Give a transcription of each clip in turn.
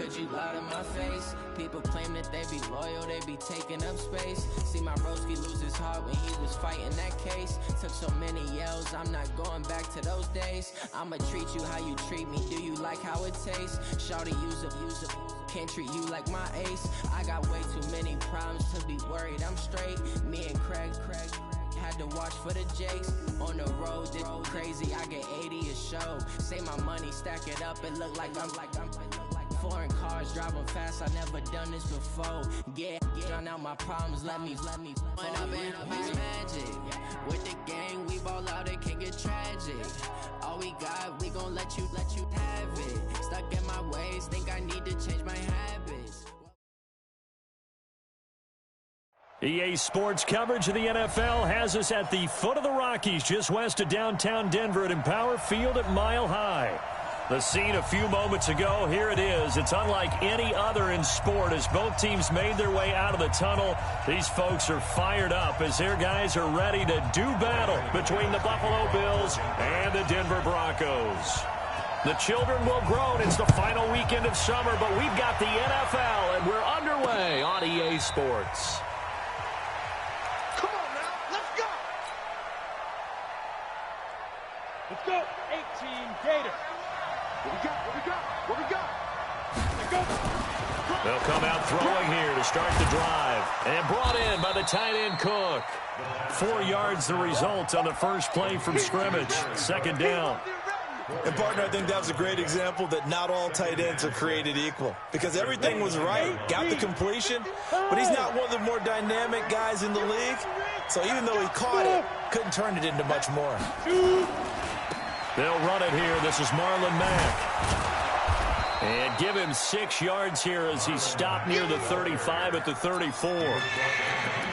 Could you lie to my face? People claim that they be loyal, they be taking up space. See my broski lose his heart when he was fighting that case. Took so many yells, I'm not going back to those days. I'ma treat you how you treat me, do you like how it tastes? Shawty use up, can't treat you like my ace. I got way too many problems to be worried, I'm straight. Me and Craig had to watch for the Jakes. On the road, this crazy, I get 80 a show. Say my money, stack it up, it look like I'm foreign cars, driving fast, I never done this before. Get out my problems, let me When I been up is magic. With the gang, we ball out, it can get tragic. All we got, we gon' let you have it. Stuck in my ways, think I need to change my habits. EA Sports coverage of the NFL has us at the foot of the Rockies, just west of downtown Denver at Empower Field at Mile High. The scene a few moments ago, here it is. It's unlike any other in sport as both teams made their way out of the tunnel. These folks are fired up as their guys are ready to do battle between the Buffalo Bills and the Denver Broncos. The children will grow, and it's the final weekend of summer, but we've got the NFL, and we're underway on EA Sports. Come on now, let's go! Let's go, 18 Gators. What we got? Let's go. They'll come out throwing here to start the drive. And brought in by the tight end Cook. 4 yards the result on the first play from scrimmage. Second down. And, partner, I think that was a great example that not all tight ends are created equal. Because everything was right, got the completion, but he's not one of the more dynamic guys in the league. So even though he caught it, couldn't turn it into much more. They'll run it here. This is Marlon Mack. And give him 6 yards here as he's stopped near the 35 at the 34. Well,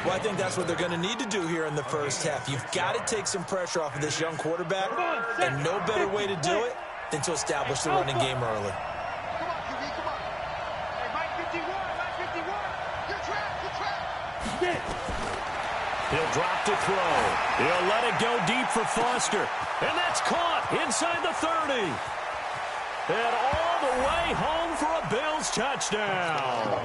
I think that's what they're going to need to do here in the first half. You've got to take some pressure off of this young quarterback, and no better way to do it than to establish the running game early. Come on, QB, come on. Hey, Mike 51, you're trapped. Get it. He'll drop to throw. He'll let it go deep for Foster. And that's caught inside the 30. And all the way home for a Bills touchdown.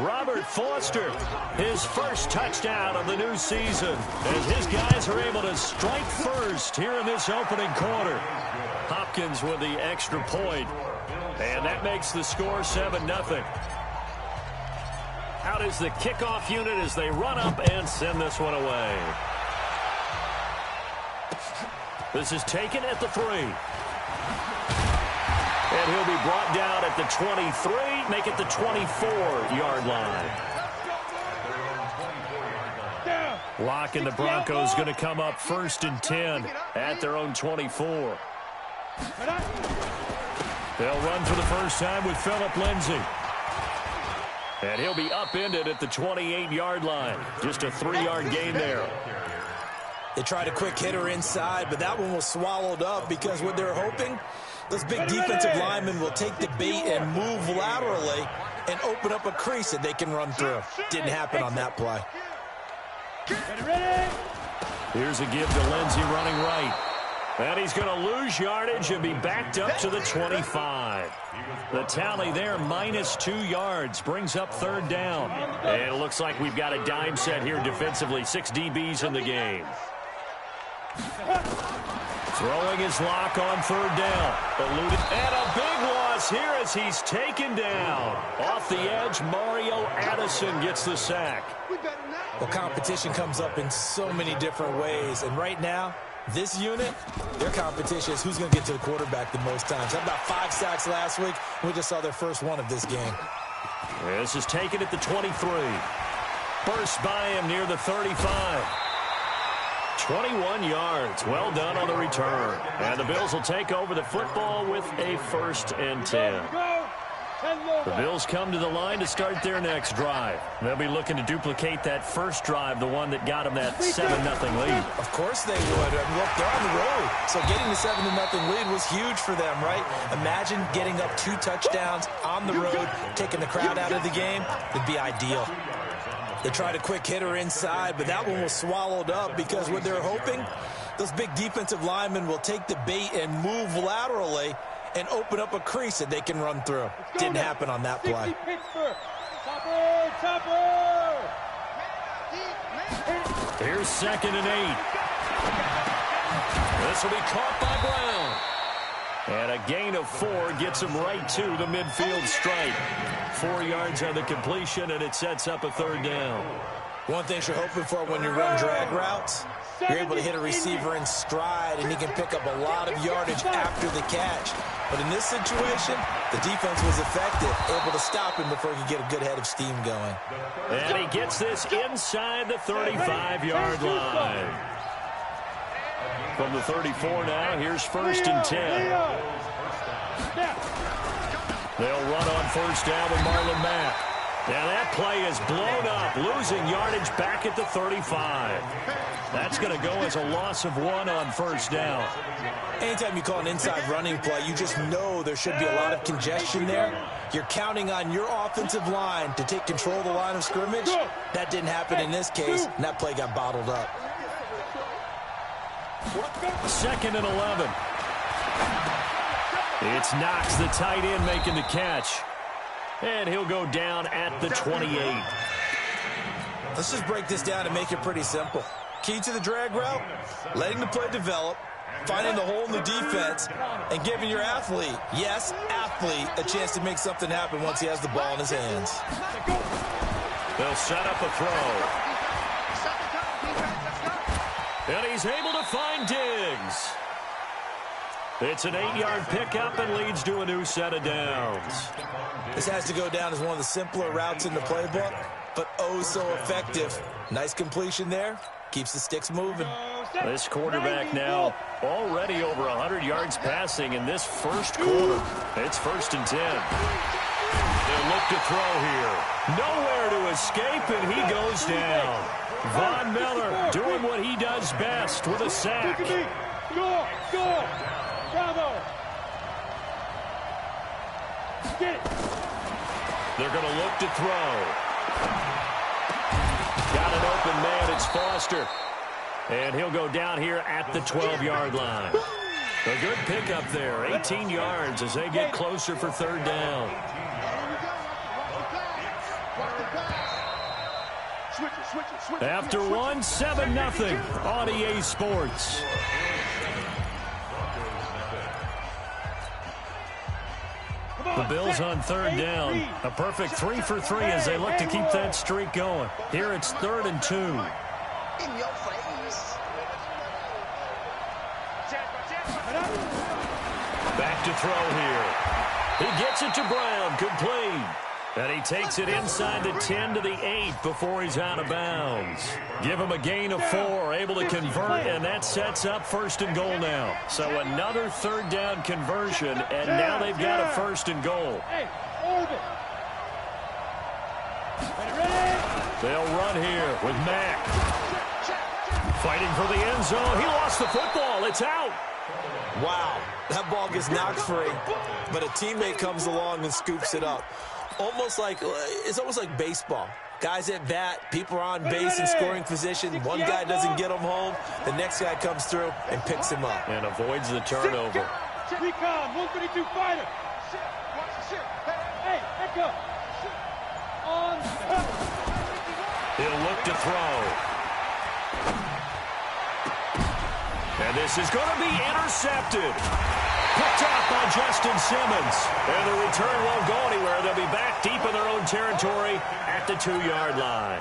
Robert Foster, his first touchdown of the new season, as his guys are able to strike first here in this opening quarter. Hopkins with the extra point, and that makes the score 7-0. Out is the kickoff unit as they run up and send this one away. This is taken at the 3. And he'll be brought down at the 23, make it the 24-yard line. Locke and the Broncos going to come up 1st and 10 at their own 24. They'll run for the first time with Phillip Lindsay. And he'll be upended at the 28-yard line. Just a 3-yard gain there. They tried a quick hitter inside, but that one was swallowed up because what they're hoping, those big defensive linemen will take the bait and move laterally and open up a crease that they can run through. Didn't happen on that play. Here's a give to Lindsey running right. And he's going to lose yardage and be backed up to the 25. The tally there, -2 yards, brings up 3rd down. And it looks like we've got a dime set here defensively. 6 DBs in the game. Throwing his Lock on 3rd down. Eluded. And a big loss here as he's taken down. Off the edge, Mario Addison gets the sack. Well, competition comes up in so many different ways. And right now, this unit, their competition is who's going to get to the quarterback the most times. Had about 5 sacks last week. We just saw their first one of this game. This is taken at the 23. Burst by him near the 35. 21 yards. Well done on the return. And the Bills will take over the football with a 1st and 10. The Bills come to the line to start their next drive. They'll be looking to duplicate that first drive, the one that got them that 7-0 lead. Of course they would. And look, they're on the road. So getting the 7-0 lead was huge for them, right? Imagine getting up 2 touchdowns on the road, taking the crowd out of the game. It'd be ideal. They tried a quick hitter inside, but that one was swallowed up because what they're hoping, those big defensive linemen will take the bait and move laterally and open up a crease that they can run through. Didn't happen on that play. Here's 2nd and 8. This will be caught by Brown. And a gain of 4 gets him right to the midfield stripe. 4 yards on the completion, and it sets up a 3rd down. One thing you're hoping for when you run drag routes, you're able to hit a receiver in stride, and he can pick up a lot of yardage after the catch. But in this situation, the defense was effective, able to stop him before he could get a good head of steam going. And he gets this inside the 35-yard line. From the 34 now, here's 1st and 10. They'll run on 1st down with Marlon Mack. Now that play is blown up, losing yardage back at the 35. That's going to go as a loss of 1 on 1st down. Anytime you call an inside running play, you just know there should be a lot of congestion there. You're counting on your offensive line to take control of the line of scrimmage. That didn't happen in this case, and that play got bottled up. 2nd and 11. It's Knox, the tight end, making the catch. And he'll go down at the 28. Let's just break this down and make it pretty simple. Key to the drag route, letting the play develop, finding the hole in the defense, and giving your athlete, yes, athlete, a chance to make something happen once he has the ball in his hands. They'll set up a throw. And he's able to find Diggs. It's an 8-yard pickup and leads to a new set of downs. This has to go down as one of the simpler routes in the playbook, but oh so effective. Nice completion there. Keeps the sticks moving. This quarterback now already over 100 yards passing in this first quarter. It's 1st and 10. They'll look to throw here. Nowhere to escape, and he goes down. Von Miller doing what he does best with a sack. Go! Bravo! Get it! They're going to look to throw. Got an open man. It's Foster. And he'll go down here at the 12-yard line. A good pickup there. 18 yards as they get closer for 3rd down. After 1, 7-0 on EA Sports. The Bills on 3rd down. A perfect 3 for 3 as they look to keep that streak going. Here it's 3rd and 2. In your face. Back to throw here. He gets it to Brown. Complete. And he takes it inside the 10 to the 8 before he's out of bounds. Give him a gain of 4, able to convert, and that sets up 1st and goal now. So another 3rd down conversion, and now they've got a 1st and goal. They'll run here with Mack. Fighting for the end zone. He lost the football. It's out. Wow, that ball gets knocked free, but a teammate comes along and scoops it up. It's almost like baseball. Guys at bat, people are on base in scoring position. One guy doesn't get him home. The next guy comes through and picks him up. And avoids the turnover. Recon, 132 fighter. Hey, echo. On. He'll look to throw. And this is going to be intercepted. Picked off by Justin Simmons. And the return won't go anywhere. They'll be back deep in their own territory at the 2-yard line.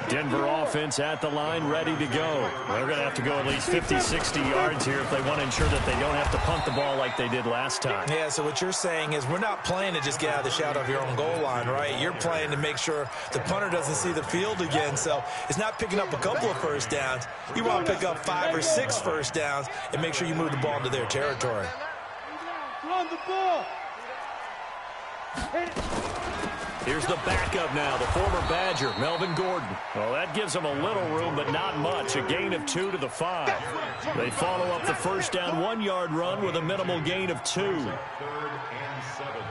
Denver offense at the line, ready to go. They're going to have to go at least 50, 60 yards here if they want to ensure that they don't have to punt the ball like they did last time. Yeah, so what you're saying is we're not playing to just get out of the shadow of your own goal line, right? You're playing to make sure the punter doesn't see the field again. So it's not picking up a couple of 1st downs. You want to pick up 5 or 6 1st downs and make sure you move the ball into their territory. Run the ball. Here's the backup now, the former Badger, Melvin Gordon. Well, that gives them a little room, but not much. A gain of 2 to the 5. They follow up the 1st down 1-yard run with a minimal gain of 2. 3rd and 7.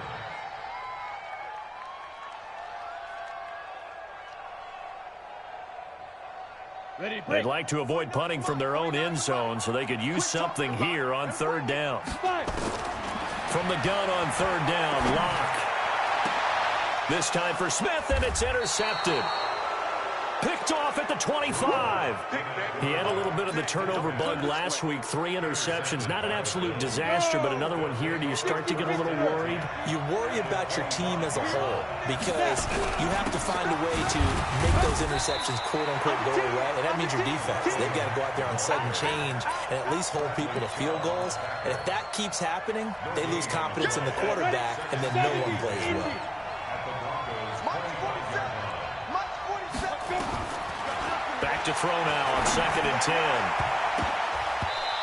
They'd like to avoid punting from their own end zone so they could use something here on third down. From the gun on third down, Locke. This time for Smith, and it's intercepted. Picked off at the 25. He had a little bit of the turnover bug last week. 3 interceptions. Not an absolute disaster, but another one here. Do you start to get a little worried? You worry about your team as a whole because you have to find a way to make those interceptions, quote-unquote, go away, and that means your defense. They've got to go out there on sudden change and at least hold people to field goals. And if that keeps happening, they lose confidence in the quarterback, and then no one plays well. Back to throw now on 2nd and 10.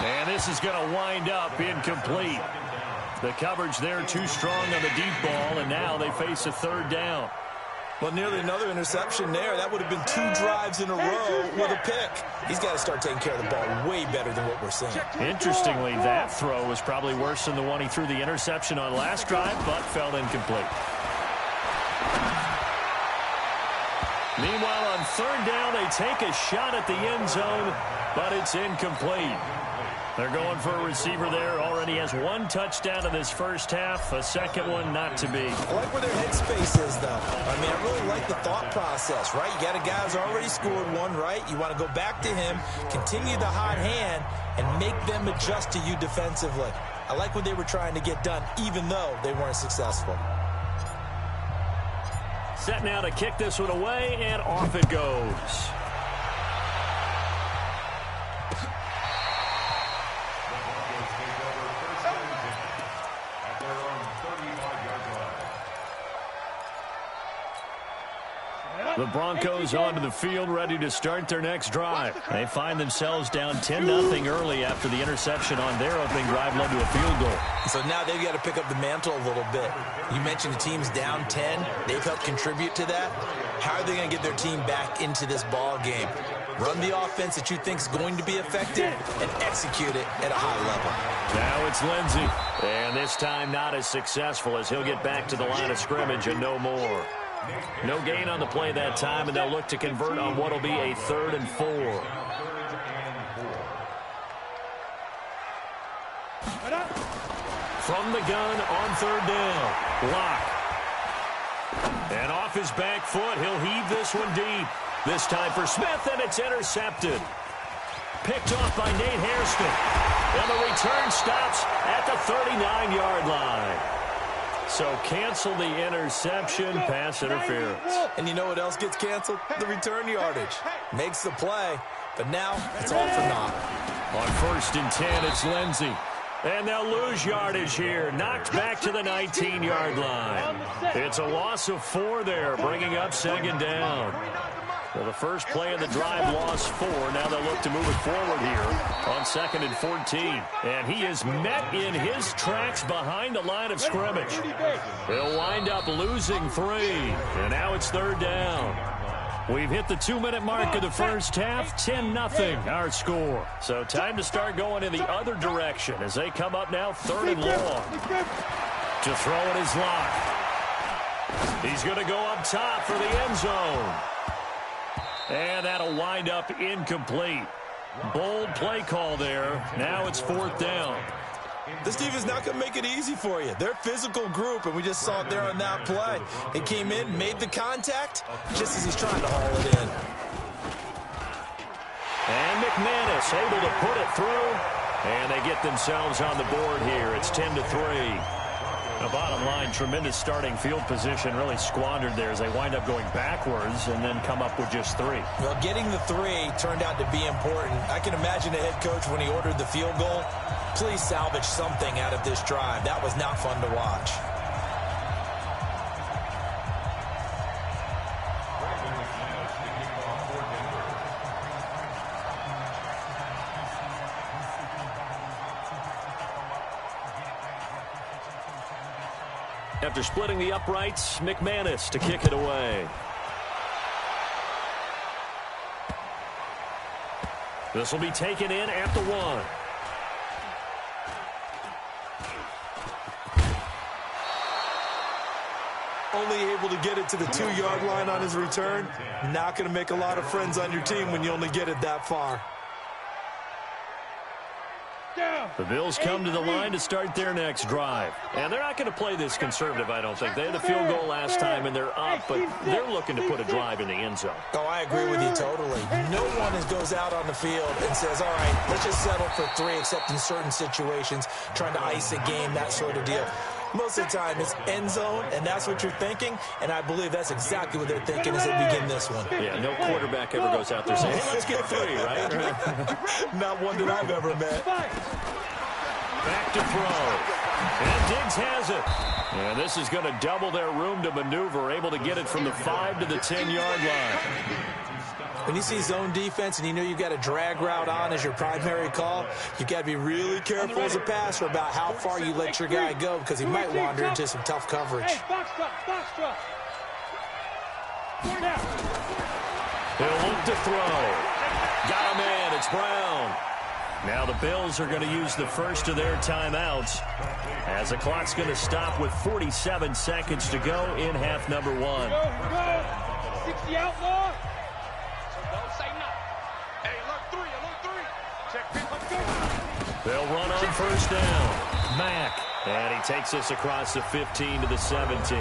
And this is going to wind up incomplete. The coverage there too strong on the deep ball, and now they face a third down. Well, nearly another interception there. That would have been 2 drives in a row with a pick. He's got to start taking care of the ball way better than what we're seeing. Interestingly, that throw was probably worse than the one he threw the interception on last drive, but fell incomplete. Meanwhile, on third down, they take a shot at the end zone, but it's incomplete. They're going for a receiver there. Already has 1 touchdown in this first half. A second one not to be. I like where their headspace is, though. I mean, I really like the thought process, right? You got a guy who's already scored 1, right? You want to go back to him, continue the hot hand, and make them adjust to you defensively. I like what they were trying to get done, even though they weren't successful. Set now to kick this one away, and off it goes. The Broncos onto the field, ready to start their next drive. They find themselves down 10-0 early after the interception on their opening drive led to a field goal. So now they've got to pick up the mantle a little bit. You mentioned the team's down 10. They've helped contribute to that. How are they going to get their team back into this ball game? Run the offense that you think is going to be effective and execute it at a high level. Now it's Lindsey. And this time not as successful as he'll get back to the line of scrimmage and no more. No gain on the play that time, and they'll look to convert on what will be a 3rd and 4. From the gun on third down, Locke. And off his back foot, he'll heave this one deep. This time for Smith, and it's intercepted. Picked off by Nate Hairston. And the return stops at the 39-yard line. So cancel the interception, pass interference. And you know what else gets canceled? The return yardage. Makes the play, but now it's all for naught. On 1st and 10, it's Lindsey. And they'll lose yardage here. Knocked back to the 19-yard line. It's a loss of 4 there, bringing up 2nd down. Well, the first play of the drive lost 4. Now they'll look to move it forward here on 2nd and 14. And he is met in his tracks behind the line of scrimmage. They'll wind up losing 3. And now it's 3rd down. We've hit the 2-minute mark of the first half. 10-0 our score. So time to start going in the other direction as they come up now 3rd and long. To throw it is Locke. He's going to go up top for the end zone. And that'll wind up incomplete. Bold play call there. Now it's 4th down. This team is not going to make it easy for you. They're a physical group, and we just saw it there on that play. He came in, made the contact, just as he's trying to haul it in. And McManus able to put it through. And they get themselves on the board here. It's 10-3. The bottom line, tremendous starting field position, really squandered there as they wind up going backwards and then come up with just 3. Well, getting the 3 turned out to be important. I can imagine the head coach when he ordered the field goal. Please salvage something out of this drive. That was not fun to watch. After splitting the uprights, McManus to kick it away. This will be taken in at the 1. only able to get it to the 2-yard line on his return. Not going to make a lot of friends on your team when you only get it that far. The Bills come to the line to start their next drive. And they're not going to play this conservative, I don't think. They had the field goal last time, and they're up, but they're looking to put a drive in the end zone. Oh, I agree with you totally. No one goes out on the field and says, all right, let's just settle for 3, except in certain situations, trying to ice a game, that sort of deal. Most of the time, it's end zone, and that's what you're thinking, and I believe that's exactly what they're thinking as they begin this one. Yeah, no quarterback ever goes out there saying, hey, let's get 3, right? Not one that I've ever met. Back to throw. And Diggs has it. And this is going to double their room to maneuver, able to get it from the 5 to the 10-yard line. When you see zone defense and you know you've got a drag route on as your primary call, you've got to be really careful as a passer about how far you let your guy go because he might wander into some tough coverage. He'll look to throw. Got a man. It's Brown. Now the Bills are going to use the first of their timeouts as the clock's going to stop with 47 seconds to go in half number 1. 60 outlaw. Don't say nothing. Hey, look 3. Check this. They'll run on first down. Mack. And he takes us across the 15 to the 17.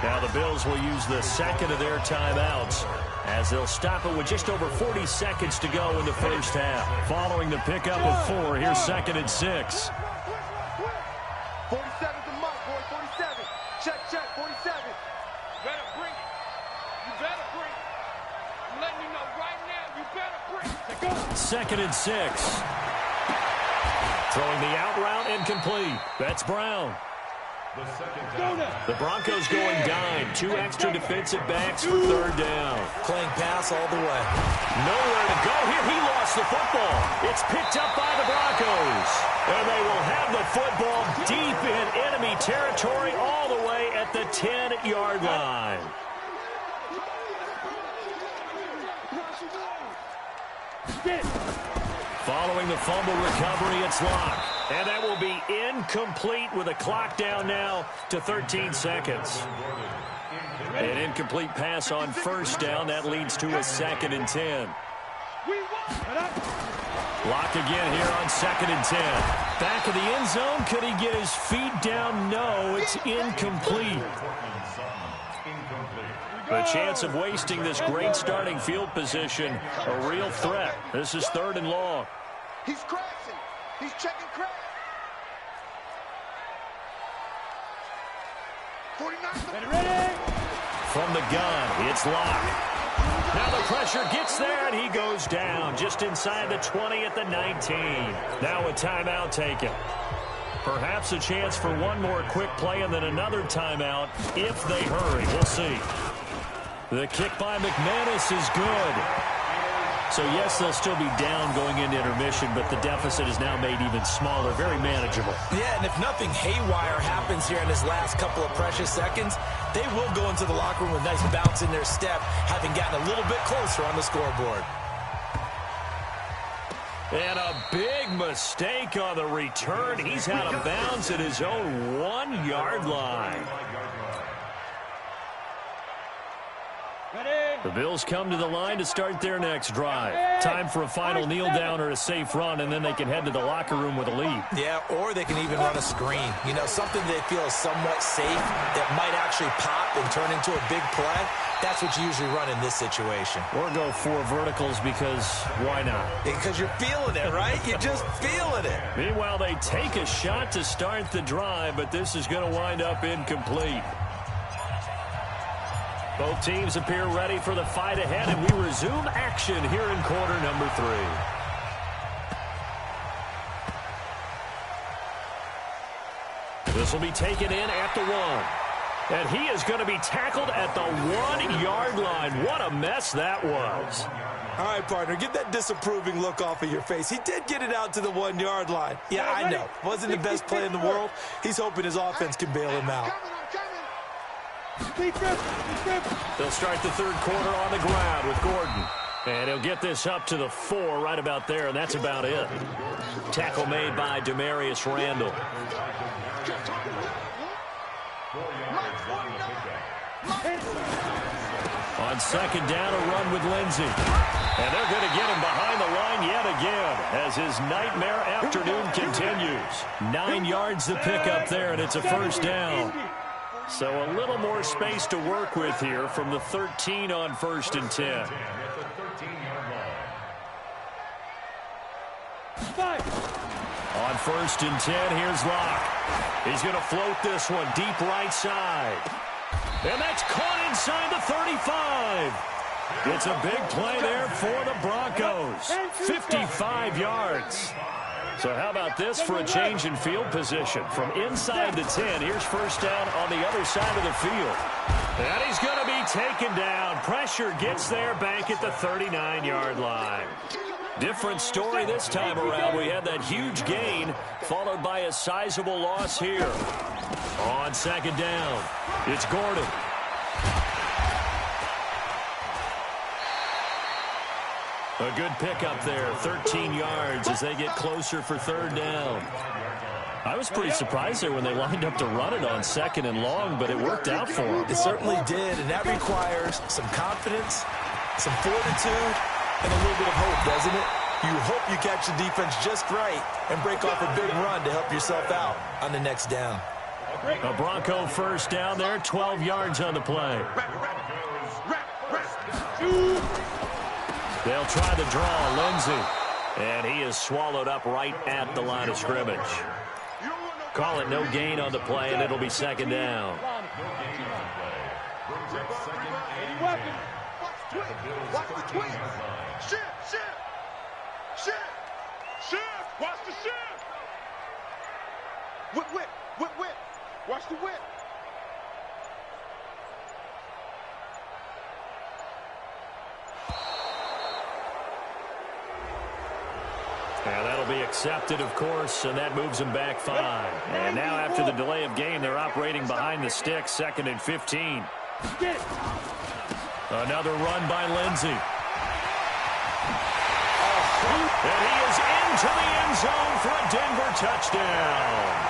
Now the Bills will use the second of their timeouts as they'll stop it with just over 40 seconds to go in the first half. Following the pickup of 4, here's 2nd and 6. 47's a mark, boy. 47. Check. 47. Better bring it. You better bring it. I'm letting you know right now, you better bring it. 2nd and 6. Throwing the out route incomplete. That's Brown. The Broncos going dime. 2 extra defensive backs for 3rd down. Playing pass all the way. Nowhere to go here. He lost the football. It's picked up by the Broncos. And they will have the football deep in enemy territory all the way at the 10-yard line. Following the fumble recovery, it's Locke. And that will be incomplete with a clock down now to 13 seconds. An incomplete pass on first down. That leads to a 2nd and 10. Locke again here on 2nd and 10. Back of the end zone. Could he get his feet down? No, it's incomplete. The chance of wasting this great starting field position, a real threat. This is 3rd and long. He's crashing. He's checking crash. 49. Ready? From the gun, it's Locke. Now the pressure gets there, and he goes down just inside the 20 at the 19. Now a timeout taken. Perhaps a chance for one more quick play and then another timeout if they hurry. We'll see. The kick by McManus is good. So, yes, they'll still be down going into intermission, but the deficit is now made even smaller, very manageable. Yeah, and if nothing haywire happens here in his last couple of precious seconds, they will go into the locker room with a nice bounce in their step, having gotten a little bit closer on the scoreboard. And a big mistake on the return. He's out of bounds at his own 1-yard line. The Bills come to the line to start their next drive. Time for a final kneel down or a safe run, and then they can head to the locker room with a lead. Yeah, or they can even run a screen. You know, something they feel is somewhat safe that might actually pop and turn into a big play. That's what you usually run in this situation. Or go 4 verticals because why not? Because you're feeling it, right? You're just feeling it. Meanwhile, they take a shot to start the drive, but this is going to wind up incomplete. Both teams appear ready for the fight ahead, and we resume action here in quarter number 3. This will be taken in at the 1. And he is going to be tackled at the 1-yard line. What a mess that was. All right, partner, get that disapproving look off of your face. He did get it out to the 1-yard line. Yeah, I know. Wasn't the best play in the world. He's hoping his offense can bail him out. They'll start the third quarter on the ground with Gordon. And he'll get this up to the 4 right about there, and that's about it. Tackle made by Demarius Randall. On second down, a run with Lindsey. And they're going to get him behind the line yet again as his nightmare afternoon continues. 9 yards to pick up there, and it's a first down. So a little more space to work with here from the 13 on 1st and 10. On 1st and 10, here's Locke. He's going to float this one deep right side. And that's caught inside the 35. It's a big play there for the Broncos. 55 yards. So how about this for a change in field position? From inside the 10, here's first down on the other side of the field. And he's going to be taken down. Pressure gets there back at the 39-yard line. Different story this time around. We had that huge gain followed by a sizable loss here. On second down, it's Gordon. A good pickup there, 13 yards as they get closer for third down. I was pretty surprised there when they lined up to run it on second and long, but it worked out for them. It certainly did, and that requires some confidence, some fortitude, and a little bit of hope, doesn't it? You hope you catch the defense just right and break off a big run to help yourself out on the next down. A Bronco first down there, 12 yards on the play. They'll try the draw, Lindsey. And he is swallowed up right at the line of scrimmage. Call it no gain on the play, and it'll be second down. Watch the twins. Shift. Watch the shift. Whip. Watch the whip. And that'll be accepted, of course, and that moves them back 5. And now after the delay of game, they're operating behind the sticks, 2nd and 15. Another run by Lindsey. And he is into the end zone for a Denver touchdown.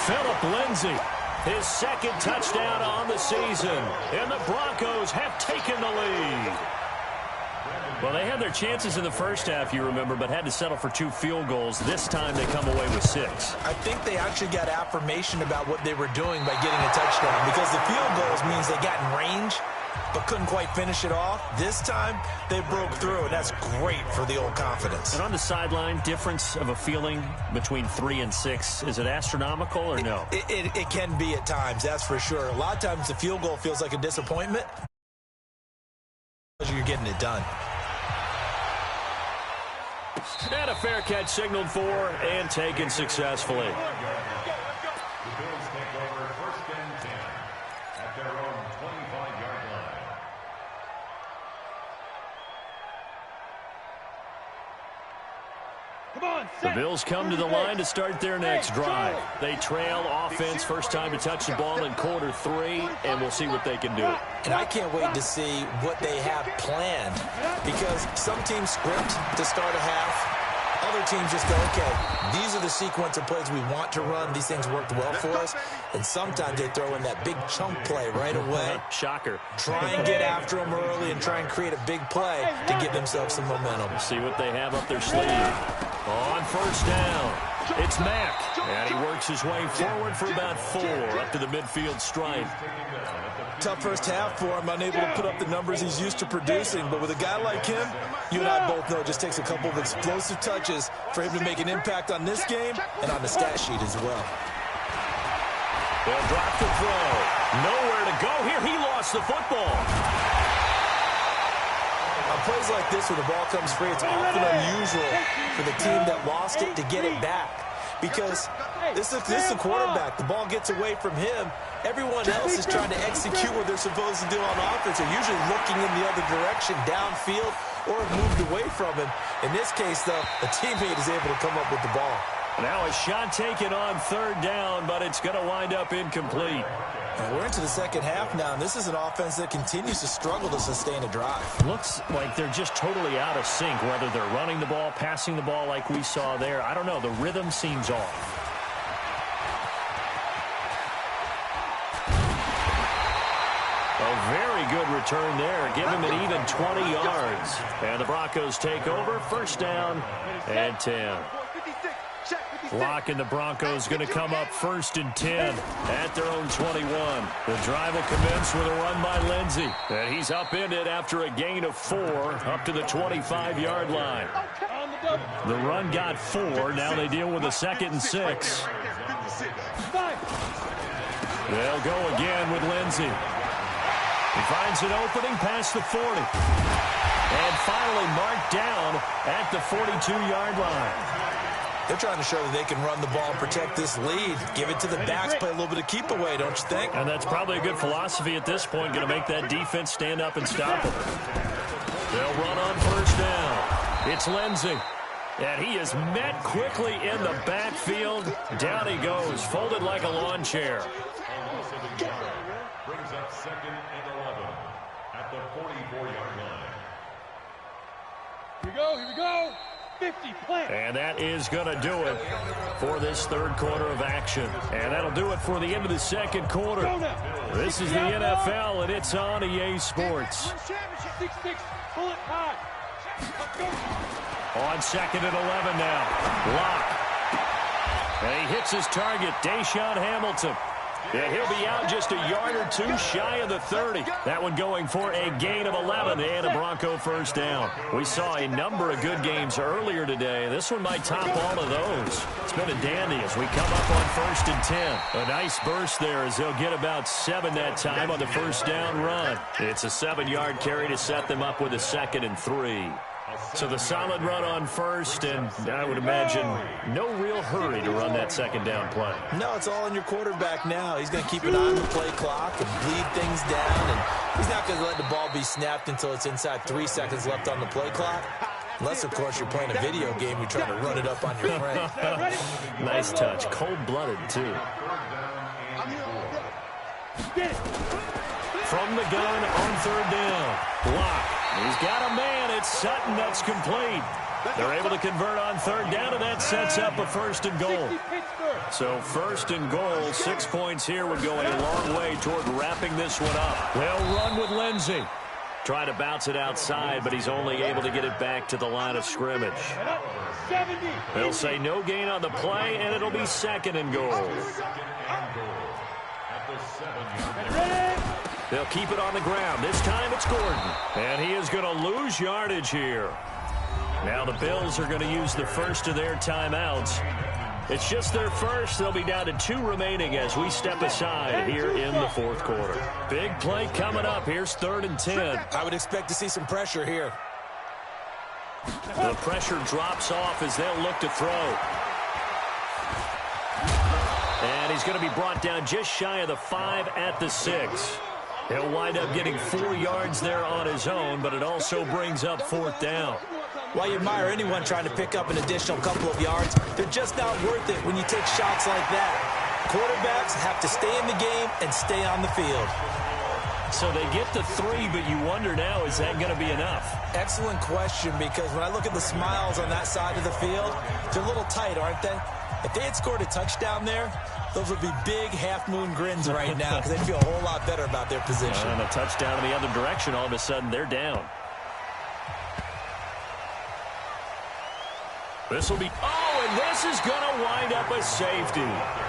Phillip Lindsey, his 2nd touchdown on the season. And the Broncos have taken the lead. Well, they had their chances in the first half, you remember, but had to settle for 2 field goals. This time they come away with 6. I think they actually got affirmation about what they were doing by getting a touchdown, because the field goals means they got in range but couldn't quite finish it off. This time they broke through, and that's great for the old confidence. And on the sideline, difference of a feeling between 3 and 6, is it astronomical or no? It can be at times, that's for sure. A lot of times the field goal feels like a disappointment because you're getting it done. And a fair catch signaled for and taken successfully. The Bills take over 1st and 10 at their own 25-yard line. The Bills come to the line to start their next drive. They trail offense, first time to touch the ball in quarter 3, and we'll see what they can do. And I can't wait to see what they have planned, because some teams script to start a half. Other teams just go, okay, these are the sequence of plays we want to run. These things worked well for us. And sometimes they throw in that big chunk play right away. Shocker. Try and get after them early and try and create a big play to give themselves some momentum. See what they have up their sleeve. On first down, it's Mack. And he works his way forward for about 4 up to the midfield stripe. Tough first half for him, unable to put up the numbers he's used to producing. But with a guy like him, you and I both know it just takes a couple of explosive touches for him to make an impact on this game and on the stat sheet as well. They'll drop the throw. Nowhere to go here. He lost the football. On plays like this where the ball comes free, it's often unusual for the team that lost it to get it back. Because this is the quarterback. The ball gets away from him. Everyone else is trying to execute what they're supposed to do on offense. They're usually looking in the other direction, downfield, or have moved away from him. In this case, though, a teammate is able to come up with the ball. Now a shot taken on third down, but it's going to wind up incomplete. And we're into the second half now, and this is an offense that continues to struggle to sustain a drive. Looks like they're just totally out of sync, whether they're running the ball, passing the ball like we saw there. I don't know. The rhythm seems off. very good return there. Give him an even 20 yards. And the Broncos take over. First down and 10. Lock and the Broncos going to come up first and 10 at their own 21. The drive will commence with a run by Lindsey. And he's upended after a gain of 4 up to the 25-yard line. The run got 4. Now they deal with a 2nd and 6. They'll go again with Lindsey. He finds an opening past the 40. And finally marked down at the 42-yard line. They're trying to show that they can run the ball and protect this lead. Give it to the backs, play a little bit of keep away, don't you think? And that's probably a good philosophy at this point, going to make that defense stand up and stop them. They'll run on first down. It's Lindsey. And he is met quickly in the backfield. Down he goes, folded like a lawn chair. Brings up 2nd and 11 at the 44-yard line. Here we go, here we go. 50, plant. And that is going to do it for this third quarter of action. And that'll do it for the end of the second quarter. This is the NFL, and it's on EA Sports. 6-6, pull it high. On 2nd and 11 now. Lock. And he hits his target, Deshaun Hamilton. And he'll be out just a yard or 2 shy of the 30. That one going for a gain of 11 and a Bronco first down. We saw a number of good games earlier today. This one might top all of those. It's been a dandy as we come up on 1st and 10. A nice burst there as they'll get about 7 that time on the first down run. It's a 7-yard carry to set them up with a 2nd and 3. So the solid run on first, and I would imagine no real hurry to run that 2nd down play. No, it's all on your quarterback now. He's going to keep an eye on the play clock and bleed things down, and he's not going to let the ball be snapped until it's inside 3 seconds left on the play clock. Unless, of course, you're playing a video game, you're trying to run it up on your friend. Nice touch. Cold-blooded, too. From the gun on 3rd down. Block. He's got a man. It's Sutton. That's complete. They're able to convert on 3rd down, and that sets up a 1st and goal. So 1st and goal, 6 points here would go a long way toward wrapping this one up. They'll run with Lindsey. Try to bounce it outside, but he's only able to get it back to the line of scrimmage. They'll say no gain on the play, and it'll be 2nd and goal. They'll keep it on the ground. This time it's Gordon. And he is going to lose yardage here. Now the Bills are going to use the first of their timeouts. It's just their first. They'll be down to 2 remaining as we step aside here in the 4th quarter. Big play coming up. Here's 3rd and 10. I would expect to see some pressure here. The pressure drops off as they'll look to throw. And he's going to be brought down just shy of the 5 at the 6. He'll wind up getting 4 yards there on his own, but it also brings up 4th down. While you admire anyone trying to pick up an additional couple of yards, they're just not worth it when you take shots like that. Quarterbacks have to stay in the game and stay on the field. So they get the 3, but you wonder now, is that going to be enough? Excellent question, because when I look at the smiles on that side of the field, they're a little tight, aren't they? If they had scored a touchdown there, those would be big half-moon grins right now because they'd feel a whole lot better about their position. And a touchdown in the other direction, all of a sudden they're down. This will be, and this is going to wind up a safety.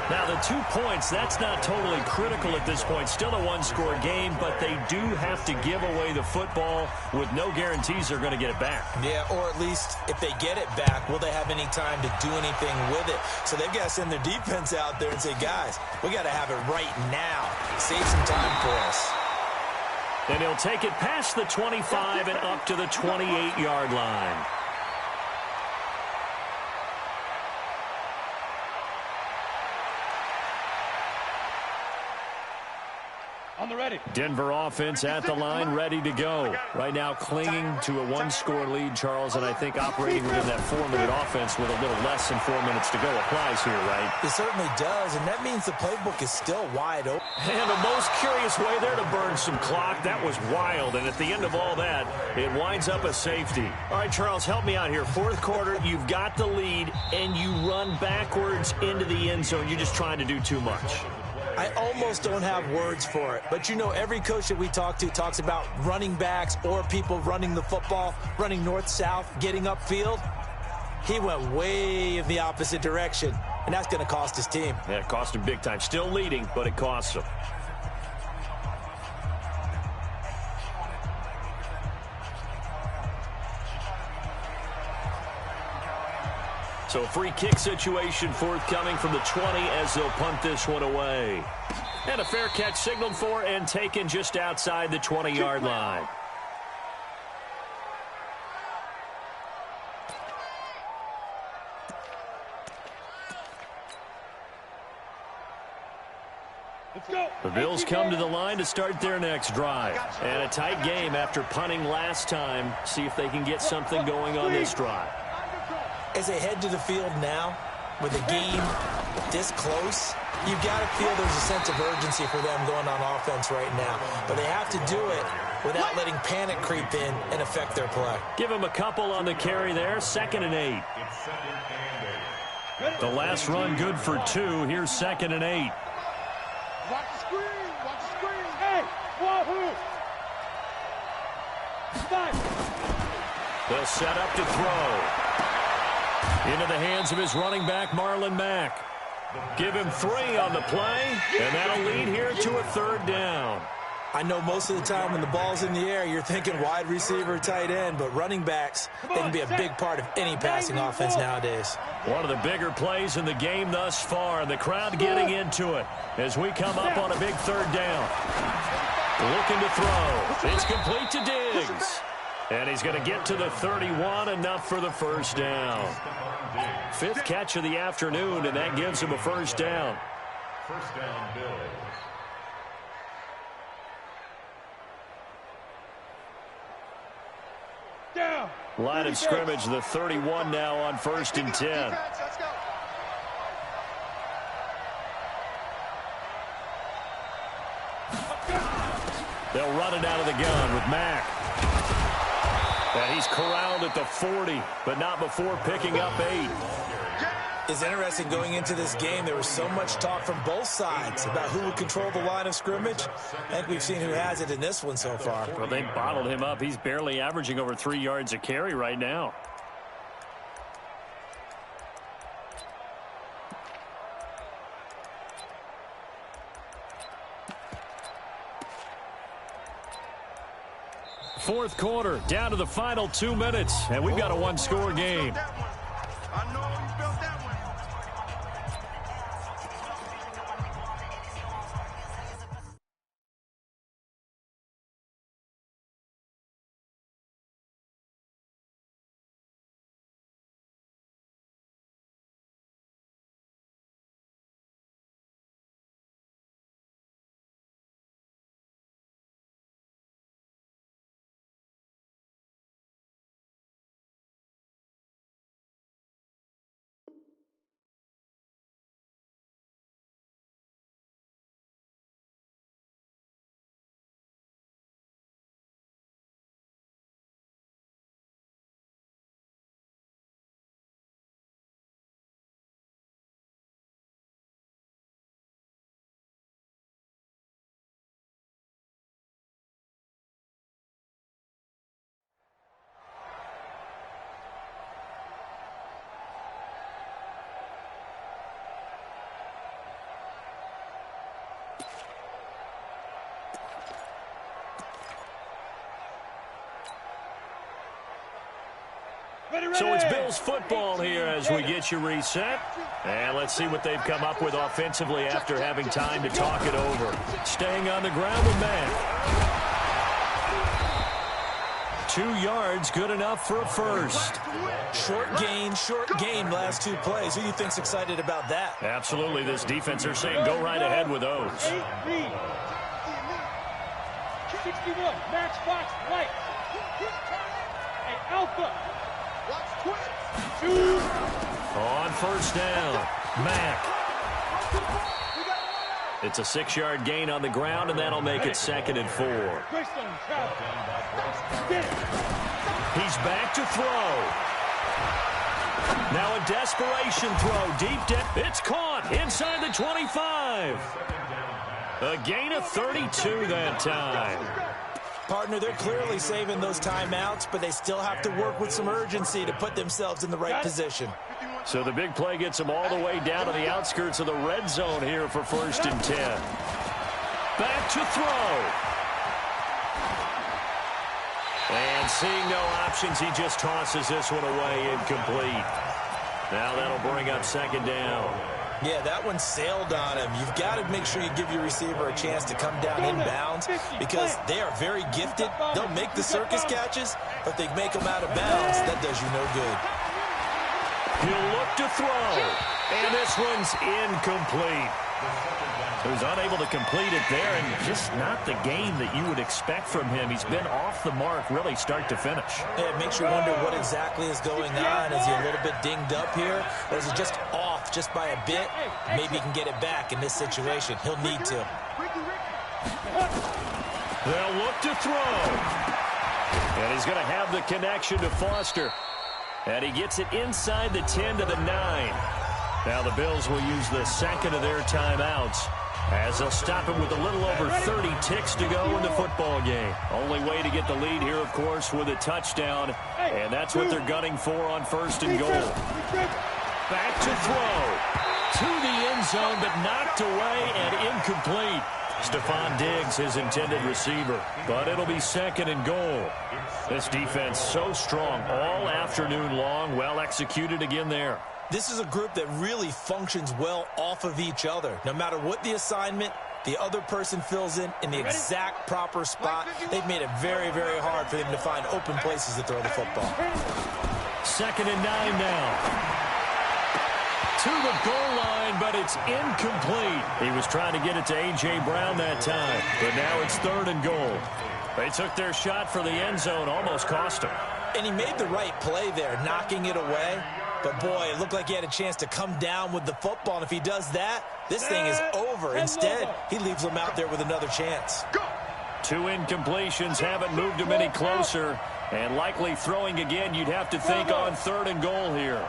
Now, the 2 points, that's not totally critical at this point. Still a one-score game, but they do have to give away the football with no guarantees they're going to get it back. Yeah, or at least if they get it back, will they have any time to do anything with it? So they've got to send their defense out there and say, guys, we got to have it right now. Save some time for us. And he'll take it past the 25 and up to the 28-yard line. On the ready. Denver offense at the line, ready to go. Right now clinging to a 1-score lead, Charles, and I think operating within that 4-minute offense with a little less than 4 minutes to go applies here, right? It certainly does, and that means the playbook is still wide open. And the most curious way there to burn some clock. That was wild, and at the end of all that, it winds up a safety. All right, Charles, help me out here. 4th quarter, you've got the lead, and you run backwards into the end zone. You're just trying to do too much. I almost don't have words for it. But, you know, every coach that we talk to talks about running backs or people running the football, running north-south, getting upfield. He went way in the opposite direction, and that's going to cost his team. Yeah, it cost him big time. Still leading, but it costs him. So a free kick situation forthcoming from the 20 as they'll punt this one away. And a fair catch signaled for and taken just outside the 20-yard line. The Bills come to the line to start their next drive. And a tight game after punting last time. See if they can get something going on this drive. As they head to the field now, with the game this close, you've got to feel there's a sense of urgency for them going on offense right now. But they have to do it without letting panic creep in and affect their play. Give them a couple on the carry there. 2nd and 8. The last run good for 2. Here's 2nd and 8. Watch the screen. Watch the screen. Hey, wahoo. They'll set up to throw. Into the hands of his running back, Marlon Mack. Give him 3 on the play, and that'll lead here to a 3rd down. I know most of the time when the ball's in the air, you're thinking wide receiver, tight end, but running backs, they can be a big part of any passing offense nowadays. One of the bigger plays in the game thus far, and the crowd getting into it as we come up on a big 3rd down. Looking to throw. It's complete to Diggs. And he's going to get to the 31, enough for the 1st down. 5th catch of the afternoon, and that gives him a 1st down. 1st down, Bills. Down. Line of scrimmage, the 31 now on 1st and 10. Let's go. They'll run it out of the gun with Mack. And he's corralled at the 40, but not before picking up 8. It's interesting going into this game. There was so much talk from both sides about who would control the line of scrimmage. I think we've seen who has it in this one so far. Well, they bottled him up. He's barely averaging over 3 yards a carry right now. Fourth quarter, down to the final 2 minutes, and we've got a one-score game. I know you built that one. So it's Bills football here as we get you reset. And let's see what they've come up with offensively after having time to talk it over. Staying on the ground with Mack. 2 yards, good enough for a first. Short gain, last 2 plays. Who do you think's excited about that? Absolutely, this defense are saying go right ahead with those. 61, match box, right. Hey, Alpha. On first down, Mack. It's a 6-yard gain on the ground, and that'll make it 2nd and 4. He's back to throw. Now a desperation throw, deep depth. It's caught inside the 25. A gain of 32 that time. Partner, they're clearly saving those timeouts, but they still have to work with some urgency to put themselves in the right position. So the big play gets them all the way down to the outskirts of the red zone here for 1st and 10. Back to throw. And seeing no options, he just tosses this one away incomplete. Now that'll bring up 2nd down. Yeah, that one sailed on him. You've got to make sure you give your receiver a chance to come down inbounds because they are very gifted. They'll make the circus catches, but they make them out of bounds. That does you no good. He'll look to throw, and this one's incomplete. He was unable to complete it there, and just not the game that you would expect from him. He's been off the mark really start to finish. Yeah, it makes you wonder what exactly is going on. Is he a little bit dinged up here, or is he just off just by a bit? Maybe he can get it back in this situation. He'll need to. They'll look to throw. And he's going to have the connection to Foster. And he gets it inside the 10 to the 9. Now the Bills will use the 2nd of their timeouts as they'll stop him with a little over 30 ticks to go in the football game. Only way to get the lead here, of course, with a touchdown. And that's what they're gunning for on 1st and goal. Back to throw. To the end zone, but knocked away and incomplete. Stephon Diggs, his intended receiver. But it'll be 2nd and goal. This defense so strong all afternoon long. Well executed again there. This is a group that really functions well off of each other. No matter what the assignment, the other person fills in the exact proper spot. They've made it very, very hard for them to find open places to throw the football. 2nd and 9 now. To the goal line, but it's incomplete. He was trying to get it to A.J. Brown that time, but now it's 3rd and goal. They took their shot for the end zone, almost cost him. And he made the right play there, knocking it away. But, boy, it looked like he had a chance to come down with the football. And if he does that, this thing is over. Instead, he leaves them out there with another chance. 2 incompletions haven't moved him any closer. And likely throwing again, you'd have to think on 3rd and goal here.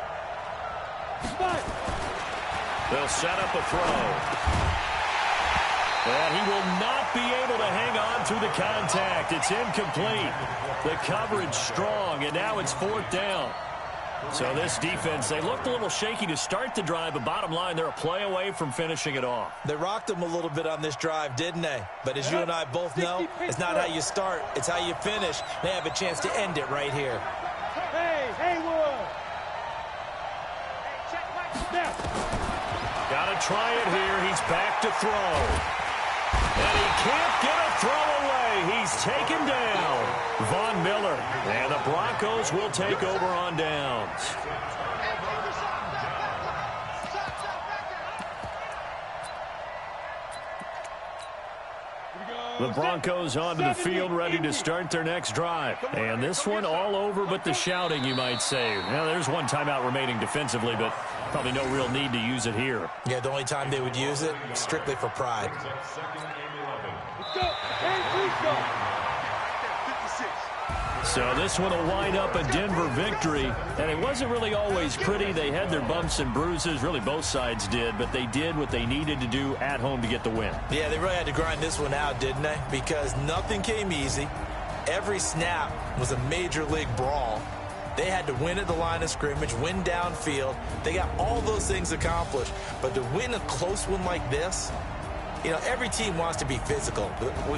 They'll set up a throw. And he will not be able to hang on through the contact. It's incomplete. The coverage strong, and now it's 4th down. So this defense, they looked a little shaky to start the drive, but bottom line, they're a play away from finishing it off. They rocked them a little bit on this drive, didn't they? But as you and I both know, it's not how you start, it's how you finish. They have a chance to end it right here. Hey, Haywood! Got to try it here. He's back to throw. And he can't get a throw away. He's taken down. Von Miller. And the Broncos will take over on downs. The Broncos onto the field, ready to start their next drive. And this one all over but the shouting, you might say. Now, there's one timeout remaining defensively, but probably no real need to use it here. Yeah, the only time they would use it, strictly for pride. Let's go! Hey, please go! 56. So this one will wind up a Denver victory, and it wasn't really always pretty. They had their bumps and bruises, really both sides did, but they did what they needed to do at home to get the win. Yeah, they really had to grind this one out, didn't they? Because nothing came easy. Every snap was a major league brawl. They had to win at the line of scrimmage, win downfield. They got all those things accomplished, but to win a close one like this, you know, every team wants to be physical.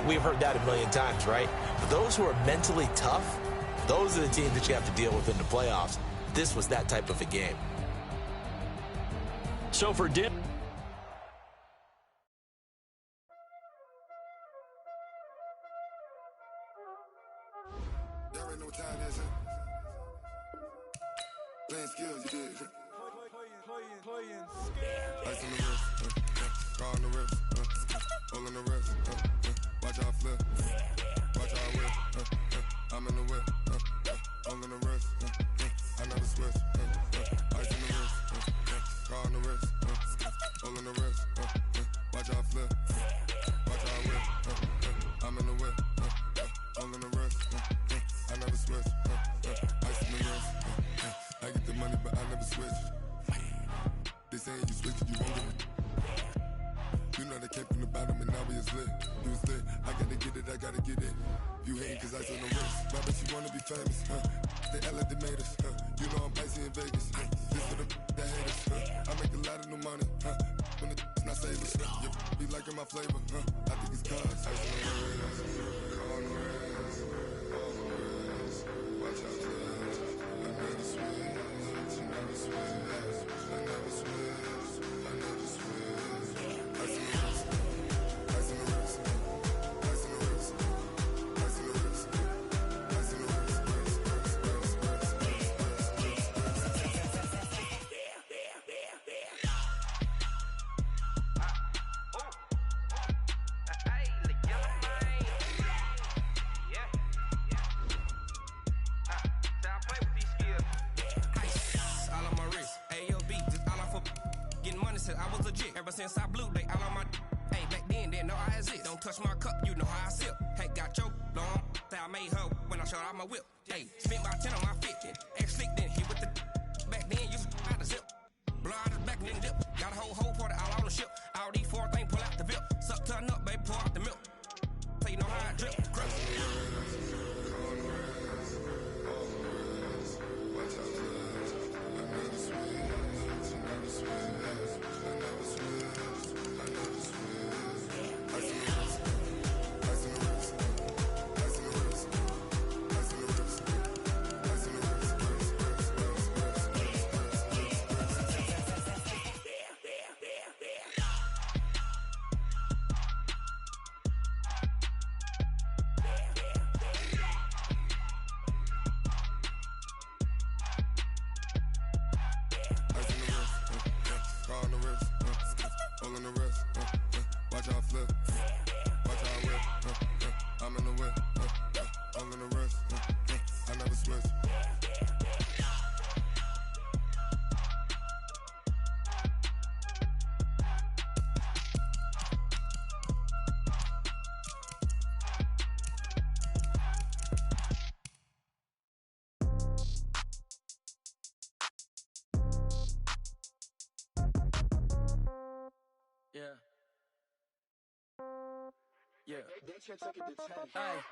We've heard that a million times, right? But those who are mentally tough, those are the teams that you have to deal with in the playoffs. This was that type of a game. So for Denver, y'all already know what time it is, playing skills, you did. Playing skills. Ice on the wrist, car on the wrist, hole in the wrist, watch out flip, watch out whip, I'm in the whip, hole in the wrist, I never switch, ice on the wrist, car on the wrist, hole in the wrist, watch out flip, watch out whip, I'm in the whip, hole in the wrist, I never switch, ice on the wrist, I get the money but I never switch. They saying you switch, you won't get it. You know the came from the bottom and now we is lit. You was lit, I gotta get it, I gotta get it. You hating cause ice on the wrist. My bitch, you wanna be famous, They Ella that made us, You know I'm icy in Vegas, This for the that hate us, I make a lot of new money, When the not savers, Be liking my flavor, I think it's cause ice on the wrist, on the wrist, on the wrist. Watch out, please. I never switch, I never switch, I never switch, I never switch. Ice on the wrist, ice on the wrist, ice on the wrist, ice on the wrist, ice on the wrist. I was legit ever since I blew they all on my hey back then didn't know I exist. Don't touch my cup, you know how I sip. Hey, got your long I made her when I showed out my whip. Hey, spent about 10 on my 50. Ex-slick then hit with the back then used to out the zip. Blow out his back and then dip. Got a whole party all on the ship. All these four things pull out the VIP. Suck to a nut, baby, pour out the milk. So you know how I drip. Crush.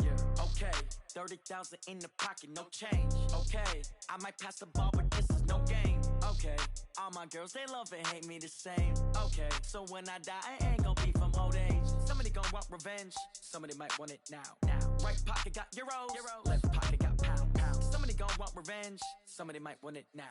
Yeah. Okay. 30,000 in the pocket, no change. Okay. I might pass the ball, but this is no game. Okay. All my girls, they love and hate me the same. Okay. So when I die, I ain't gonna be from old age. Somebody gonna want revenge. Somebody might want it now. Right pocket got euros. Left pocket got pound. Somebody gonna want revenge. Somebody might want it now.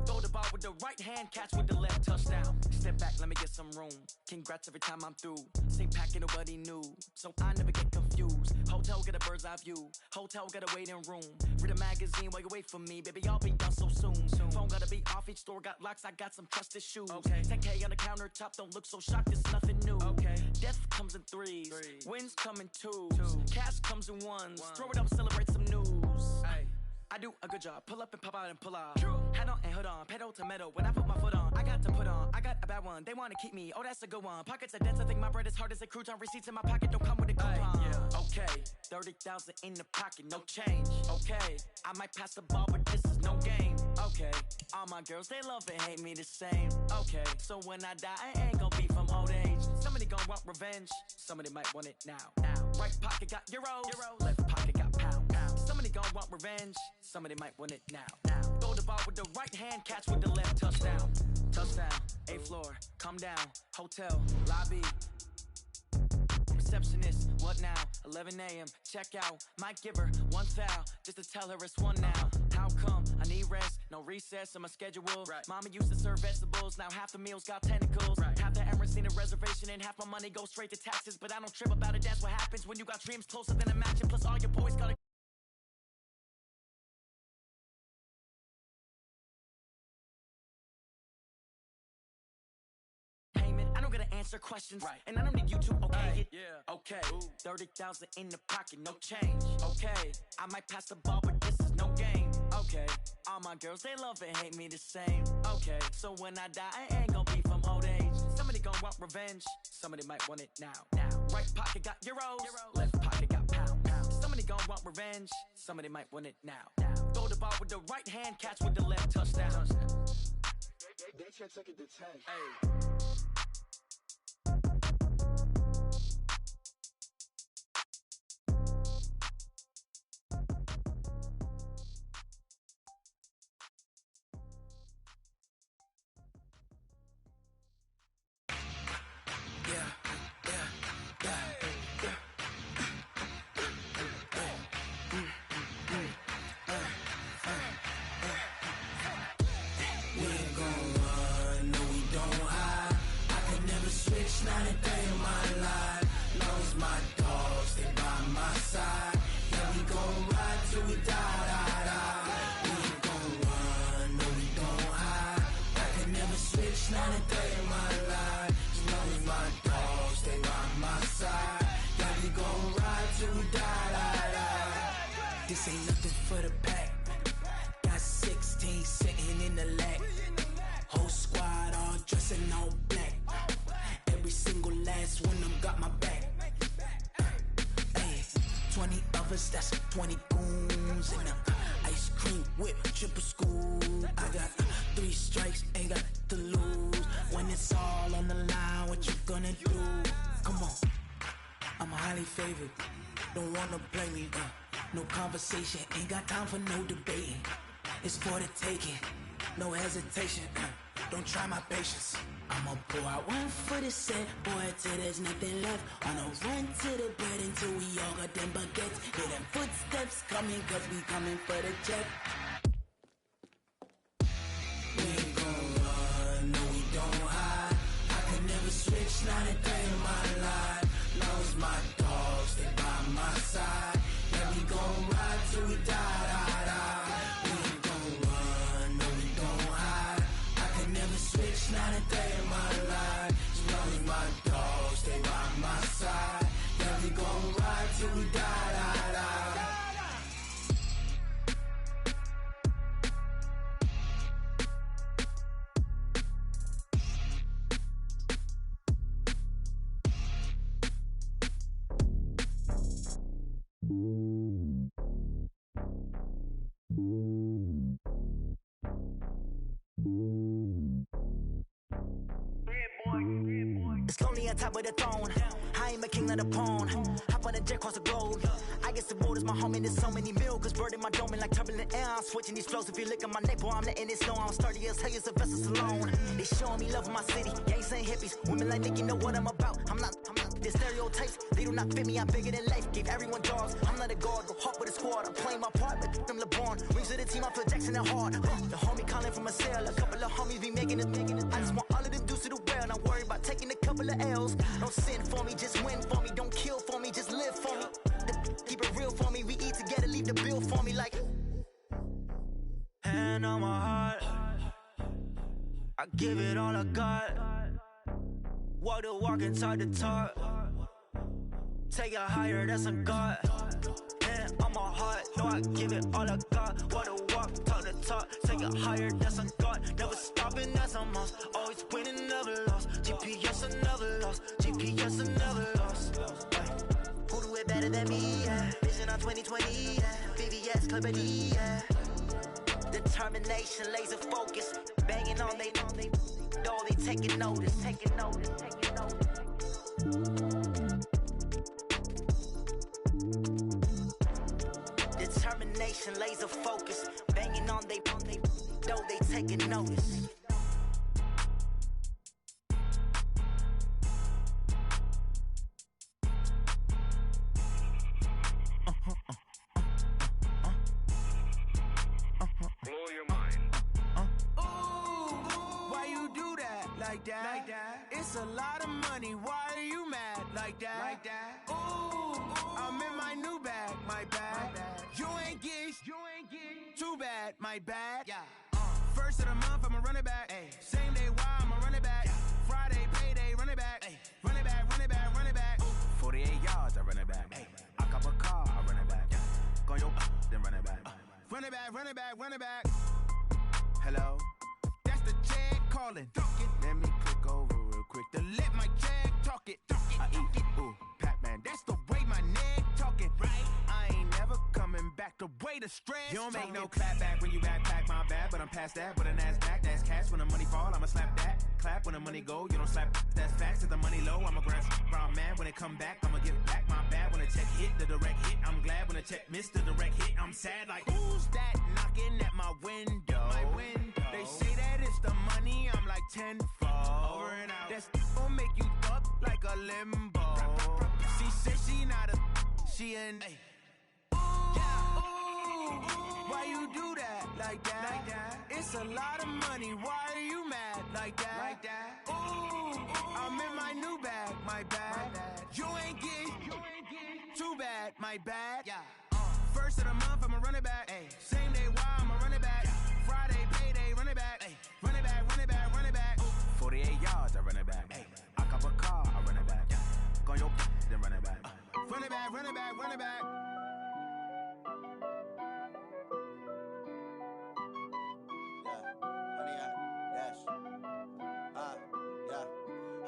Throw the ball with the right hand, catch with the left, touchdown. Step back, let me get some room. Congrats every time I'm through. Same packet, nobody knew, so I never get confused. Hotel got a bird's eye view. Hotel got a waiting room. Read a magazine while you wait for me, baby. I'll be done so soon. Phone gotta be off, each store got locks. I got some trusted shoes. Okay. 10K on the countertop, don't look so shocked. It's nothing new. Okay. Death comes in threes. Wins come in twos. Cash comes in ones. Throw it up, celebrate some news. Ay. I do a good job. Pull up and pop out and pull out. Head on and hood on. Pedal to metal. When I put my foot on, I got to put on. I got a bad one. They want to keep me. Oh, that's a good one. Pockets are dense. I think my bread is hard as a crouton. Receipts in my pocket don't come with a coupon. Okay. 30,000 in the pocket. No change. Okay. I might pass the ball, but this is no game. Okay. All my girls, they love and hate me the same. Okay. So when I die, I ain't gonna be from old age. Somebody gonna want revenge. Somebody might want it now. Right pocket got euros. Left pocket got pound. Somebody gonna want revenge. Somebody might want it now. Throw the ball with the right hand, catch with the left, touchdown. Touchdown, 8th floor, come down, hotel, lobby. Receptionist, what now? 11 a.m., check out. Might give her one foul, just to tell her it's one now. How come? I need rest, no recess in my schedule. Mama used to serve vegetables, now half the meals got tentacles. Half the Emirates need a reservation and half my money goes straight to taxes. But I don't trip about it, that's what happens when you got dreams closer than a match. And plus all your boys gotta answer questions, and I don't need you to okay it. Okay, 30,000 in the pocket, no change. Okay, I might pass the ball, but this is no game. Okay, all my girls, they love and hate me the same. Okay, so when I die, I ain't gonna be from old age. Somebody gonna want revenge. Somebody might want it now. Right pocket got euros. Left pocket got pound. Somebody gonna want revenge. Somebody might want it now. Throw the ball with the right hand, catch with the left, touchdown. They can't take it to 10. Hey. This ain't nothing for the pack. Got 16 sitting in the lag. Whole squad all dressing all black. Every single last one of them got my back. Hey, 20 of us, that's 20 goons. And ice cream whip, triple scoop. I got 3 strikes, ain't got to lose. When it's all on the line, what you gonna do? Come on, I'm highly favored. Don't wanna blame me, no conversation, ain't got time for no debating. It's for the taking, no hesitation, don't try my patience. I'ma pour out one for the set, boy, till there's nothing left. On a run to the bread until we all got them baguettes. Hear them footsteps coming, cause we coming for the check. We ain't gon' run, no we don't hide. I can never switch, not a day in my life. Long as my dogs, they by my side. Yeah, we gon' ride till we die, die, die. We ain't gon' run, no we don't hide. I can never switch, not a day in my life. As long as my dogs, stay by my side. Yeah, we gon' ride till we die, die, die. It's lonely on top of the throne. I ain't a king of the pawn. Hop on a jet across the globe. I guess the world is my home and there's so many milkers birding my dome and like turbulent air. I'm switching these flows. If you look at my neck, boy, I'm letting it snow. I'm sturdy as hell as a vessel alone. They showing me love in my city. Gangs ain't hippies. Women like Nicky know what I'm about. I'm not the stereotypes. They do not fit me. I'm bigger than life. Give everyone jobs. I'm not a guard. Go hard with a squad. I'm playing my part, but them LeBron. Rings to the team. I feel Jackson and hard. The homie calling from a cell. A couple of homies be making it. I just want all of them dudes to do well. Not worry about taking a couple of L's. Don't sin for me, just win for me. Don't kill for me, just live for me. Keep it real for me. We eat together, leave the bill for me like. Hand on my heart, I give it all I got. Walk the walk and talk the talk. Take it higher, that's a God. Hand on my heart, no, I give it all I got. Walk the walk, talk the talk. Take it higher, that's a God. Never stopping, that's a must. Always winning, never lost. GPS, I never lost. GPS, I never lost. Who do it better than me? Yeah. Vision on 2020, yeah. VVS, Clippity, yeah. Determination, laser focus. Banging on they, though they taking notice. Taking notice, taking notice. Determination, laser focus. Banging on they, though they taking notice. Like that. It's a lot of money. Why are you mad like that? Like that. Ooh, I'm in my new bag. My bad. You ain't getting too bad. My bad. Yeah. First of the month, I'ma run it back. Ay. Same day, why I'ma run it back. Yeah. Friday, payday, run it back. Ay. Run it back, run it back, run it back. 48 yards, I run it back. Ay. I cop a car, I run it back. Yeah. Go your then run it back. Run it back, run it back, run it back. Hello. The jag calling. Let me click over real quick to let my jag talk it. I eat it, ooh, Pac-Man. That's the way my neck talking. Right? I ain't never coming back. The way the stress. You don't make no clap back when you backpack, my bad. But I'm past that. But an ass back, that's cash. When the money fall, I'ma slap that. Clap when the money go, you don't slap. That's facts. If the money low, I'ma grab brown man. When it come back, I'ma give back my bad. When the check hit, the direct hit. I'm glad when the check missed the direct hit. I'm sad like who's that knocking at my window? My window. They say that it's the money, I'm like tenfold. Over and out. That's gon' make you up like a limbo. She said she not a, she an. Ooh, ooh, why you do that like that? Like that? It's a lot of money. Why are you mad like that? Like that? Ooh, I'm in my new bag. My bad. You ain't getting too bad. My bad. Yeah. First of the month, I'ma run it back. Ay. Same day, why I'ma run it back. Yeah. Friday, payday, run it back. Ay. Run it back, run it back, run it back. 48 yards, I run it back. Ay. I cop a car, I run it back. Yeah. Go your then run it back. Run it back, run it back, run it back.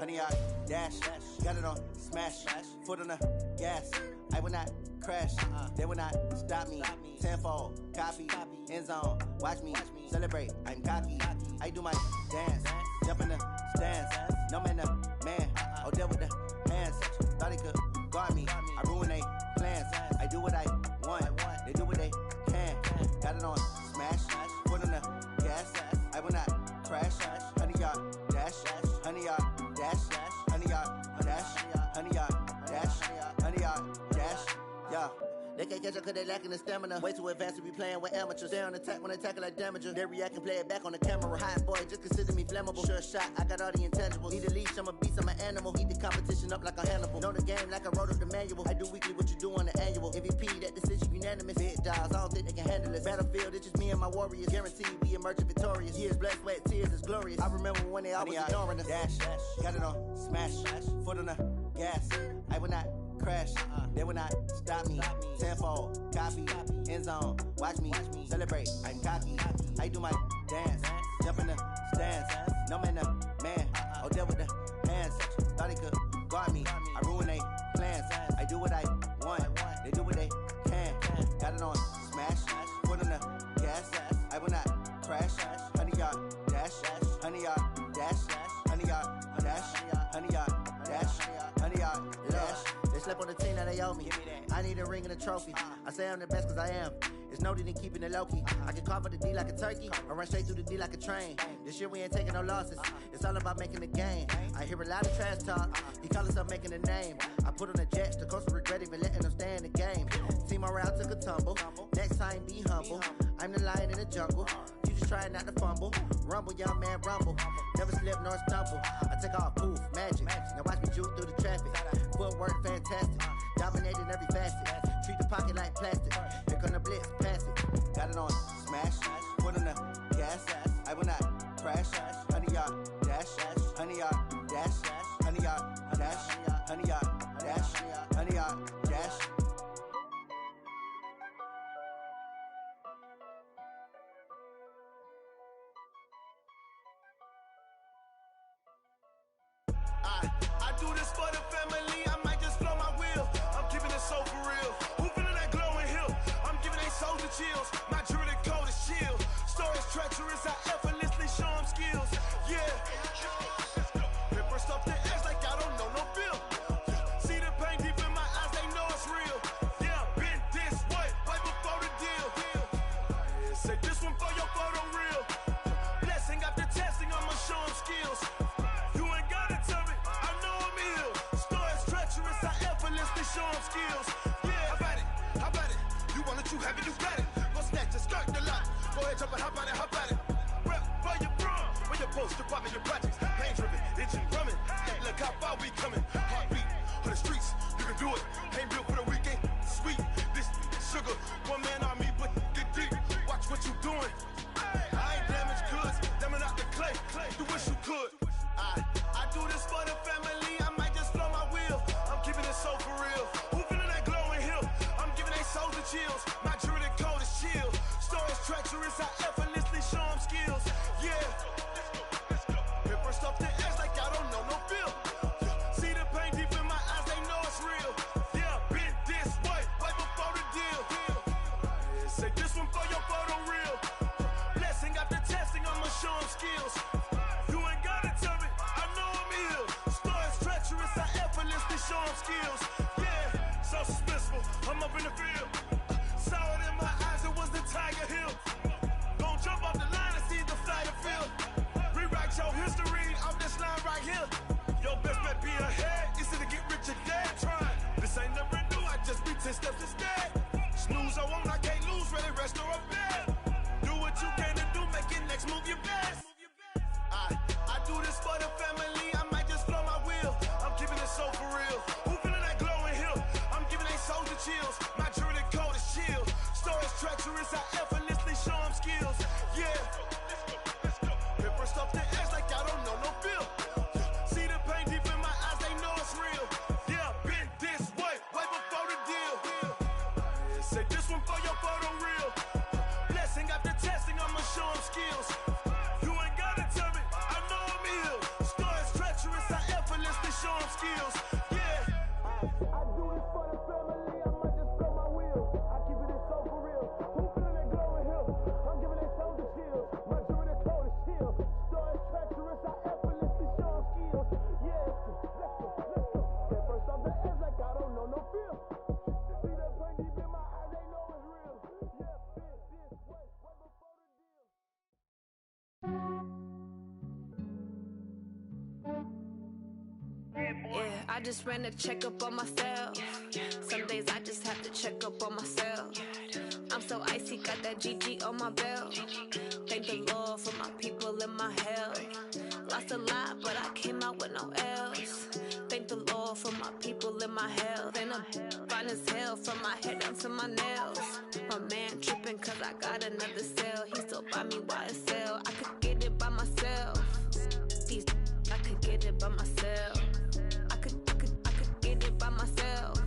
100-yard dash. Got it on smash. Foot on the gas. I will not crash. They will not stop me. Tenfold, copy, end zone. Watch me celebrate. I'm cocky. I do my dance. Jump in the stands. No man, the man. Oh, deal with the hands. Thought he could guard me. I ruin they plans. I do what I want. They do what they can. Got it on smash. Foot on the gas. I will not crash. 100-yard dash. 100-yard dash. 100-yard dash. 100-yard dash. 100-yard dash. Yeah. They can't catch up cause they lacking the stamina. Way too advanced to be playing with amateurs. Stay on attack when they tackle like damager. They react and play it back on the camera. Hot boy, just consider me flammable. Sure shot, I got all the intangibles. Need a leash, I'm a beast, I'm an animal. Heat the competition up like a Hannibal. Know the game like I wrote up the manual. I do weekly what you do on the annual. MVP, that decision unanimous. Big dogs, I don't think they can handle it. Battlefield, it's just me and my warriors. Guaranteed we emerge victorious. Years, blood, sweat, tears, it's glorious. I remember when they always ignoring us. Dash, got it on smash. Foot on the gas. I will not crash. They will not stop me. Tenfold, copy, end zone. Watch me celebrate. I'm cocky. I do my dance. Jump in the stands. No man, the man. Oh, deal with the hands. Thought he could guard me. I ruin they plans. I do what I want. They do what they can. Got it on smash. Foot on the gas. I will not crash. 100-yard dash. 100-yard dash. 100-yard dash. 100-yard dash. 100-yard dash. They slept on the team, now they owe me. I need a ring and a trophy. I say I'm the best cause I am. It's no need in keeping it low-key. I can carve up the D like a turkey, or run straight through the D like a train. This year we ain't taking no losses. It's all about making the game. I hear a lot of trash talk. He call himself making a name. I put on the jets, the coach will regret even letting them stay in the game. Team morale took a tumble. Next time be humble. I'm the lion in the jungle. You just trying not to fumble. Rumble, young man, rumble. Never slip nor stumble. I take off, poof, magic. Now watch me juke through the traffic. Footwork fantastic. Dominating every facet. Treat the pocket like plastic. Here come the blitz, pass it. Got it on smash. Foot on the gas. I will not crash. 100-yard dash. 100-yard dash. 100-yard dash. 100-yard dash. 100-yard dash. I do this for the family. I might just blow my wheel. I'm keeping it so for real. Who feeling that glowing hill? I'm giving they soldier chills. My jewelry code is chill. Stories treacherous. I effortlessly show them skills. Yeah. Paper stuff the edge like I don't know no feel. See the pain deep in my eyes. They know it's real. Yeah, been this way right before the deal. Say this one for your photo real. Blessing after testing. I'ma show them skills. You ain't gotta tell me. I know I'm ill. Stories treacherous. I effortlessly show them skills. Yeah, how about it? How about it? You want it, you have it, you got it. Go snatch it, skirt the lot. Go ahead, jump it, hop on it, hop on it. Rep for your brum. Where your poster, popping your projects. Pain driven, itching, drumming. Look how far we coming. Heartbeat for the streets. You can do it. Ain't built for the weekend. Sweet, this sugar. One man army, but get deep. Watch what you doing. I ain't damaged goods. Damn it out the clay. You wish you could. I do this for the family. I might just blow my wheel. I'm keeping it so for real. Who feeling that glowing hill? I'm giving they soldier chills. My jewelry code is chill. Stories treacherous. I effortlessly show them skills. Yeah. Paper stuff the edge like I don't know no feel. See the pain deep in my eyes. They know it's real. Yeah, been this way right before the deal. Say this one for your photo real. Blessing after testing. I'ma show them skills. You ain't gotta tell me. I know I'm ill. Stories treacherous. I effortlessly show them skills. Yeah, so suspenseful. I'm up in the field. Saw it in my eyes. It was the Tiger Hill. Go for the family, I might just blow my wheel. I keep it so for real. Who feeling that glowing hill? I'm giving they soldier chills. My jewelry the coldest chill. Stories treacherous, I effortlessly show them skills. Yeah, let's go. At first off the edge like I don't know no feel. See the pain deep in my eyes, they know it's real. Yeah, this way, right before the deal. Yeah, I just ran a checkup on myself. Some days I just have to check up on myself. I'm so icy, got that GG on my belt. Thank the Lord for my people in my hell. Lost a lot, but I came out with no L's. Thank the Lord for my people in my health. And I'm fine as hell from my head down to my nails. My man tripping cause I got another cell. He still buy me YSL. I could get it by myself. These I could get it by myself. I could get it by myself.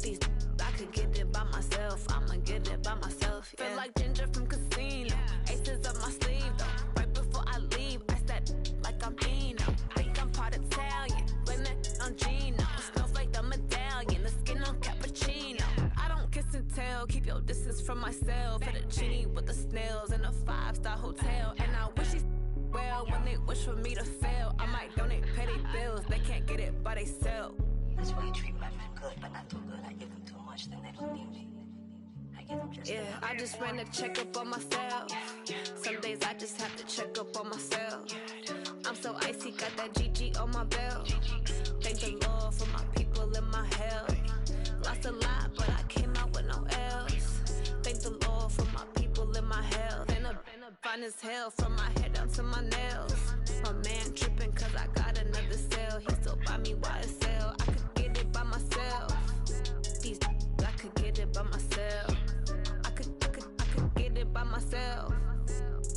These I could get it by myself. I'ma get it by myself. Yeah. Feel like Ginger from Casino. Aces up my sleeve though. Right before I leave, I said like I'm Dino. Think I'm part Italian. Blame it on Gino. Smells like the medallion. The skin on cappuccino. I don't kiss and tell. Keep your distance from myself. Fettuccine with the snails in a 5-star hotel. And I wish he's well when they wish for me to fail. I might donate petty bills. They can't get it by they sell. That's why you treat my men good, but not too good. I give them too much, then they don't need me. I give them just yeah, I just ran a checkup on myself. Some days I just have to check up on myself. I'm so icy, got that GG on my belt. Thank the Lord for my people in my hell. Lost a lot, but I came out with no L's. Thank the Lord for my people in my health. And I'm fine as hell from my head down to my nails. My man tripping cause I got another cell. He still buy me YSL. I could get it by myself. These I could get it by myself. I could get it by myself.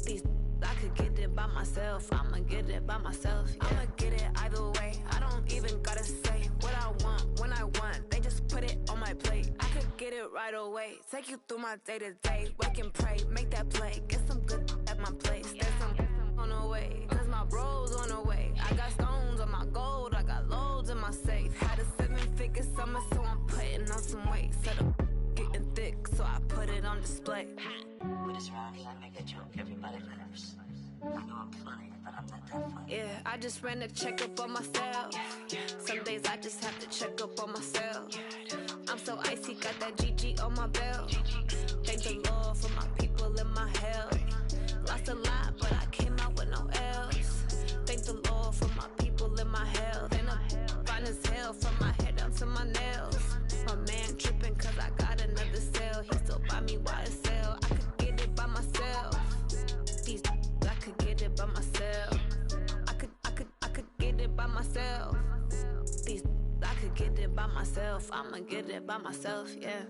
These I could get it by myself. I'ma get it by myself. Yeah. I'ma get it either way. I don't even gotta say what I want when I want. They just put it on my plate. I could get it right away. Take you through my day to day. Wake and pray, make that play. Get some good at my place. There's some on the way. Cause my bro's on the way. I got stones on my gold. I got loads in my safe. Had a 7-figure summer, so I'm putting on some weight. Set up getting thick, so I put it on display. With this round here, I make a joke, everybody laughs. I know I'm funny, but I'm not that funny. Yeah, I just ran a checkup on myself. Some days I just have to check up on myself. I'm so icy, got that GG on my belt. Thank the Lord for my people in my hell. Lost a lot, but I came out with no L's. Thank the Lord for my people in my health. And I'm fine as hell from my head down to my nails. My man tripping cause I got another cell. He still buy me YSL. I could get it by myself. These I could get it by myself. I could get it by myself. These I could get it by myself. I'ma get it by myself, yeah.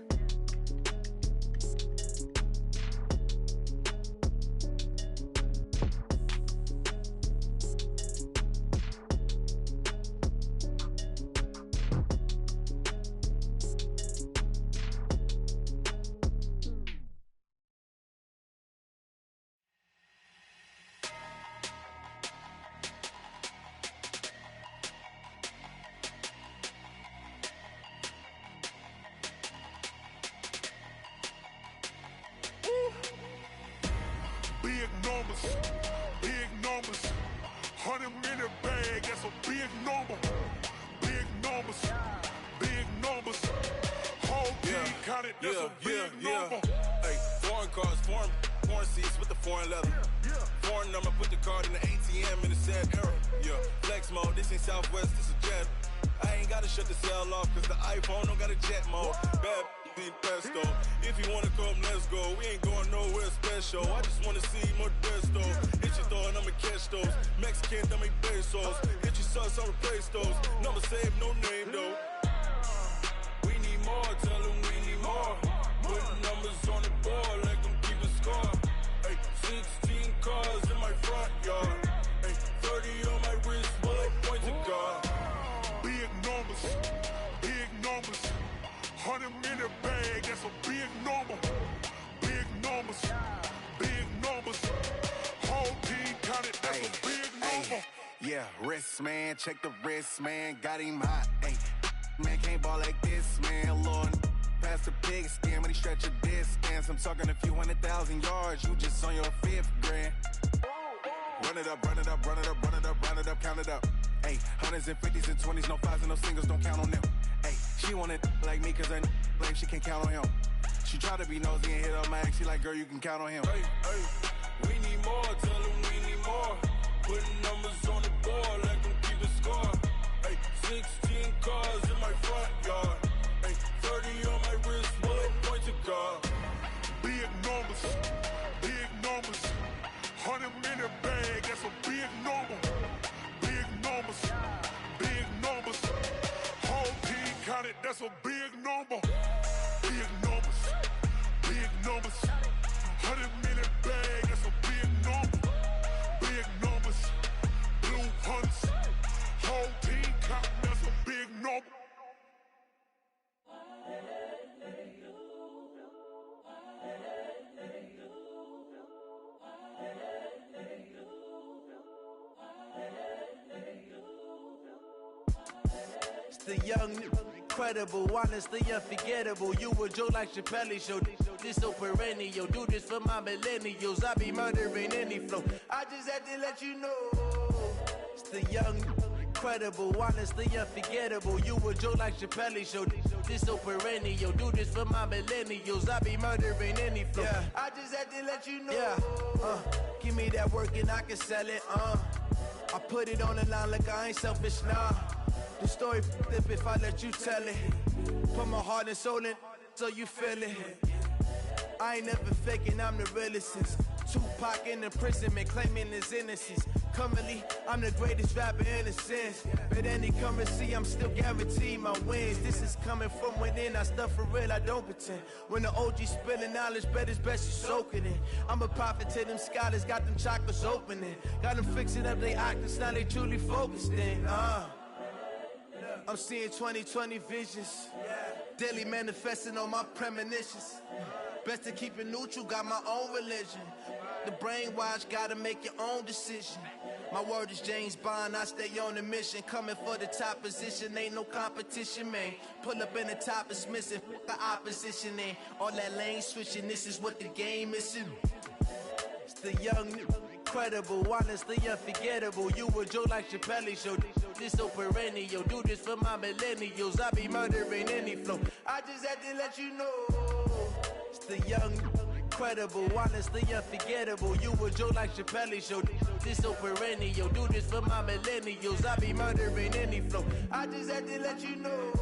Big numbers, 100 minute bag, that's a big number. Big numbers, whole team counted, that's a big number. Hey, foreign cars, foreign seats with the foreign leather. Foreign number, put the card in the ATM in the sad era. Yeah, flex mode, this ain't Southwest, this is Jet. I ain't gotta shut the cell off, cause the iPhone don't got a jet mode. Bad in pesto. If you wanna come, let's go. We ain't going nowhere special. I just wanna see Modesto. Hit your thought, I'ma catch those. Mexican, I make pesos. Hit your sus, I'll replace those. Number saved, no name though. We need more, tell them we need more. Putting numbers on the board like I'm keeping score. Hey, 16 cars in my front yard. Hey, 30 on my wrist, bullet point to God. Big numbers, 100 minute bag, that's a big number. Big numbers, whole team counted, that's a big number. Yeah, wrist man, check the wrist man, got him hot. Ay, man can't ball like this, man, Lord. Past the pig skin when he stretch a distance. I'm talking a few 100,000 yards, you just on your 5th grand. Run it up, run it up, run it up, run it up, run it up, count it up. Hey, hundreds and 50s and 20s, no 5s and no singles, don't count on them. Hey, she want it like me, cause I blame she can't count on him. She try to be nosy and hit up my ex, she like, girl, you can count on him. Hey, hey, we need more, tell them we need more. Putting numbers on the board, let them keep the score. Hey, 16 cars in my front yard. Hey, 30 on my wrist, one point to guard. Big numbers, big numbers. 100-minute bag, that's a big number. Big numbers, big numbers. Whole team counted, that's a big number. Big numbers, big numbers. 100-minute bag, that's a big number. Big numbers, blue hunts. Whole team counting, that's a big number. It's the young, incredible, honestly unforgettable. You a joke like Chappelle show. This so perennial. Do this for my millennials. I be murdering any flow. I just had to let you know. It's the young, incredible, honestly unforgettable. You a joke like Chappelle show. This so perennial. Do this for my millennials. I be murdering any flow. Yeah. I just had to let you know. Yeah. Give me that work and I can sell it. I put it on the line like I ain't selfish, nah. The story flip if I let you tell it. Put my heart and soul in so you feel it. I ain't never faking, I'm the realest since Tupac in imprisonment, claiming his innocence. Currently, I'm the greatest rapper in a sense. But any currency, I'm still guaranteed my wins. This is coming from within, I stuff for real, I don't pretend. When the OG spilling knowledge, bet it's best you soak it in. I'm a prophet to them scholars, got them chakras opening. Got them fixing up they octaves, now they truly focused in. I'm seeing 2020 visions. Daily manifesting on my premonitions. Best to keep it neutral, got my own religion. The brainwash, gotta make your own decision. My word is James Bond, I stay on a mission. Coming for the top position, ain't no competition, man. Pull up in the top is missing, fuck the opposition, ain't all that lane switching, this is what the game is. It's the young, incredible, honestly unforgettable. You a joke like Chappelle show. This so perennial. Do this for my millennials. I be murdering any flow. I just had to let you know. It's the young, incredible, honestly unforgettable. You a joke like Chappelle show. This so perennial. Do this for my millennials. I be murdering any flow. I just had to let you know.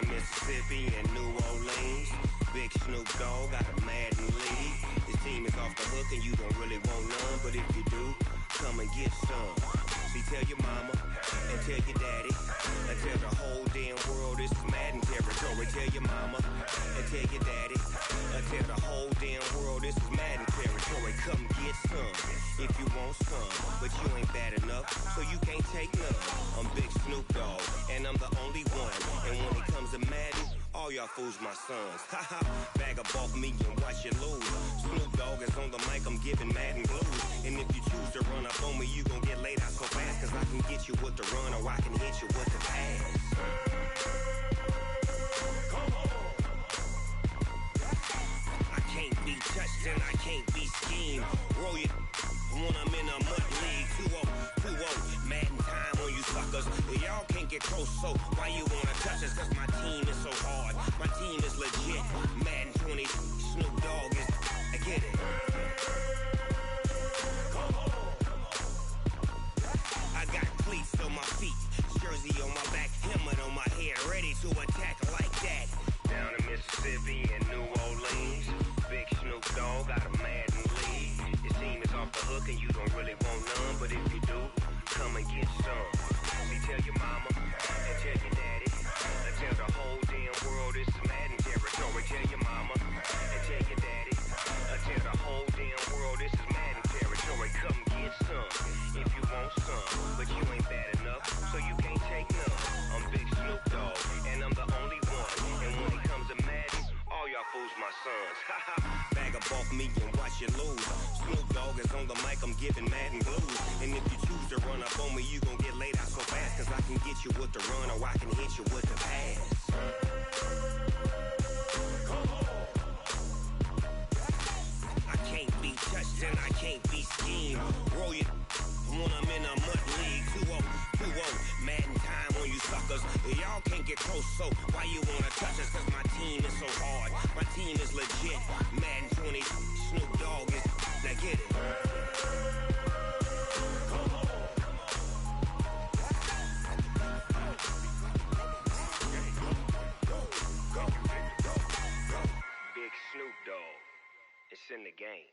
Mississippi and New Orleans. Big Snoop Dogg got a Madden lead. His team is off the hook and you don't really want none, but if you do, come and get some. See, tell your mama and tell your daddy and tell the whole damn world this is Madden territory. Tell your mama and tell your daddy and tell the whole damn world this is Madden territory. Come get some if you want some, but you ain't bad enough, so you can't take none. I'm Big Snoop Dogg and I'm the only one. And when it comes to Madden, all y'all fools my sons. Haha, bag up off me and watch you lose. Snoop Dogg is on the mic, I'm giving Madden blues. And if you choose to run up on me, you gon' get laid out so fast. Cause I can get you with the run or I can hit you with the pass. I can't be touched and I can't be schemed. Roll you when I'm in a mud league. 2-0, Madden time on you suckers. Y'all can't get close, so why you wanna touch us? Cause my team is so hard, my team is legit. Madden 20, Snoop Dogg is, I get it. I got cleats on my feet, jersey on my back, helmet on my hair, Bag up off me and watch you lose. Snoop Dogg is on the mic, I'm giving Madden blues. And if you choose to run up on me, you gon' get laid out so fast. Cause I can get you with the run or I can hit you with the pass. I can't be touched and I can't be schemed. Roll you when I'm in a mud league. 2-0, 2-0, Madden time on you suckers. Y'all can't get close, so why you wanna touch us? Cause my team is so hard, my team is legit. Madden 20, Snoop Dogg is, now get it. Big Snoop Dogg, it's in the game.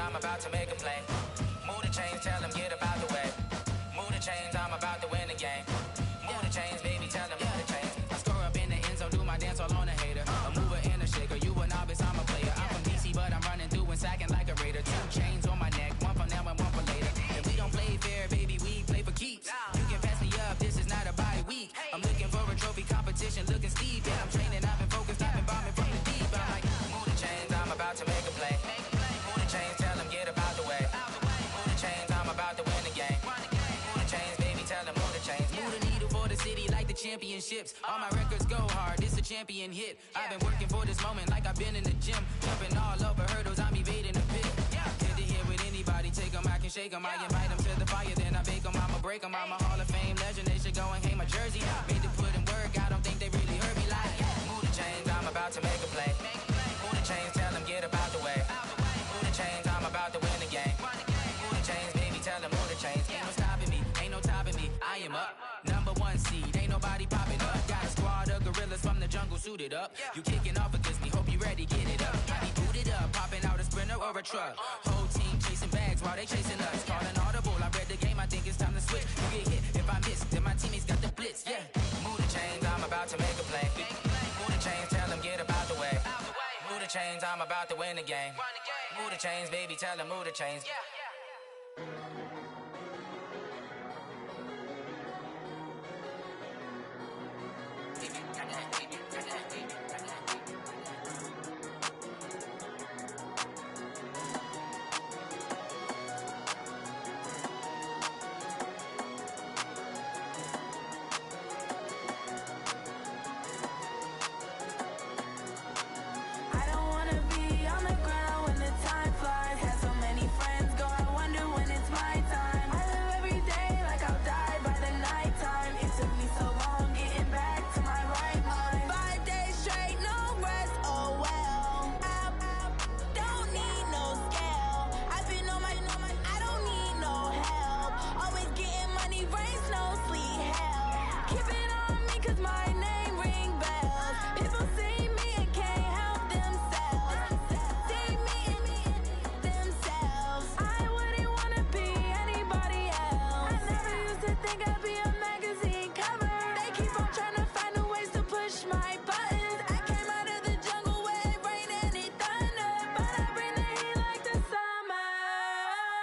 I'm about to make a play. Move the chains, tell them get about the way. Move the chains, I'm about to win the game. Move the chains, baby, tell them move the chains. I score up in the end zone, do my dance all on a hater. A mover and a shaker, you a novice, I'm a player. I'm from DC, but I'm running through and sacking like a raider. 2 chains on my neck, one for now and one for later. And we don't play fair, baby, we play for keeps. You can pass me up, this is not a bye week. I'm looking for a trophy competition, looking steep. Yeah, I'm training, I've been focused, I've been bombing from the deep. I'm like, move the chains, I'm about to make a play. Move the chains, tell them get about the way. Move the chains, I'm about to win the game. Move the chains, baby, tell them move the chains. Move the needle for the city like the championships. All my records go hard, it's a champion hit. I've been working for this moment like I've been in the gym. Jumping all over hurdles, I'm evading the pit. Head to head with anybody, take them, I can shake them. I invite them to the fire, then I bake them, I'ma break them. I'm a Hall of Fame legend, they should go and hang my jersey. Made to put in work, I don't think they really heard me like, move the chains, I'm about to make a play. Move the chains, tell them get about the way. Move the chains, I'm about to win the game. Move the chains, baby, tell them move the chains. Ain't no stopping me, ain't no topping me. I am up, #1 seed, ain't nobody popping up. Got a squad of gorillas from the jungle suited up. You kicking off against me, hope you ready, get it up. I be booted up, popping out a Sprinter or a truck. Whole team chasing bags while they chasing us. Calling audible, I read the game, I think it's time to switch. You get hit, if I miss, then my teammates got the blitz, yeah. Move the chains, I'm about to make a play. Move the chains, tell them get about the way. Move the chains, I'm about to win the game. Move the chains, baby, tell them move the chains. I don't wanna be on the ground when the time flies. Had so many friends go, I wonder when it's my time. I live every day like I'll die by the nighttime. It took me so long getting back to my right mind. 5 days straight, no rest, oh well. I don't need no scale. I've been on my, I don't need no help. Always getting money, rain, snow, sleet, hell. Keep it on me cause my name ring bells. People see me and can't help themselves. See me and themselves. I wouldn't wanna be anybody else. I never used to think I'd be a magazine cover. They keep on trying to find new ways to push my buttons. I came out of the jungle where it rained and it thunder, but I bring the heat like the summer.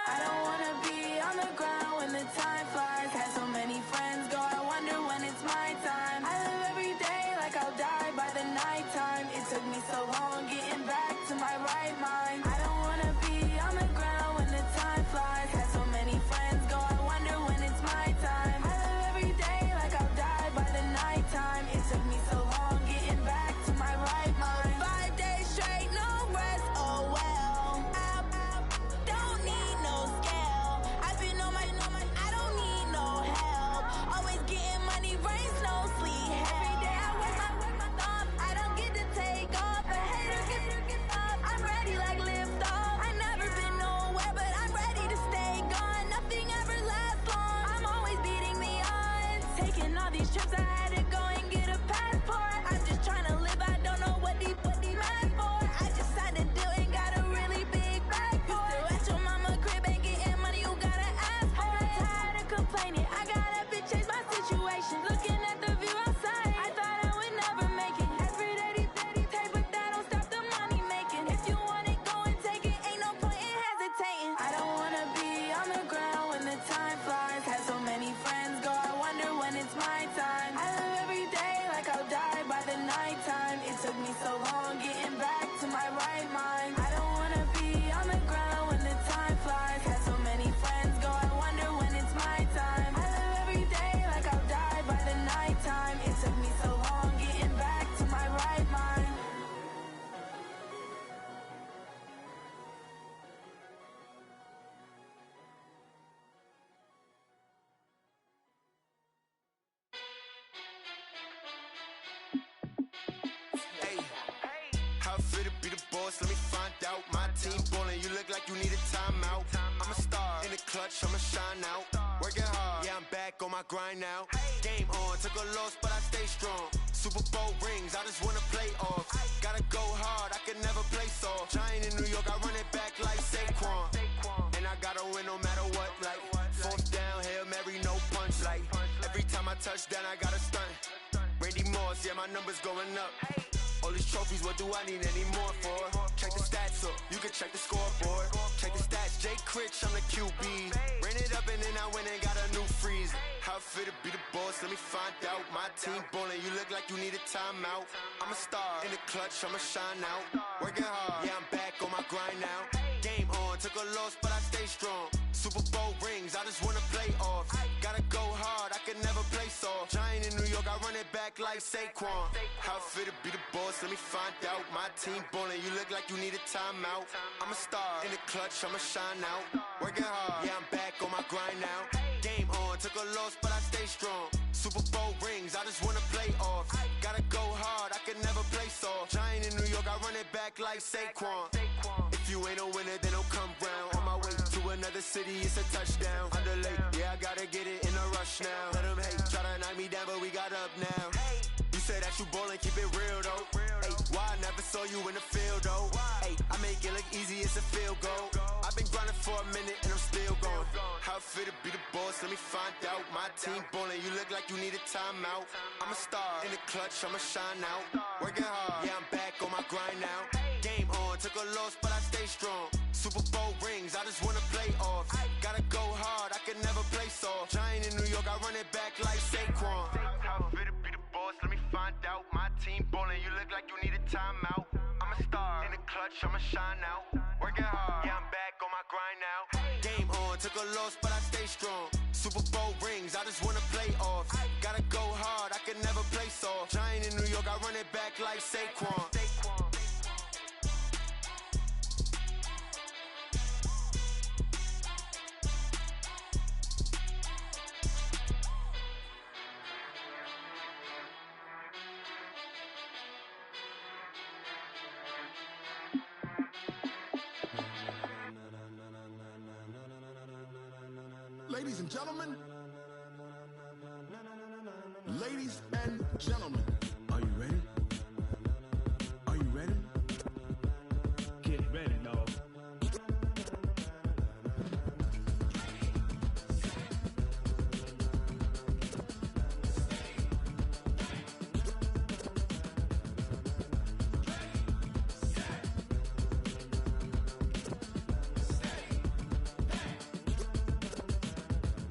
I don't wanna be on the ground when the time flies. Had so many friends go, I wonder when it's my time. I live every day like I'll die by the nighttime. It took me so long getting back to my right mind. I don't wanna be on the ground when the time flies. Had so many friends go, I wonder when it's my time. I live every day like I'll die by the nighttime. It took me so long getting back to my right mind. 5 days straight, no rest, oh well. I don't need no scale. I've been on my, I don't need no help. Always getting money, rain, snow, sleet, hell. Every day I work my thumb, I don't get to take off. A hater get up, I'm ready like lift off. I never been nowhere, but I'm ready to stay gone. Nothing ever lasts long, I'm always beating the odds. Taking all these trips, I had to go and get a passport. I'm just trying to live, I don't know what these mad for. I just signed a deal and got a really big bag for it. Still at your mama crib, ain't getting money, you gotta ask for it. Tired of complaining, I got a big boss, let me find out. My team ballin', you look like you need a timeout. I'm a star in the clutch, I'ma shine out. Working hard, yeah, I'm back on my grind now. Game on, took a loss, but I stay strong. Super Bowl rings, I just wanna play off. Gotta go hard, I can never play soft. Giant in New York, I run it back like Saquon. And I gotta win no matter what, like fourth down, Hail Mary, no punch. Like every time I touch down, I gotta stunt. Randy Moss, yeah, my numbers going up. All these trophies, what do I need any more for? Check the stats up, you can check the scoreboard. Check the stats, Jay Critch, I'm the QB. Ran it up and then I went and got a new freeze. How it feel to be the boss, let me find out. My team ballin', you look like you need a timeout. I'm a star in the clutch, I'ma shine out. Working hard, yeah, I'm back on my grind now. Game on, took a loss, but I stay strong. Super Bowl rings, I just wanna play off. Gotta go hard, I can never play soft. Giant in New York, I run it back like Saquon. How it feel to be the boss, let me find out. My team ballin', you look like you need a timeout. I'm a star in the clutch, I'ma shine out. Working hard, yeah, I'm back on my grind now. Game on, took a loss, but I stay strong. Super Bowl rings, I just wanna play off. Gotta go hard, I can never play soft. Giant in New York, I run it back like Saquon. If you ain't a winner, then don't come round. On my way to another city, it's a touchdown. Underlay, yeah, I gotta get it in a rush now. Let them hate, try to knock me down, but we got up now. You say that you ballin', keep it real though. Hey, why I never saw you in the field though? Hey, I make it look easy, it's a field goal. I've been grinding for a minute and I'm still going. How it feel to be the boss, let me find out. My team ballin', you look like you need a timeout. I'm a star in the clutch, I'ma shine out. Working hard, yeah, I'm back on my grind now. Game on, took a loss, but I stay strong. Super Bowl rings, I just wanna play off. Gotta go hard, I can never play soft. Giant in New York, I run it back like Saquon. How it feel to be the boss, let me find out. My team ballin', you look like you need a timeout. I'm a star in the clutch, I'ma shine out. Working hard, yeah, I'm back on my grind now. Game on, took a loss, but I stay strong. Super Bowl rings, I just wanna play off. Gotta go hard, I can never play soft. Giant in New York, I run it back like Saquon. Ladies and gentlemen, ladies and gentlemen, are you ready? Are you ready? Get ready, dog.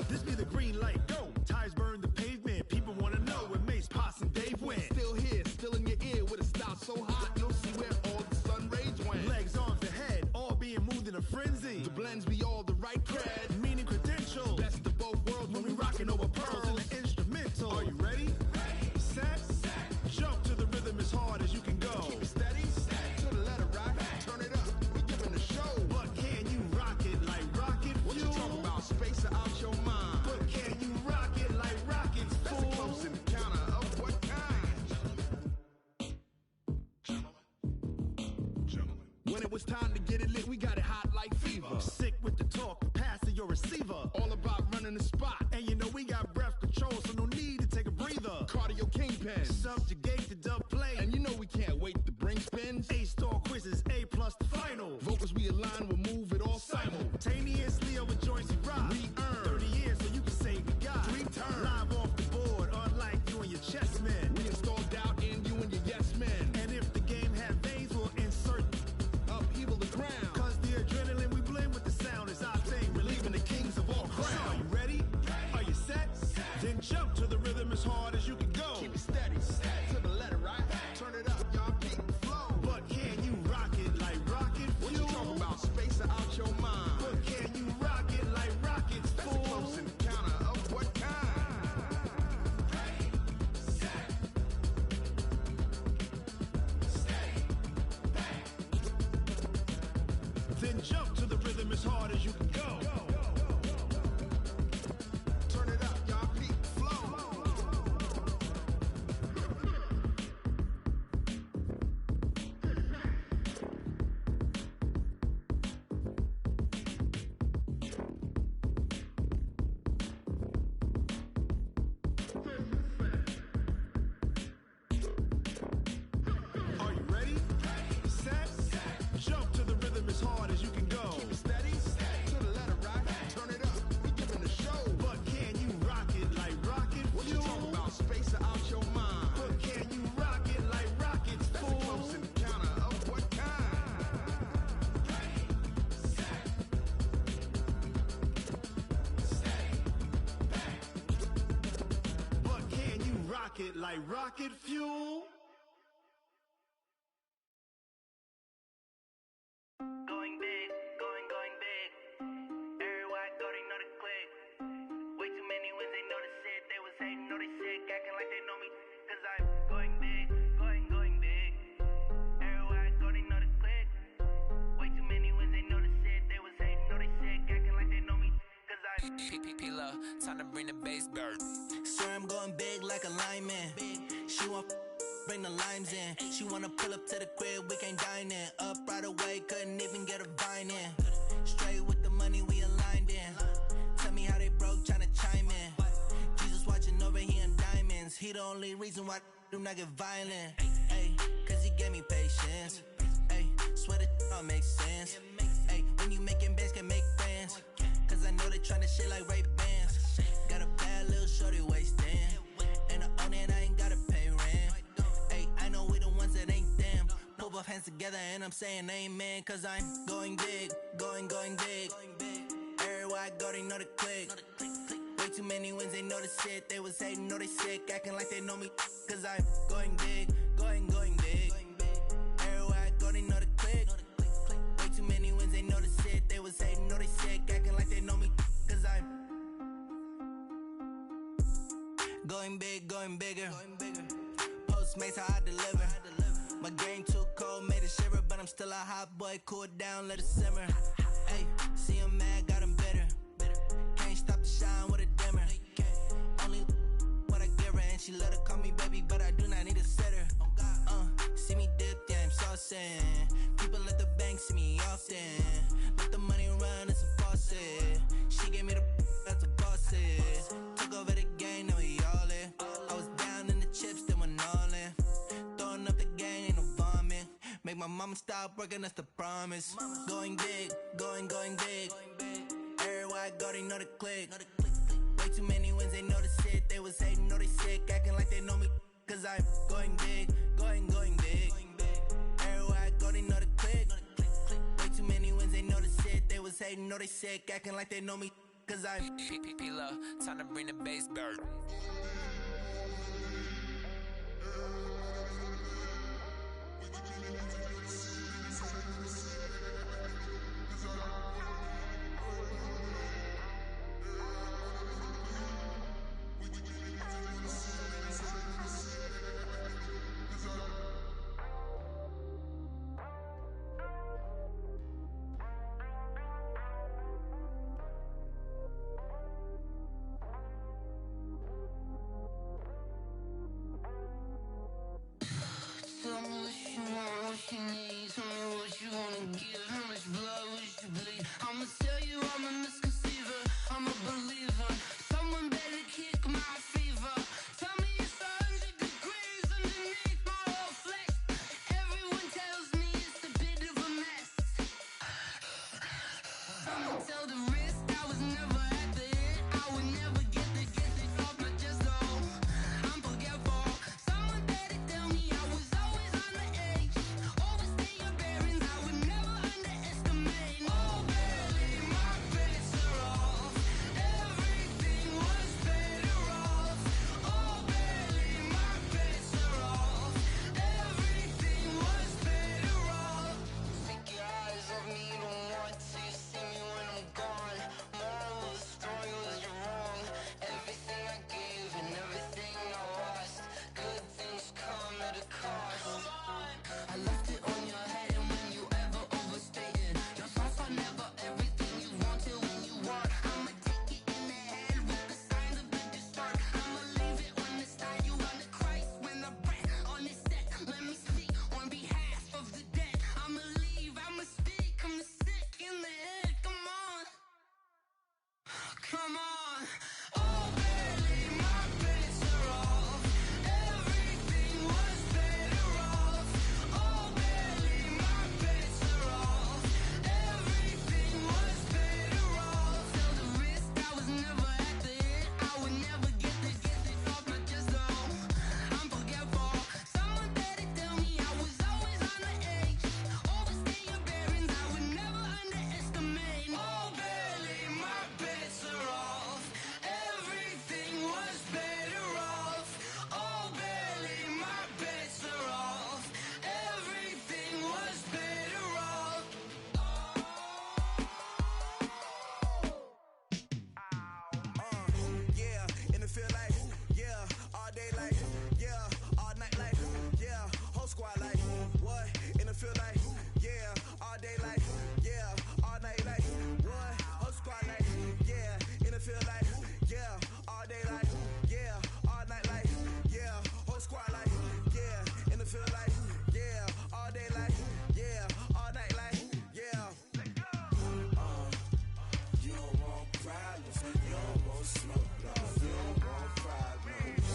This be the green light, go. Tires burn the pavement. People wanna know where Mace, Potts, and Dave went. Still here, still in your ear with a style so hot, you'll see where all the sun rays went. Legs, arms, and head, all being moved in a frenzy. The blends be all the right cred, meaning credentials. Best of both worlds when we rockin' over pearls in the instrumental. Are you ready? Set, jump to the rhythm as hard as you can go. Keep it steady, to the letter right. Turn it up, we giving the show. But can you rock it like rocket fuel? What you talking about? Space out your mind. But can you rock it like rockets, fool? That's a close encounter of what kind? When it was time to get it lit, we got it hot like fever. Sick with the talk, pass to your receiver. All about running the spot. And you know we got breath control, so no need to take a breather. Cardio kingpin, subjugate the dub play. And you know we can't wait to bring spins. A-star quizzes, A+ the final. Vocals we align, we'll move it all simultaneously over joints we rock. We earn 30 years so you can say we got 3 turns. Live off the board, unlike you and your chess men. We install doubt in you and your yes men. And if the game had veins, we'll insert upheaval the ground. Cause the adrenaline we blend with the sound is our thing, relieving the kings of all crowns. So are you ready? Are you set? Then jump to the rhythm as hard as you can go. Keep it steady, to the letter right. Turn it up, y'all keep the flow. But can you rock it like rocket fuel? What you talking about? Space out your mind. But can you rock it like rockets, fool? That's a close encounter of what kind? Then jump to the rhythm as hard as you can go. Turn it up, y'all keep the flow. rocket like rocket fuel. Going big, going big. Everywhere I go, they know the click. Way too many wins, they know the shit. They was hating, know they sick, acting like they know me. Cause I'm going big, going big. Everywhere I go, they know the click. Way too many wins, they know the shit. They was hating, know they sick, acting like they know me. Cause I'm P-P-P-Lo, time to bring the bass back. Swear I'm going big like a lineman. She want bring the limes in. She wanna pull up to the crib, we can't dine in. Up right away, couldn't even get a vine in. Straight with the money we aligned in. Tell me how they broke, tryna chime in. Jesus watching over here in diamonds. He the only reason why I do not get violent. Ay, cause he gave me patience. Ay, swear that all makes sense. Ay, when you making bands, can make friends. Cause I know they tryna shit like Ray-Bans. Got a bad little shorty wasting. And I own it, I ain't gotta pay rent. Ay, I know we the ones that ain't them. Pull both hands together and I'm saying amen. Cause I'm going big, going big. Everywhere I go, they know the click. Way too many wins, they know the shit. They was hating, know they sick, acting like they know me. Cause I'm going big, going big. Everywhere I go, they know the click. Way too many wins, they know the shit. They was hating, know they sick, acting like they know me. Cause I'm going big, going bigger. Postmates how I deliver. My game too cold, made it shiver, but I'm still a hot boy. Cool it down, let it simmer. Hey, see him mad, got him bitter. Can't stop the shine with a dimmer. Only what I give her, and she let her call me baby, but I do not need a sitter. See me dip, yeah, I'm saucing. People at the bank see me often. Let the money run, it's a faucet. She gave me the that's a faucet. Took over the game, now we all in. I was down in the chips, then went all in. Throwing up the gang, ain't no vomit. Make my mama stop working, that's the promise. Going big, going big. Everywhere I go, they know the click. Way too many wins, they know the shit. They was hating, know they sick, acting like they know me. Cause I'm going big, going big. Everywhere I go, they know the click. Way too many wins, they know the shit. They was hating, know they sick, acting like they know me. Cause I'm P-P-P-Lo, time to bring the bass back. feel like, yeah, all day like, yeah, all night like, what? Whole squad like, yeah, in the feel like, yeah, all day like, yeah, all night like, yeah, whole squad like, yeah, in the feel like, yeah, all day like, yeah, all night like, yeah. You don't want problems, you don't want smoke, dog. You don't want problems.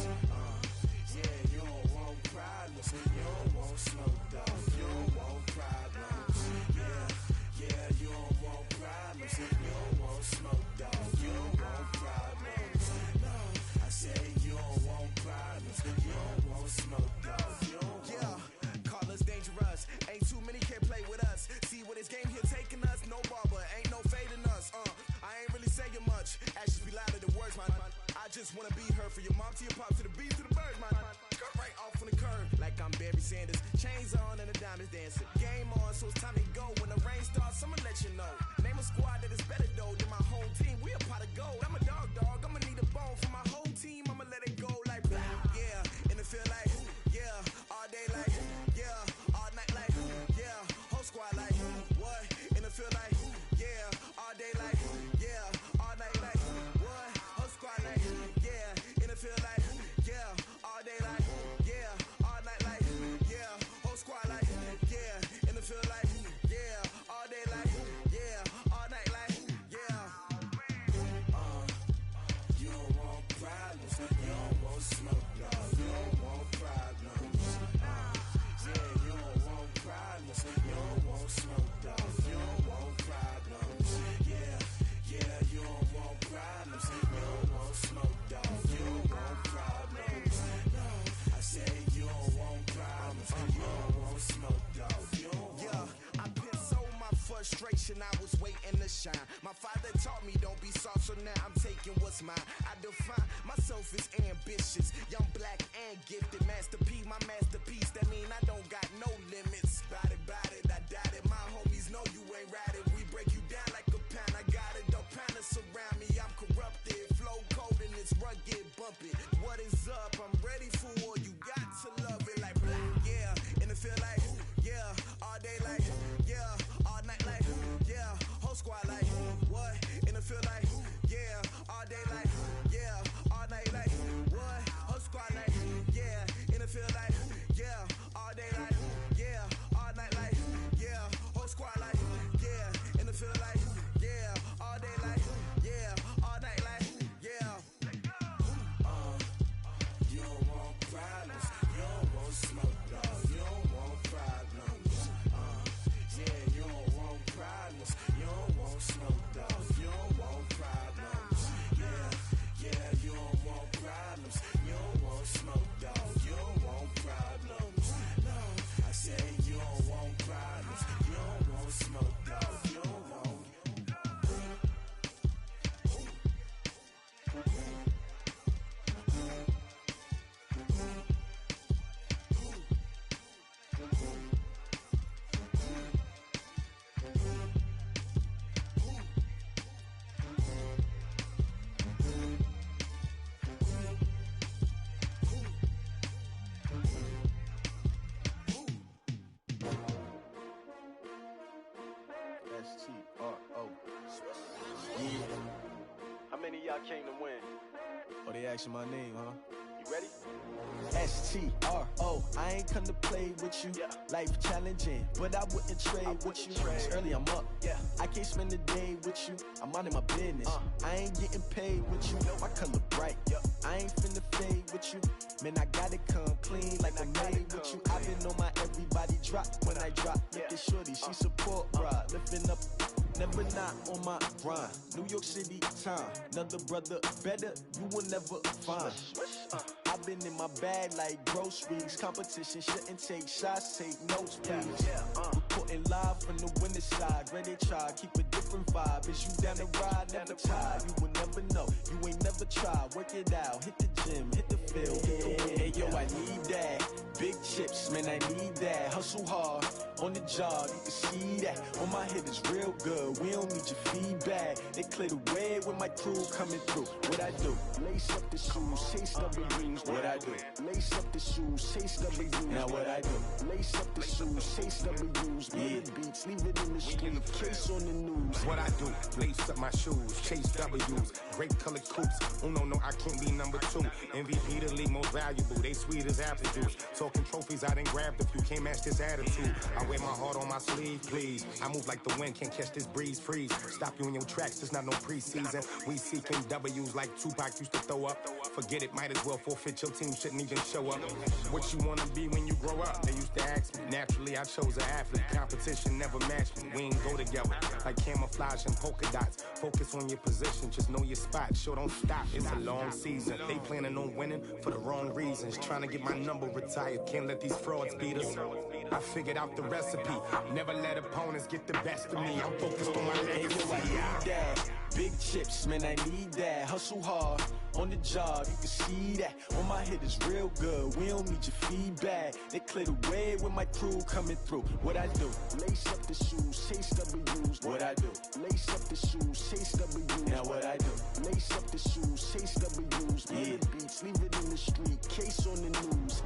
Yeah, you don't want problems, you don't want smoke, dog. You don't want problems. Yeah, you don't want problems, you don't want smoke, dog. You don't want problems. No, I said you don't want problems, you don't want smoke, dog. You don't call us dangerous. Ain't too many can play with us. See what this game here taking us? No barber, ain't no fading us. I ain't really saying much. Actions be louder than words, man. I just wanna be heard, for your mom to your pop to the bees to the birds, man. Cut right off on the curb, like I'm Barry Sanders. Chains on and the diamonds dancing. Game on, so it's time to go. When the rain starts, I'ma let you know. Name a squad that is better though than my home team. We a pot of gold. I'm a dog. I'ma need a bone for my whole team. I'ma let it go like blah. Yeah, and it feel like, yeah, all day like, yeah, all night like, yeah, whole squad like, what? And it feel like, yeah, all day like, yeah, all night like, what? Whole squad like, yeah, and it feel like, yeah, all day like, yeah, all night like, yeah, whole squad like, yeah, and it feel like, yeah, all day like, yeah, all night like, yeah. You don't want problems, you don't want smoke, dog. You don't want problems. Yeah, you don't want problems, you don't want smoke, dog. You don't want problems. Yeah, you don't want problems, you don't want smoke, dog. You don't want problems. No, I said you don't want problems, you don't want smoke, dog. You don't want. I put so my frustration, I was waiting to shine. My father taught me don't be soft, so now I'm taking what's mine. I define myself as ambitious, young, black, and gifted. Master P, my masterpiece. That mean I don't got no limits. Bout it, I doubt it. My homies know you ain't ride it. We break you down like a pound. I got it, don't pound us around me. I'm corrupted, flow cold and it's rugged, bumping. What is up? I'm ready for war. You got to love it like blah. Yeah, and it feel like, yeah, all day like, yeah, all night like, yeah, whole squad like, what? And it feel like, yeah, all day like, yeah, all night like, what? Whole squad like, yeah, and it feel like, yeah, all day like, yeah, all night like, yeah, whole squad like, yeah, and it feel like, yeah, all day like, yeah, all night like, yeah. You don't want problems, you don't want smoke, dog. You don't want problems. Yeah, you don't want problems, you don't want smoke, dog. You don't want problems. Yeah, you don't want problems, you don't want smoke, dog. You don't want problems. No, I said you don't want problems, you don't want smoke, dog. You don't want. S-T-R-O. Yeah. How many of y'all came to win? Oh, they asking my name, huh? You ready? S-T-R-O. I ain't come to play with you. Life challenging, but I wouldn't trade with you. It's early, I'm up. I can't spend the day with you. I'm minding my business. I ain't getting paid with you. My color bright. I ain't finna fade with you. Man, I gotta come clean like I made with you. I've been on my everybody drop when I drop. Look at shorty, she support ride. Lifting up, never not on my grind. New York City time. Another brother better, you will never find. I've been in my bag like groceries. Competition shouldn't take shots, take notes, please. Reporting live from the winning side. Ready to try, keep a different vibe. Is you down the ride, never tired. You will never know. You ain't never a try, work it out, hit the gym, hit the field, hit the win. Hey yo, I need that. Big chips, man, I need that. Hustle hard, on the job, you can see that. On my head is real good, we don't need your feedback. They clear the way with my crew coming through. What I do? Lace up the shoes, chase W's. What I do? Lace up the shoes, chase W's. Now what I do? Lace up the shoes, chase W's. Murder beats, leave it in the street, case on the news. What I do? Lace up my shoes, chase W's. Great colored coops. Oh no, I can't be number 2. MVP the league most valuable. They sweet as apple juice. Talking trophies, I done grabbed a few. Can't match this attitude. I wear my heart on my sleeve, please. I move like the wind, can't catch this breeze. Freeze. Stop you in your tracks. It's not no preseason. We seeking W's like Tupac used to throw up. Forget it, might as well forfeit. Your team shouldn't even show up. What you wanna be when you grow up? They used to ask me. Naturally, I chose an athlete. Competition never matched me. We ain't go together like camouflage and polka dots. Focus on your position, just know your spot. Sure, don't stop. It's a long season. They planning on winning for the wrong reasons. Trying to get my number retired. Can't let these frauds beat us. I figured out the recipe. Never let opponents get the best of me. I'm focused on my legacy. I need that. Big chips, man, I need that. Hustle hard, on the job, you can see that. On my head is real good, we don't need your feedback. They clear the way with my crew coming through. What I do? Lace up the shoes, chase W's. What I do? Lace up the shoes, chase W's. Now what I do? Lace up the shoes, chase W's. Murder beats, leave it in the street, case on the news.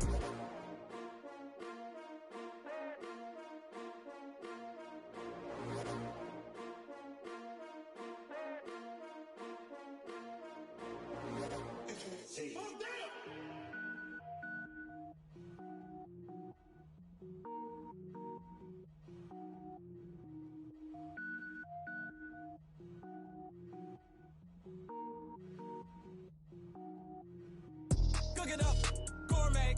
Cook it up, gourmet.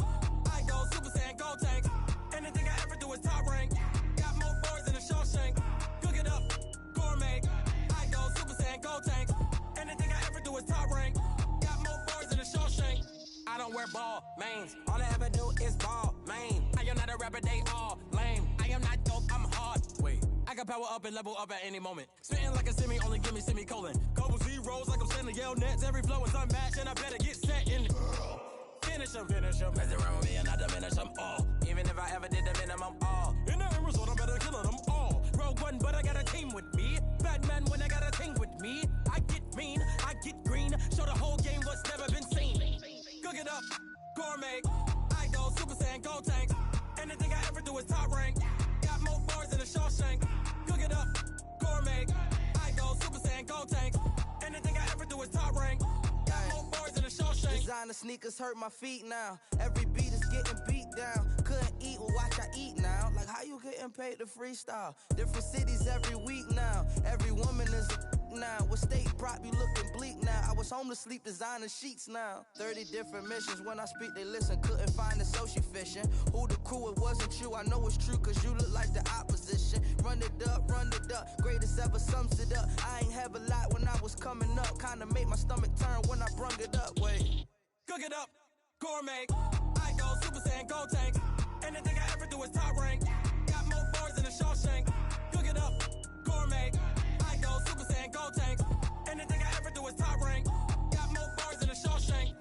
I go Super Saiyan, go tank. Anything I ever do is top rank. Got more boards than a Shawshank. Cook it up, gourmet. I go Super Saiyan, go tank. Anything I ever do is top rank. Got more boards than a Shawshank. I don't wear ball mains. All I ever do is ball main. I am not a rapper, they all lame. I am not dope, I'm hard. Wait, I can power up and level up at any moment. Spitting like a semi, only give me semicolon. Couple zeros like I'm sending yell nets. Every flow is unmatched and I better get set in. Finish them. Mess around with me and I diminish them all. Even if I ever did the minimum all. In the end result, I'm better killing them all. Rogue One, but I got a team with me. Batman when I got a team with me. I get mean, I get green. Show the whole game what's never been seen. Cook it up, gourmet. I go Super Saiyan, go tank. Anything I ever do is top rank. Got more bars than a Shawshank. Cook it up, gourmet. I go Super Saiyan, go tank. Anything I ever do is top rank. Got more bars than a Shawshank. Designer sneakers hurt my feet now. Every beat is getting beat down. Couldn't eat, well watch I eat now. Like how you getting paid to freestyle? Different cities every week now. Every woman is a now. What state prop you looking bleak now? I was home to sleep designer sheets now. 30 different missions. When I speak they listen. Couldn't find it so she fishing. Who the crew? It wasn't you. I know it's true cause you look like the opposition. Run it up. Greatest ever sums it up. I ain't have a lot when I was coming up. Kinda made my stomach turn when I brung it up. Wait. Cook it up, gourmet. I go Super Saiyan, go tank. Anything I ever do is top rank. Got more bars than a Shawshank. Cook it up, gourmet. I go Super Saiyan, go tank. Anything I ever do is top rank. Got more bars than a Shawshank.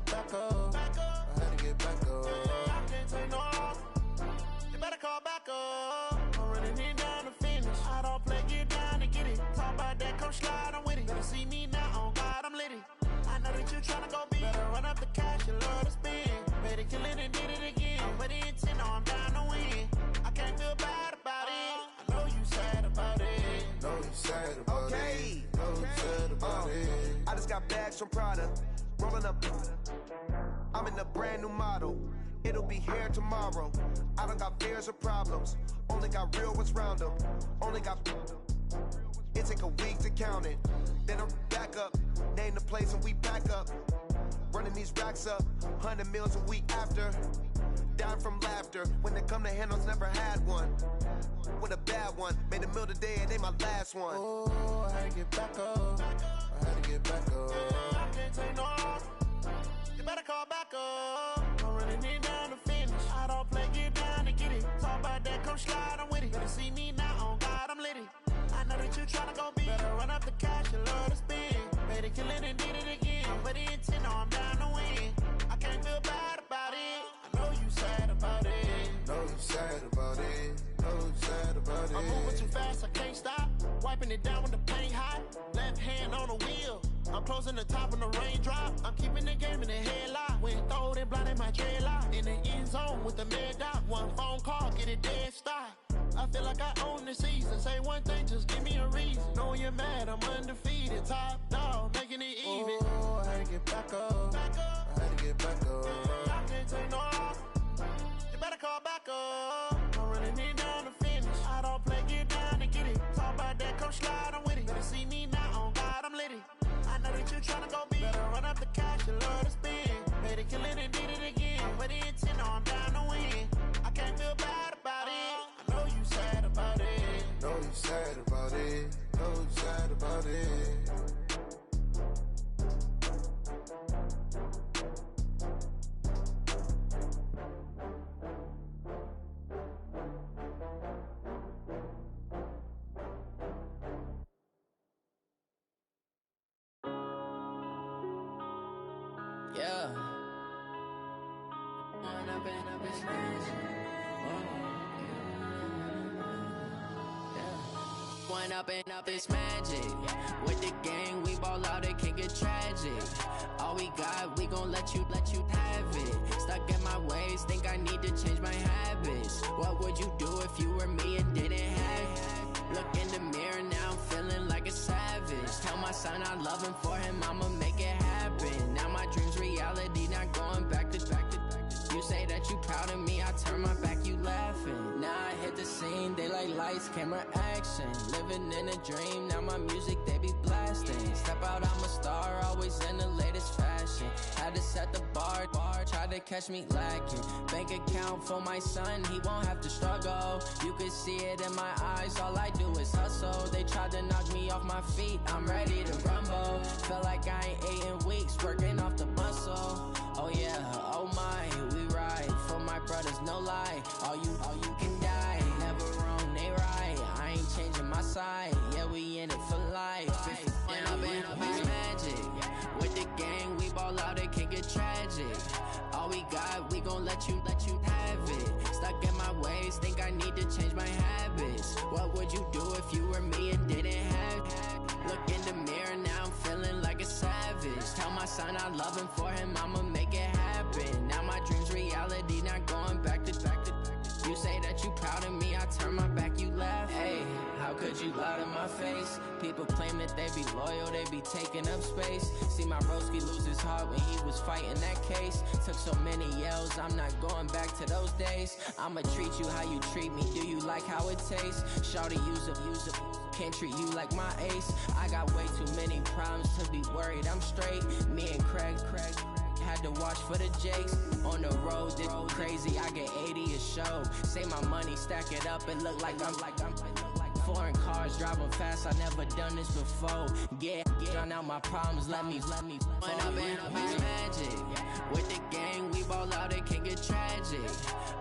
Back up. I had to get back up. I can't take no loss. You better call back up. I'm running it down to finish. I don't play, get down to get it. Talk about that, come slide, I'm with it. Better see me now, on God, I'm lit it. I know that you tryna go big. Better run up the cash, you love to spend. Better kill it and did it again. I'm with the intent, no, I'm down to win. I can't feel bad about it. I know you sad about it. Know you sad about it. Know you sad about it. I just got bags from Prada. Rolling up, I'm in a brand new model. It'll be here tomorrow. I don't got fears or problems. Only got real ones round them. Only got. It take a week to count it. Then I'm back up. Name the place and we back up. Running these racks up. 100 meals a week after. dying from laughter. When it come to handles, never had one. With a bad one, made a meal today and ain't my last one. Oh, I had to get back up. I had to get back up. I can't take no loss. You better call back up. I'm running it down to finish. I don't play, get down to get it. Talk about that, come slide, I'm with it. Better see me now, on God, I'm litty. I know that you tryna go big. Better run up the cash, you love to spin. Better kill it and did it again. But the intent, no, I'm down to win. I can't feel bad about it. I know you sad about it. Know you sad about it. Know you sad about it. I'm moving too fast, I can't stop. Wiping it down when the paint hot. Left hand on the wheel. I'm closing the top when the raindrop. I'm keeping the game in the headlock. When throwed and blinded my dreadlock. In the end zone with the mad dot. One phone call, get it dead stop. I feel like I own the season. Say one thing, just give me a reason. Knowing you're mad, I'm undefeated. Top dog, making it even. Oh, I had to get back up. I had to get back up. I can't take no loss. You better call back up. I'm running it down to finish. I don't play, get down to get it. Talk about that, come slide, I'm with it. Better see me now, on God, I'm litty. I know that you tryna go big. Better run up the cash, you love to spin. Better kill it and did it again. But the intent, no, I'm down to win. I can't feel bad about it. I know you sad about it. Know you sad about it. Know you sad about it. Yeah. One up and up is magic. With the gang, we ball out, it can get tragic. All we got, we gon' let you have it. Stuck in my ways, think I need to change my habits. What would you do if you were me and didn't have it? Look in the mirror, now I'm feeling like a savage. Tell my son I love him, for him I'ma make it happen. Now my dream's reality, not going back to. You say that you proud of me, I turn my back, you laughing. Now I hit the scene, they like lights, camera, action. Living in a dream, now my music, they be blasting. Step out, I'm a star, always in the latest fashion. Had to set the bar, try to catch me lacking. Bank account for my son, he won't have to struggle. You can see it in my eyes, all I do is hustle. They tried to knock me off my feet, I'm ready to rumble. Feel like I ain't ate in weeks, working off the muscle. Oh yeah, oh my, we ride for my brothers, no lie. All you can die, never wrong, they right. I ain't changing my side, yeah, we in it for life. And I've been magic. With the gang, we ball out, it can get tragic. All we got, we gon' let you have it. Stuck in my ways, think I need to change my habits. What would you do if you were me and didn't have it? Look in the mirror, now I'm feeling like a savage. Tell my son I love him, for him I'ma make it happen. Now my dream's reality, not going back to. You say that you proud of me, I turn my back, you laugh. Hey, how could you lie to my face? People claim that they be loyal, they be taking up space. See my broski lose his heart when he was fighting that case. Took so many yells, I'm not going back to those days. I'ma treat you how you treat me, do you like how it tastes? Shawty, use up, can't treat you like my ace. I got way too many problems to be worried, I'm straight. Me and Craig had to watch for the Jakes. On the road, this crazy, I get 80 a show. Say my money, stack it up, and look like I'm foreign cars, driving fast, I never done this before. Yeah, drown out my problems, let me When I've been magic. With the gang, we ball out, it can get tragic.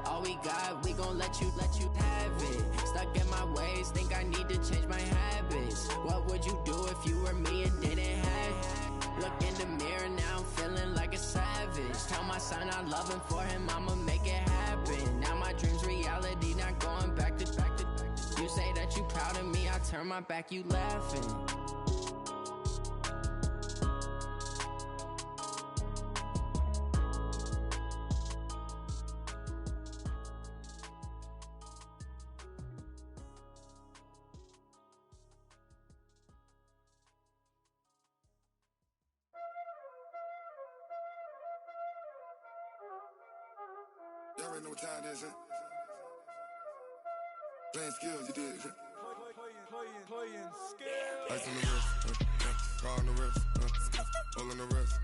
All we got, we gon' let you have it. Stuck in my ways, think I need to change my habits. What would you do if you were me and didn't have it? Look in the mirror, now I'm feeling like a savage. Tell my son I love him, for him I'ma make it happen. Now my dream's reality, not going back to. You say that you proud of me, I turn my back, you laughing. Y'all already know what time it is, huh? Playing skills, you did. Playing skills. Ice on the wrist, car on the wrist, hole on the wrist,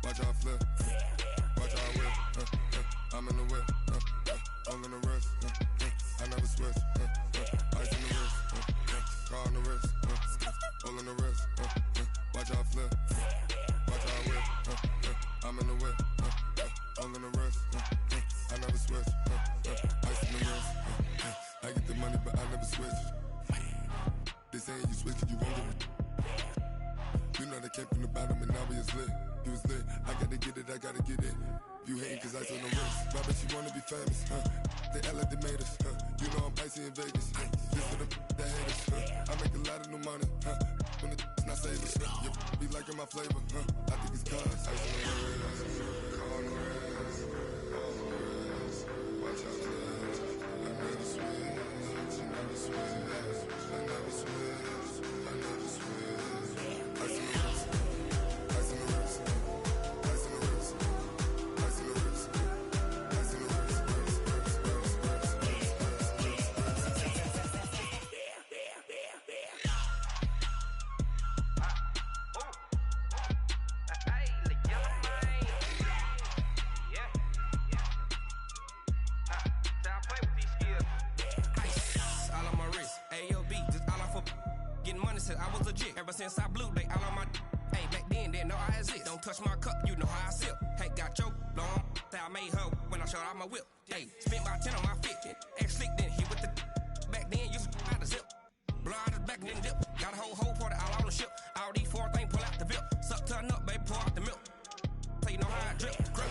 watch out flip, watch out whip, I'm in the whip, switch. Ice in the wrist, car on the wrist, all in the wrist. Watch how I flip, watch how I whip. I'm in the whip, all in the wrist. I never switch. Ice in the wrist. I get the money, but I never switch. They saying you switch 'cause you won't get it. You know they came from the bottom and now we is lit. You was lit, I gotta get it, I gotta get it. You hating 'cause ice on the wrist. But I bet you wanna be famous, They act like they made us, You know I'm icy in Vegas, Just for the that hate us, I make a lot of new money, When the not savers, You be liking my flavor, I think it's cause ice on the wrist, on the wrist, on the wrist. Watch out for this. I never switch, I never switch, I never switch, I never switch. Ice on the wrist, ice on the wrist, ice on the wrist, ice on the wrist, ice on the wrist, Said I was legit ever since I blew they all on my. Hey, back then didn't know I exist. Don't touch my cup, you know how I sip. Hey, got your long. I made her when I showed out my whip. Hey, spent about 10 on my fit. Ex slick then hit with the. Back then used to out the zip. Blow out the back then dip. Got a whole party all on the ship. All these four things pull out the VIP. Suck turn up, baby, pour out the milk. So you know how I drip. Grip.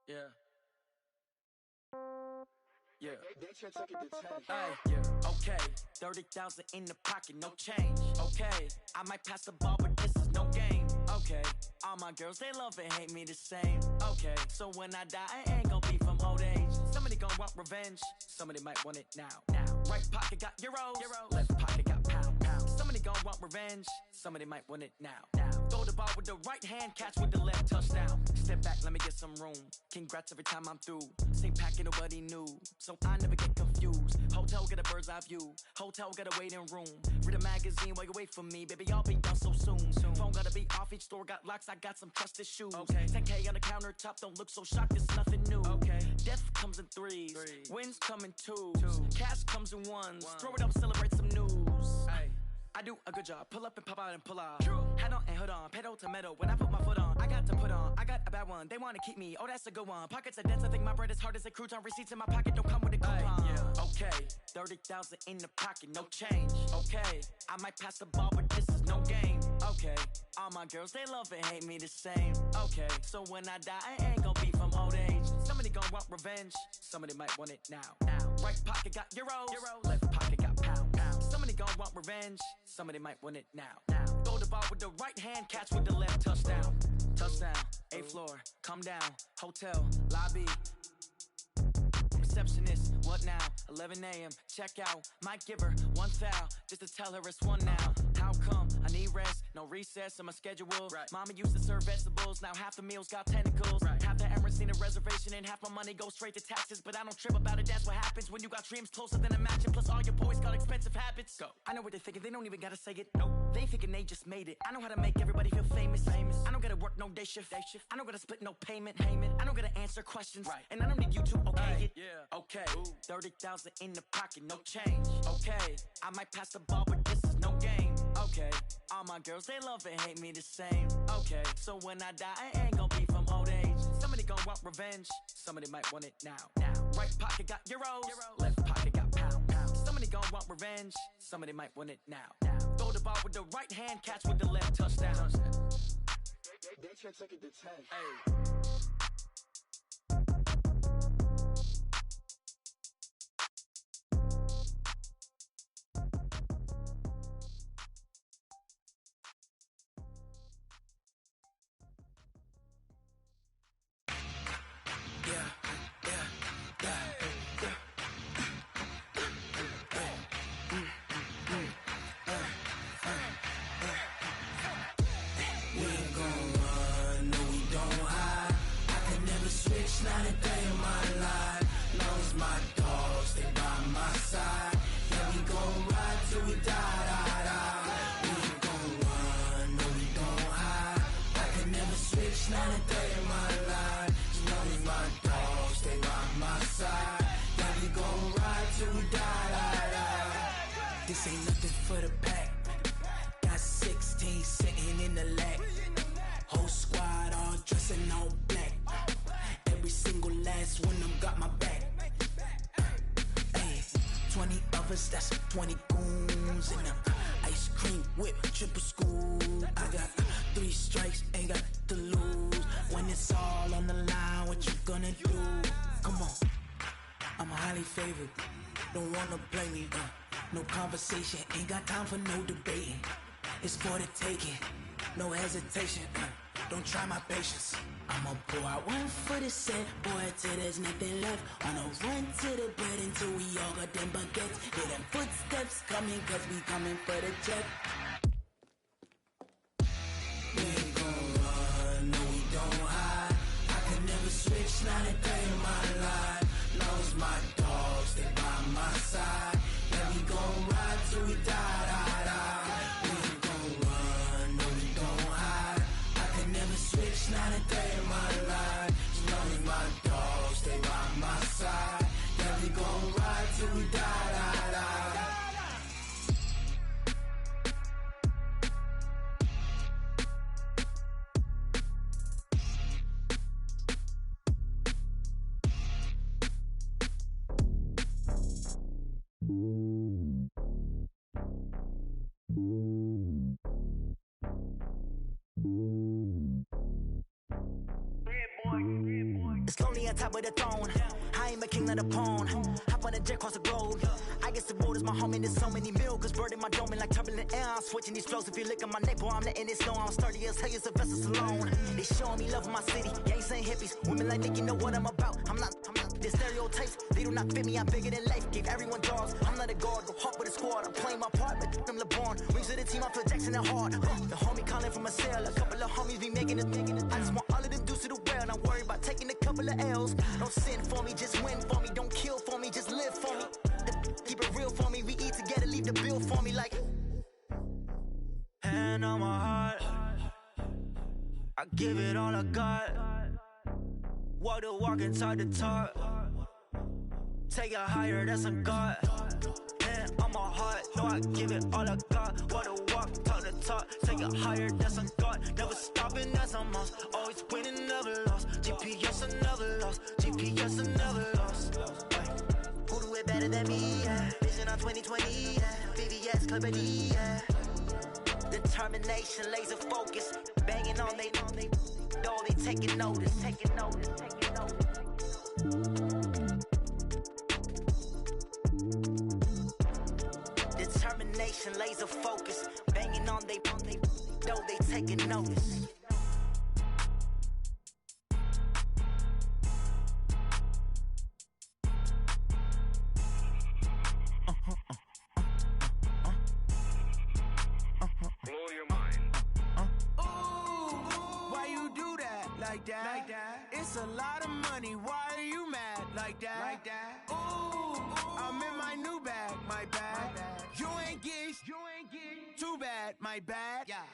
Yeah. Yeah. Hey, yeah. Okay. 30,000 in the pocket, no change. Okay. I might pass the ball, but this is no game. Okay. All my girls, they love and hate me the same. Okay. So when I die, I ain't gon' be from old age. Somebody gon' want revenge. Somebody might want it now. Right pocket got euros. Left pocket got pounds. Somebody gon' want revenge. Somebody might want it now. Throw the ball with the right hand, catch with the left, touchdown. Step back, let me get some room. Congrats every time I'm through. Same packet, nobody knew, so I never get confused. Hotel get a bird's eye view. Hotel got a waiting room. Read a magazine while you wait for me, baby. I'll be done so soon. Phone gotta be off. Each store got locks. I got some trusted shoes. Okay. 10K on the countertop. Don't look so shocked. It's nothing new. Okay. Death comes in threes. Wins come in twos. Cash comes in ones. Throw it up, celebrate some news. Hey. I do a good job. Pull up and pop out and pull out. Head on and hood on. Pedal to metal. When I put my foot on, I got to put on. I got a bad one. They want to keep me. Oh, that's a good one. Pockets are dense. I think my bread is hard as a crouton. Receipts in my pocket don't come with a coupon. Yeah. Okay. 30,000 in the pocket. No change. Okay. I might pass the ball, but this is no game. Okay. All my girls, they love and hate me the same. Okay. So when I die, I ain't gonna be from old age. Somebody gonna want revenge. Somebody might want it now. Right pocket got euros. Left pocket got pounds. Somebody gonna want revenge. Somebody might want it now. Throw the ball with the right hand, catch with the left, touchdown. Touchdown, 8th floor, come down, hotel, lobby. Receptionist, what now? 11 a.m., check out. Might give her one foul, just to tell her it's one now. How come? I need rest, no recess in my schedule. Right. Mama used to serve vegetables, now half the meals got tentacles. Right. Half the Emirates need a reservation and half my money goes straight to taxes. But I don't trip about it, that's what happens when you got dreams closer than a mansion. Plus all your boys got expensive habits. Go. I know what they're thinking, they don't even gotta say it. Nope. They thinking they just made it. I know how to make everybody feel famous. I don't gotta work no day shift. I don't gotta split no payment. I don't gotta answer questions. Right. And I don't need you to okay it. Yeah. Okay. 30,000 in the pocket, no change. Okay. I might pass the ball, but this is no game. Okay. Okay, all my girls, they love and hate me the same. Okay, so when I die, I ain't gon' be from old age. Somebody gon' want revenge, somebody might want it now. Right pocket got euros, left pocket got pound. Somebody gon' want revenge, somebody might want it now. Throw the ball with the right hand, catch with the left, touchdown. They check it to 10. Hey. This ain't nothing for the pack. Got 16 sitting in the lag. Whole squad all dressing all black. Every single last one of them got my back. Hey, 20 of us, that's 20 goons in them. Ice cream whip, triple school. I got 3 strikes, ain't got to lose. When it's all on the line, what you gonna do? Come on, I'm highly favored. Don't wanna play me, no conversation, ain't got time for no debating. It's for the taking, no hesitation. Don't try my patience. I'ma pour out one for the set, boy, till there's nothing left. On a run to the bread until we all got them baguettes. Hear them footsteps coming, cause we coming for the check. We ain't gon' run, no we don't hide. I can never switch, not a day in my life. Long as my dogs, they by my side. Yeah, we gon' ride till we die, die, die. We ain't gon' run, no we don't hide. I can never switch, not a day in my life. As long as my dogs, they by my side. Yeah, we gon' ride till we die, die, die. It's lonely on top of the throne. I ain't a king of the pawn. Hop on a jet across the globe. I guess the road is my home and there's so many milkers burning my dome and like turbulent air. I'm switching these flows. If you look at my neck, boy, I'm letting it snow. I'm sturdy as hell, it's a vessel alone. They showing me love in my city. Yeah, ain't saying hippies. Women like Nick, you know what I'm about. I'm not the stereotypes. They do not fit me. I'm bigger than life. Give everyone jaws. I'm not a guard. Go hard with a squad. I'm playing my part, but I'm LeBron. Wings of the team, I feel Jackson and hard. The homie calling from a cell. A couple of homies be making it. I just want all of them dudes to the well. Not worry about taking a couple of L's. Don't sin for me, just win for me. Don't kill for me, just live for me. Keep it real for me. We eat together, leave the bill for me like. Hand on my heart, I give it all I got. Walk the walk and talk the talk. Take it higher, that's a God. Hand on my heart, no, I give it all I got. Walk the walk, talk the talk. Take it higher, that's a God. Never stopping, that's a must. Always winning, never lost. GPS, I never lost. GPS, I never lost. Who do it better than me? Yeah. Vision on 2020. Yeah. VVS, Clarity. Yeah. Determination, laser focus. Banging on they door, they taking notice. Taking notice. Taking notice. Determination, laser focus. Banging on they door, they taking notice. Blow your mind. Why you do that? Like that? Like that? It's a lot of money. Why are you mad? Like that? Like that? Ooh, I'm in my new bag. My bad. You ain't get too bad. My bad. Yeah.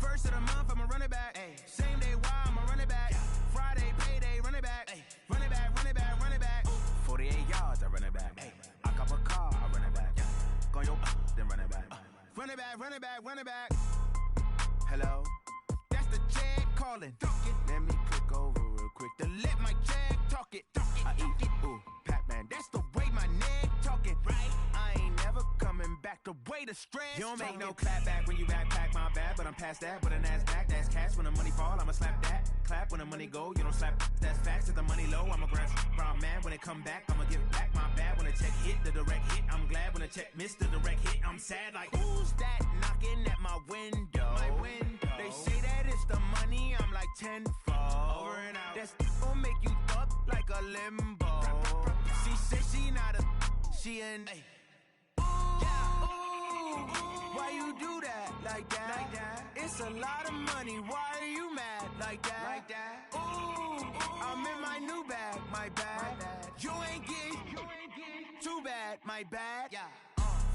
First of the month, I'ma run it back. Ay. Same day, why I'ma run it back. Yeah. Friday, payday, run it back. Ay. Run it back, run it back, run it back. 48 yards, I run it back. Ay. I cop a car, I run it back. Yeah. Go yo, then run it back. Run it Run it back. Hello? That's the Jag calling. Let me click over real quick to let my Jag talk it. I eat, ooh, Pac-Man. That's the way my neck talking. Right? I ain't never coming back the way the stress. You don't make no clap back when you backpack, my bad, but I'm past that. With a NASDAQ, that's cash. When the money fall, I'ma slap that. Clap when the money go, you don't slap. That's facts. If the money low, I'ma grab brown man. When it come back, I'ma give it back. My bad when the check hit, the direct hit. I'm glad when the check missed the direct hit. I'm sad like, who's that knocking at my window? My window. They say that it's the money, I'm like tenfold. Over and out. That's gon' make you up like a limbo. She said she not a, she an. Ooh, why you do that like that? It's a lot of money, why are you mad like that? Ooh, I'm in my new bag, my bad. You ain't getting too bad, my bad.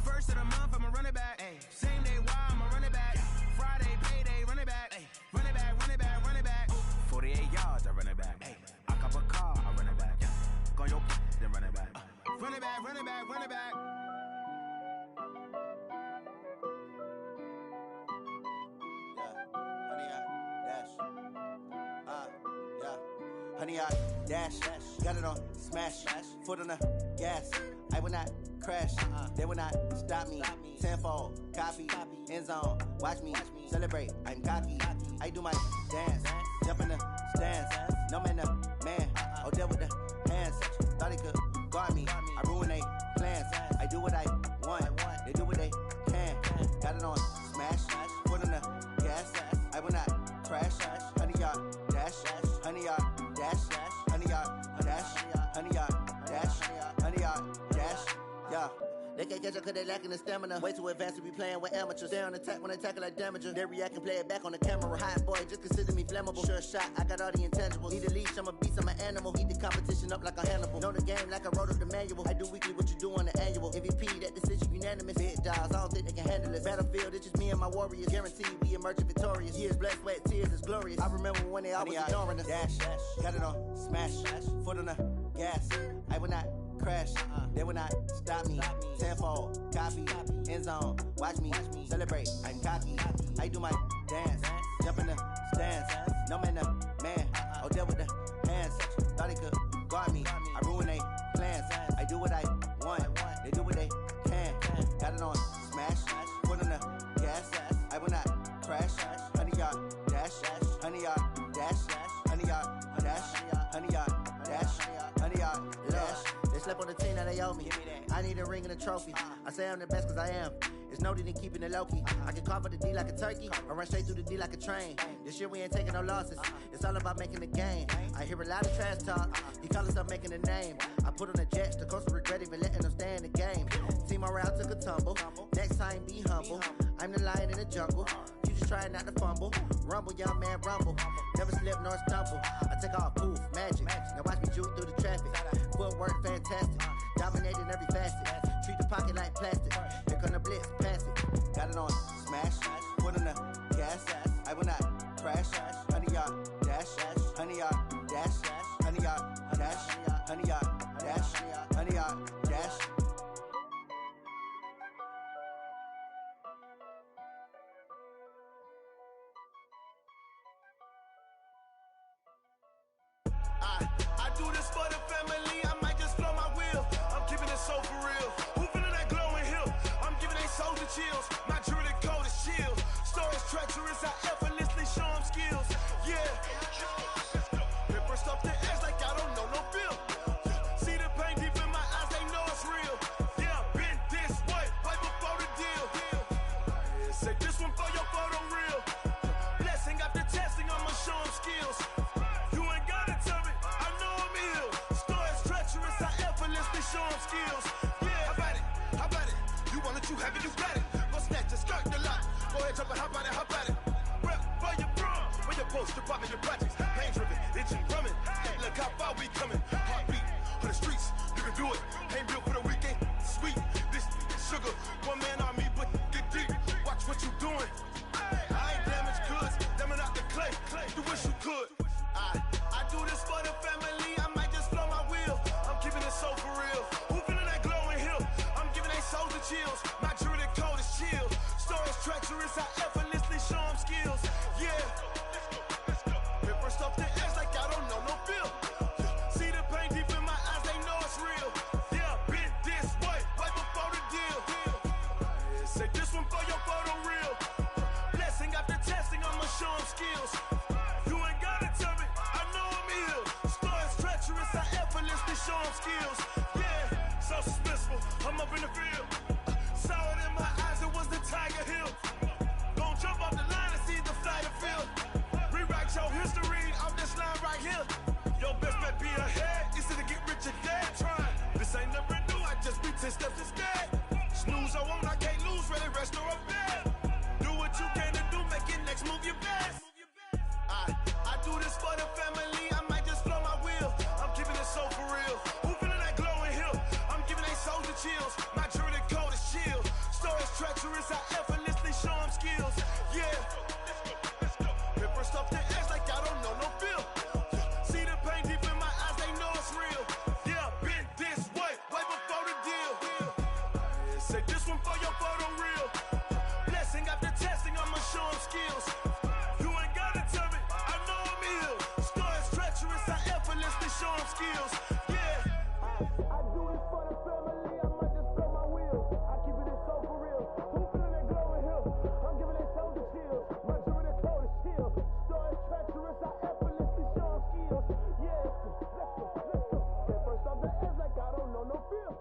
First of the month, I'ma run it back. Same day, why I'ma run it back. Friday, payday, run it back. Run it back, run it back, run it back. 48 yards, I run it back. I cop a car, I run it back. Go your then run it back. Run it back, run it back, run it back. Honey, I dash, got it on smash, foot on the gas. I will not crash, they will not stop me. Tenfold, copy, end zone, watch me celebrate. I'm cocky, I do my dance, jump in the stands. No man, man, oh deal with the hands. Thought he could guard me, I ruin they plans. I do what I want, they do what they can. Got it on smash, foot on the gas. I will not crash, honey, y'all dash, honey, y'all dash, honey, y'all dash, honey, y'all dash, honey, y'all dash, yeah. They can't catch up cause they lacking the stamina. Way too advanced to be playing with amateurs. Stay on attack when they tackle like damager. They react and play it back on the camera. Hot boy, just consider me flammable. Sure shot, I got all the intangibles. Need a leash, I'm a beast, I'm an animal. Heat the competition up like a Hannibal. Know the game like I wrote up the manual. I do weekly what you do on the annual. MVP, that decision unanimous. Big dogs, I don't think they can handle it. Battlefield, it's just me and my warriors. Guaranteed we emerging victorious. Years, blood, sweat, tears, it's glorious. I remember when they always ignoring us. Dash, got it on smash, foot on the gas. I will not crash, they will not stop me. Tenfold, copy, end zone, watch me celebrate. I'm cocky, I do my dance, jump in the stands. No man, man, oh deal with the hands. Thought he could guard me, I ruin they plans. I do what I want, they do what they can. Got it on smash, foot on the gas. I will not crash, honey, y'all dash, honey, y'all dash, honey, y'all dash, honey, y'all dash, honey, y'all dash. They slept on the team that they owe me. I need a ring and a trophy. I say I'm the best cause I am. It's no need in keeping it low-key. I can carve for the D like a turkey, or run straight through the D like a train. This year we ain't taking no losses. It's all about making the game. I hear a lot of trash talk. He call himself making a name. I put on the Jets, the coach will regret even letting them stay in the game. Team morale took a tumble. Next time be humble. I'm the lion in the jungle. You just trying not to fumble. Rumble, young man, rumble. Never slip nor stumble. I take off, poof, magic. Now watch me juke through the traffic. Footwork fantastic. Dominating every facet. Treat the pocket like plastic. Here come the blitz, pass it. Got it on smash. Foot on the gas. I will not crash. Honey, y'all dash. Honey, y'all dash. Honey, y'all dash. Honey, y'all dash. Honey, y'all dash. I do this for the family, I might just blow my wheel. I'm keeping it so for real. Who feeling that glowing hill? I'm giving they soldier chills. My jewelry code is chill. Stories treacherous, I effortlessly show them skills. Yeah. Paper stuff the edge like I don't know no feel. See the pain deep in my eyes, they know it's real. Yeah, been this way, way before the deal. Say this one for your photo real. Blessing after testing, I'ma show them skills. Show them skills. Yeah, how about it? You want it, you have it, you got it. Go snatch it, skirt the lot. Go ahead, jump it, how about it? Rep for your prom, where your post, your poppin', your projects. Pain driven, itching, drumming. Hey, look how far we coming. Heartbeat on the streets, you can do it. Ain't built for the weekend, sweet. This sugar, one man army, but get deep. Watch what you doing. I ain't damaged goods, damn out the clay. You wish you could. I do this for the family, I might just blow my wheel. I'm keeping it so for real. Who feeling that glowing hill? I'm giving they soldier chills. My jewelry code is chill. Stories tell me, I know I'm ill. Stories treacherous, I effortlessly show them skills. Yeah, so suspenseful, I'm up in the field. Saw it in my eyes, it was the Tiger Hill. Gon' jump off the line and see the flight of field. Rewrite your history off this line right here. Your best bet be ahead, easy to get rich or dead trying. This ain't never new, I just be 10 steps instead. Snooze I won't, I can't lose, ready, rest or a bed. Do what you can to do, make it next move your best. I do this for the family, I might just blow my wheel. I'm keeping it so for real. Who feeling that glowing hill? I'm giving they souls the chills. My jewelry code is chill. Stories treacherous, I effortlessly show them skills. Yeah. Paper stuff the edge like I don't know no feel. See the pain deep in my eyes, they know it's real. Yeah, been this way before the deal. Say this one for your photo reel. Blessing after testing, I'ma show them skills. You ain't gotta tell me, I know I'm ill. Stories treacherous, I effortlessly show them skills. Yeah. I do this for the family, I might just blow my wheel. I keep it so for real. Who feeling that glowing hill? I'm giving they souls the chills. My jewelry code is chill. Stories treacherous, I effortlessly show them skills. Yeah, let's go. Get first off the edge like I don't know no feel.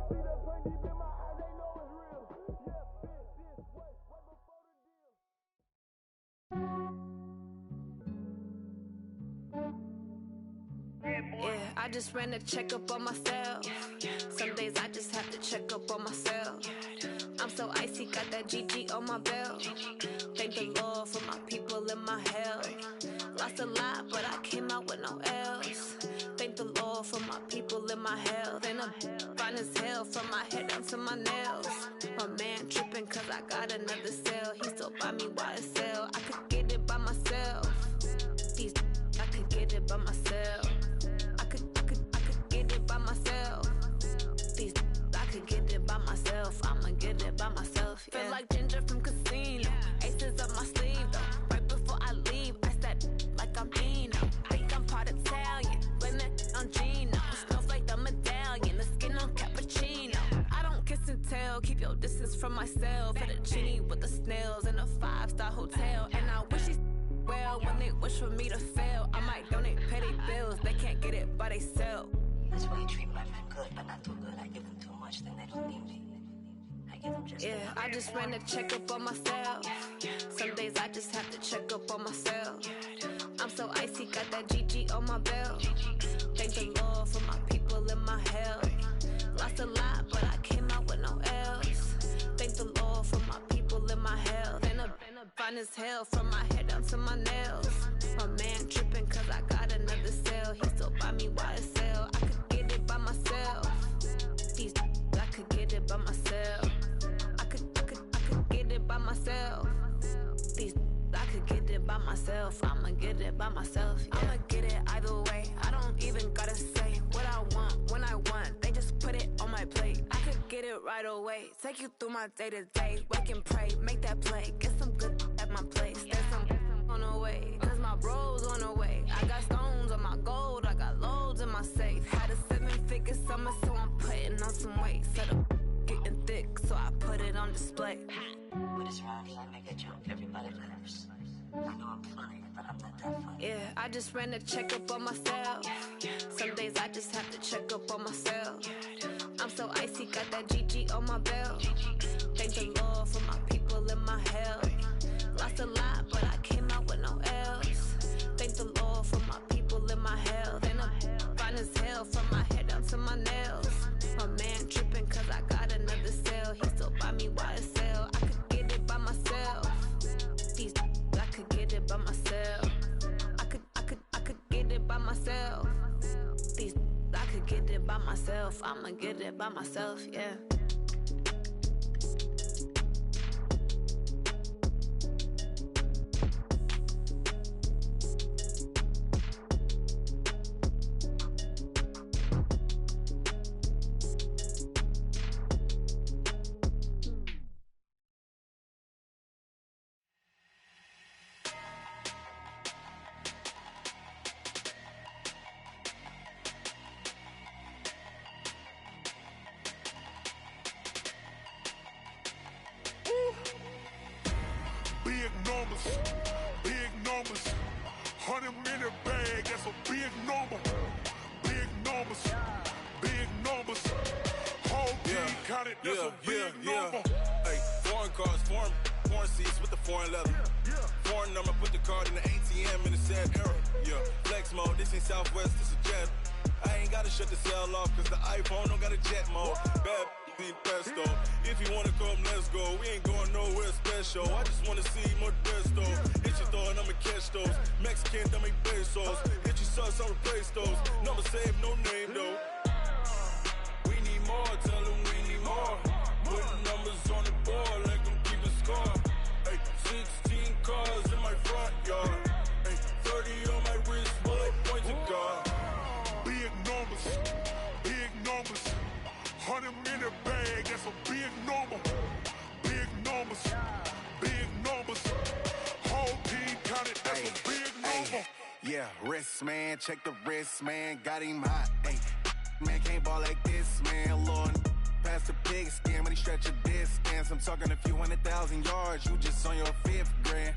See that pain deep in my eyes, they know it's real. Yeah, been this way before the deal. Yeah, I just ran a checkup on myself. Some days I just have to check up on myself. I'm so icy, got that GG on my belt. Thank the Lord for my people and my health. Lost a lot, but I came out with no else. Thank the Lord for my people and my health. And I'm fine as hell from my head down to my nails. My man tripping cause I got another cell. He still buy me YSL. I could get it by myself. These I could get it by myself. I could get it by myself. These I could get it by myself. I'ma get it by myself. Yeah. Feel like Ginger from Casino. Aces up my sleeve though. Right before I leave, I said like I'm Dino. Think I'm part Italian. Blame it on Gino. Snowflake the medallion. The skin on cappuccino. I don't kiss and tell. Keep your distance from myself. At a genie with the snails in a 5-star hotel. And I wish he's well when they wish for me to fail. I might donate, pay their bills. They can't get it by they sell. That's why you treat my friend good, but not too good. I give them too much, then they don't need me. I give them just yeah, I just ran a checkup on myself. Some days I just have to check up on myself. I'm so icy, got that GG on my belt. Thank the Lord for my people and my health. Lost a lot, but I came out with no else. Thank the Lord for my people and my health. And I'm fine as hell from my head down to my nails. My man tripping cause I got another cell. He still buy me YSL. I could get it by myself. These I could get it by myself. I could get it by myself. These I could get it by myself. I'ma get it by myself. Yeah. I'ma get it either way. I don't even gotta say what I want when I want. They just put it on my plate. I could get it right away. Take you through my day to day. Wake and pray, make that play. Get some good at my place. There's some on the way. Cause my bros on the way. I got stones on my gold. I got loads in my safe. Had a 7-figure summer, so I'm putting on some weight. Set up getting thick, so I put it on display. But it's around here, I make a joke. Everybody laughs. I know I'm funny, but I'm not that funny. Yeah, I just ran a checkup on myself. Some days I just have to check up on myself. I'm so icy, got that GG on my belt. Thank the Lord for my people and my health. Lost a lot, but I came out with no else. Thank the Lord for my people and my health. And I'm fine as hell from my head down to my nails. My man tripping cause I got another cell. He still buy me YSL. I could get it by myself. These I could get it by myself. I could get it by myself. These I could get it by myself. I'ma get it by myself, yeah. bag, that's a big number. Big numbers, big numbers. Whole team counted, that's a big number. Hey, foreign cars, foreign seats with the foreign leather. Foreign number, put the card in the ATM in the sad era. Yeah, flex mode, this ain't Southwest, this a jet. I ain't gotta shut the cell off, cause the iPhone don't got a jet mode. Bad need pesto. If you wanna come, let's go. We ain't going nowhere special. I just wanna see more desto. Hit your throw and I'ma catch those. Mexican, don't make pesos. Hit your sauce, I'll replace those. Number save, no name though. We need more, tell them we need more. Putting numbers on the board, let them keep a score. Hey, 16 cars in my front yard. Hey, 30 on my wrist, bullet point to God. Big numbers, big numbers. 100-minute bag, that's a big number. Big numbers, big numbers. Whole team counted, that's a big number. Yeah, wrist man, check the wrist man, got him hot. Ay, man can't ball like this, man. Lord, past the pig skin, when he stretch a distance. I'm talking a few 100,000 yards, you just on your 5th grand.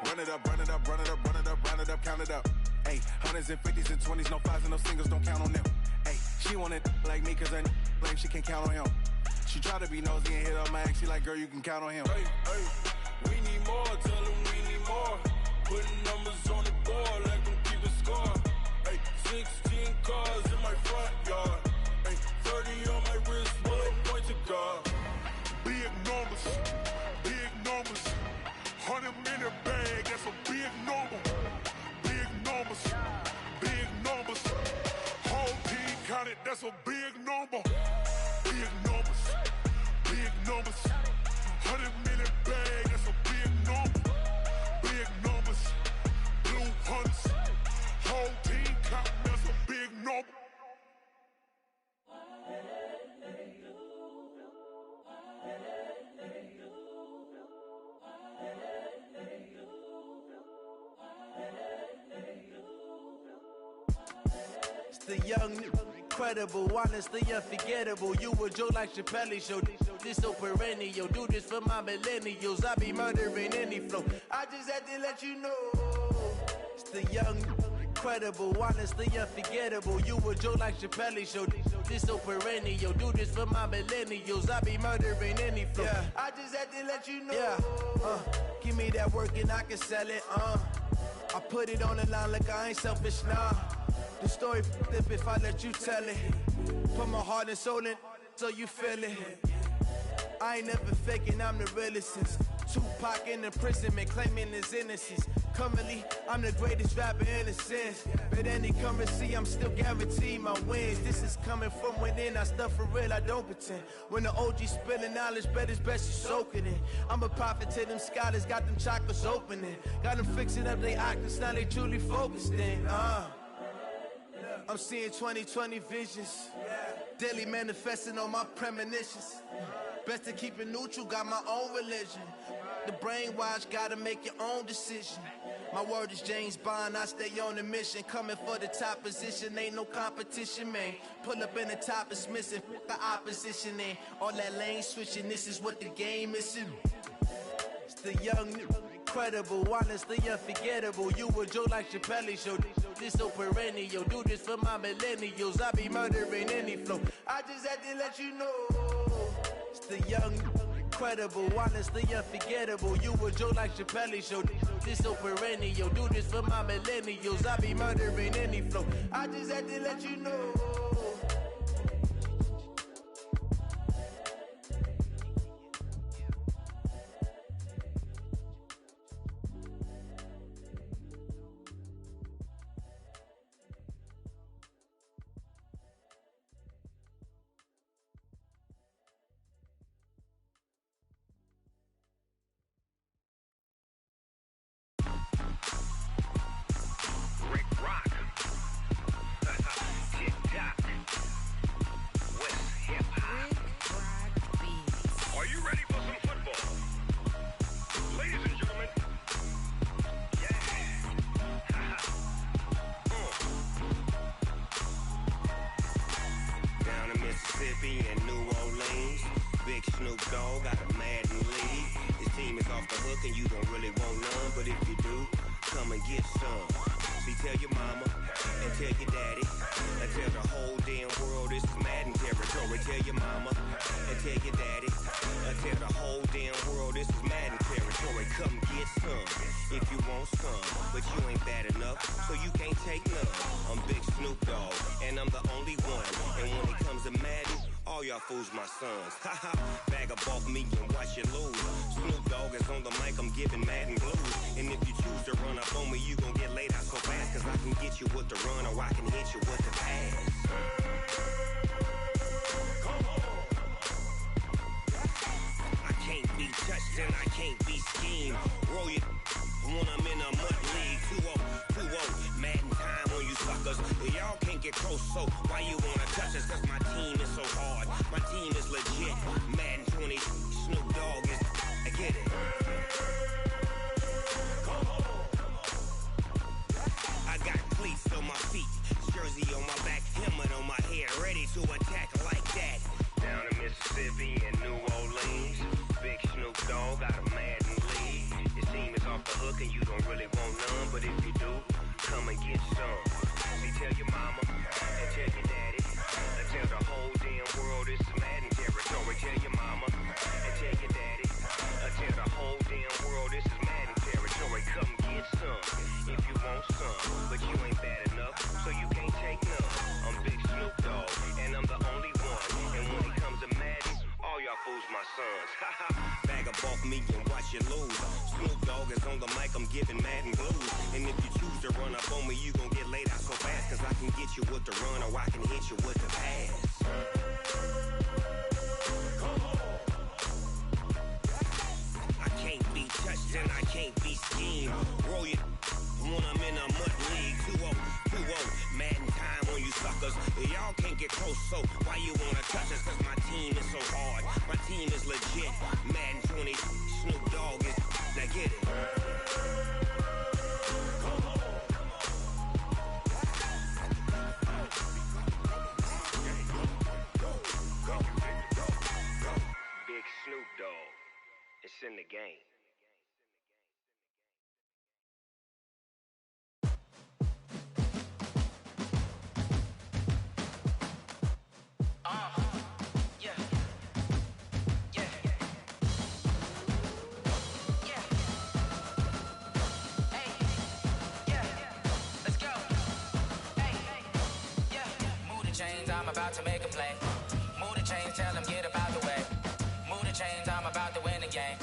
Run it up, run it up, run it up, run it up, run it up, count it up. Ay, 100s and 50s and 20s, no 5s and no singles, don't count on them. Ay, she want it like me, cause her blame, she can't count on him. She try to be nosy and hit up my ex, she like, girl, you can count on him. Hey, hey, we need more, tell them we need more. Putting numbers on the board, let them keep a score. Hey, 16 cars in my front yard. Hey, 30 on my wrist, bullet point to God. Big numbers, big numbers. 100-minute bag, that's a big number. Big numbers, big numbers. Whole team counted, that's a big number. Big numbers, big numbers. 100-minute bag, that's a big number. Big numbers, blue hunts. Whole team counting, that's a big number. The young, incredible, honestly unforgettable. You a Joe like Chappelle show. This so perennial. Do this for my millennials. I be murdering any flow. I just had to let you know. It's the young, incredible, honestly unforgettable. You a Joe like Chappelle show. This so perennial. Do this for my millennials. I be murdering any flow. Yeah. I just had to let you know. Yeah. Give me that work and I can sell it. I put it on the line like I ain't selfish, nah. The story flip if I let you tell it. Put my heart and soul in so you feel it. I ain't never faking, I'm the realest since Tupac in imprisonment, claiming his innocence. Currently, I'm the greatest rapper in a sense. But any currency, I'm still guaranteed my wins. This is coming from within, I stuff for real, I don't pretend. When the OG spilling knowledge, bet it's best you soak it in. I'm a prophet to them scholars, got them chakras opening. Got them fixing up they octaves, now they truly focused in. I'm seeing 2020 visions. Daily manifesting on my premonitions. Best to keep it neutral, got my own religion. The brainwash, gotta make your own decision. My word is James Bond, I stay on the mission. Coming for the top position, ain't no competition, man. Pull up in the top, it's missing, the opposition in. All that lane switching, this is what the game is in. It's the young, incredible, honestly unforgettable. You a Joe like Chappelle show. This so perennial. Do this for my millennials. I be murdering any flow. I just had to let you know. It's the young, incredible, honestly unforgettable. You a Joe like Chappelle show. This so perennial. Do this for my millennials. I be murdering any flow. I just had to let you know. tell your mama and tell your daddy and tell the whole damn world this is Madden territory. Tell your mama and tell your daddy and tell the whole damn world this is Madden territory. Come get some if you want some, but you ain't bad enough, so you can't take none. I'm Big Snoop Dogg, and I'm the only one. And when it comes to Madden, all y'all fools my sons. Haha, bag up off me and watch you lose. Snoop Dogg is on the mic, I'm giving Madden blues. And if you choose to run up on me, you gon' get laid out so fast, cause I can get you with the run or I can hit you with the pass. I can't be touched and I can't be schemed. Roll you when I'm in a mud league. 2-0, Madden time on you suckers. Y'all can't get close, so why you wanna touch us? Cause my team is so hard, my team is legit. Madden 20, Snoop Dogg is, I get it. I got cleats on my feet, jersey on my back, helmet on my head, ready to attack like that. Down in Mississippi and New Orleans, Big Snoop Dogg got a Madden league. Your team is off the hook and you don't really want none, but if you do, come and get some. See, tell your mama and tell your daddy and tell the whole damn world this is Madden territory. Tell your mama and tell your daddy and tell the whole damn world this is Madden territory. Come get some if you want some, but you ain't bad enough, so you can't take none. I'm Big Snoop Dogg, and I'm the only one. And when it comes to Madden, all y'all fools my sons. Haha, bag up off me and watch you lose. Snoop Dogg is on the mic, I'm giving Madden blues. And if you choose to run up on me, you gon' get laid out so fast, cause I can get you with the run or I can hit you with the pass. I can't be touched and I can't be schemed. Roll you when I'm in a mud league. 2-0, Madden time on you suckers. Y'all can't get close, so why you wanna touch us? Cause my team is so hard, my team is legit. Madden 20, Snoop Dogg is, now get it. Big Snoop Dogg, it's in the game. I'm about to make a play. Move the chains, tell them get up out the way. Move the chains, I'm about to win the game.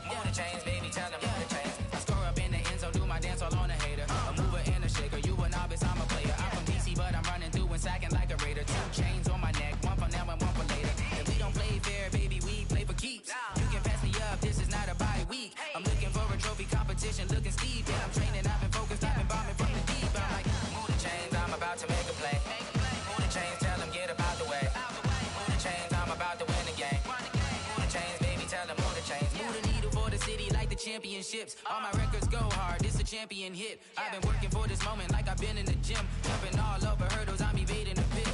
Move the chains, baby, tell them move the chains. I score up in the end zone, do my dance all on a hater. A mover and a shaker, you a novice, I'm a player. I'm from DC, but I'm running through and sacking like a raider. 2 chains on my neck, one for now and one for later. If we don't play fair, baby, we play for keeps. You can pass me up, this is not a bye week. I'm looking for a trophy competition, looking steep. Yeah, I'm training, I've been focused, I've been bombing from the deep. I'm like, move the chains, I'm about to make a play. Move the chains, tell them get up out the way. Move the chains, I'm about to win the game. Move the chains, baby, tell them move the chains. Move the needle for the city like the championships. All my records go hard, this a champion hit. I've been working for this moment like I've been in the gym. Jumping all over hurdles, I'm evading the pit.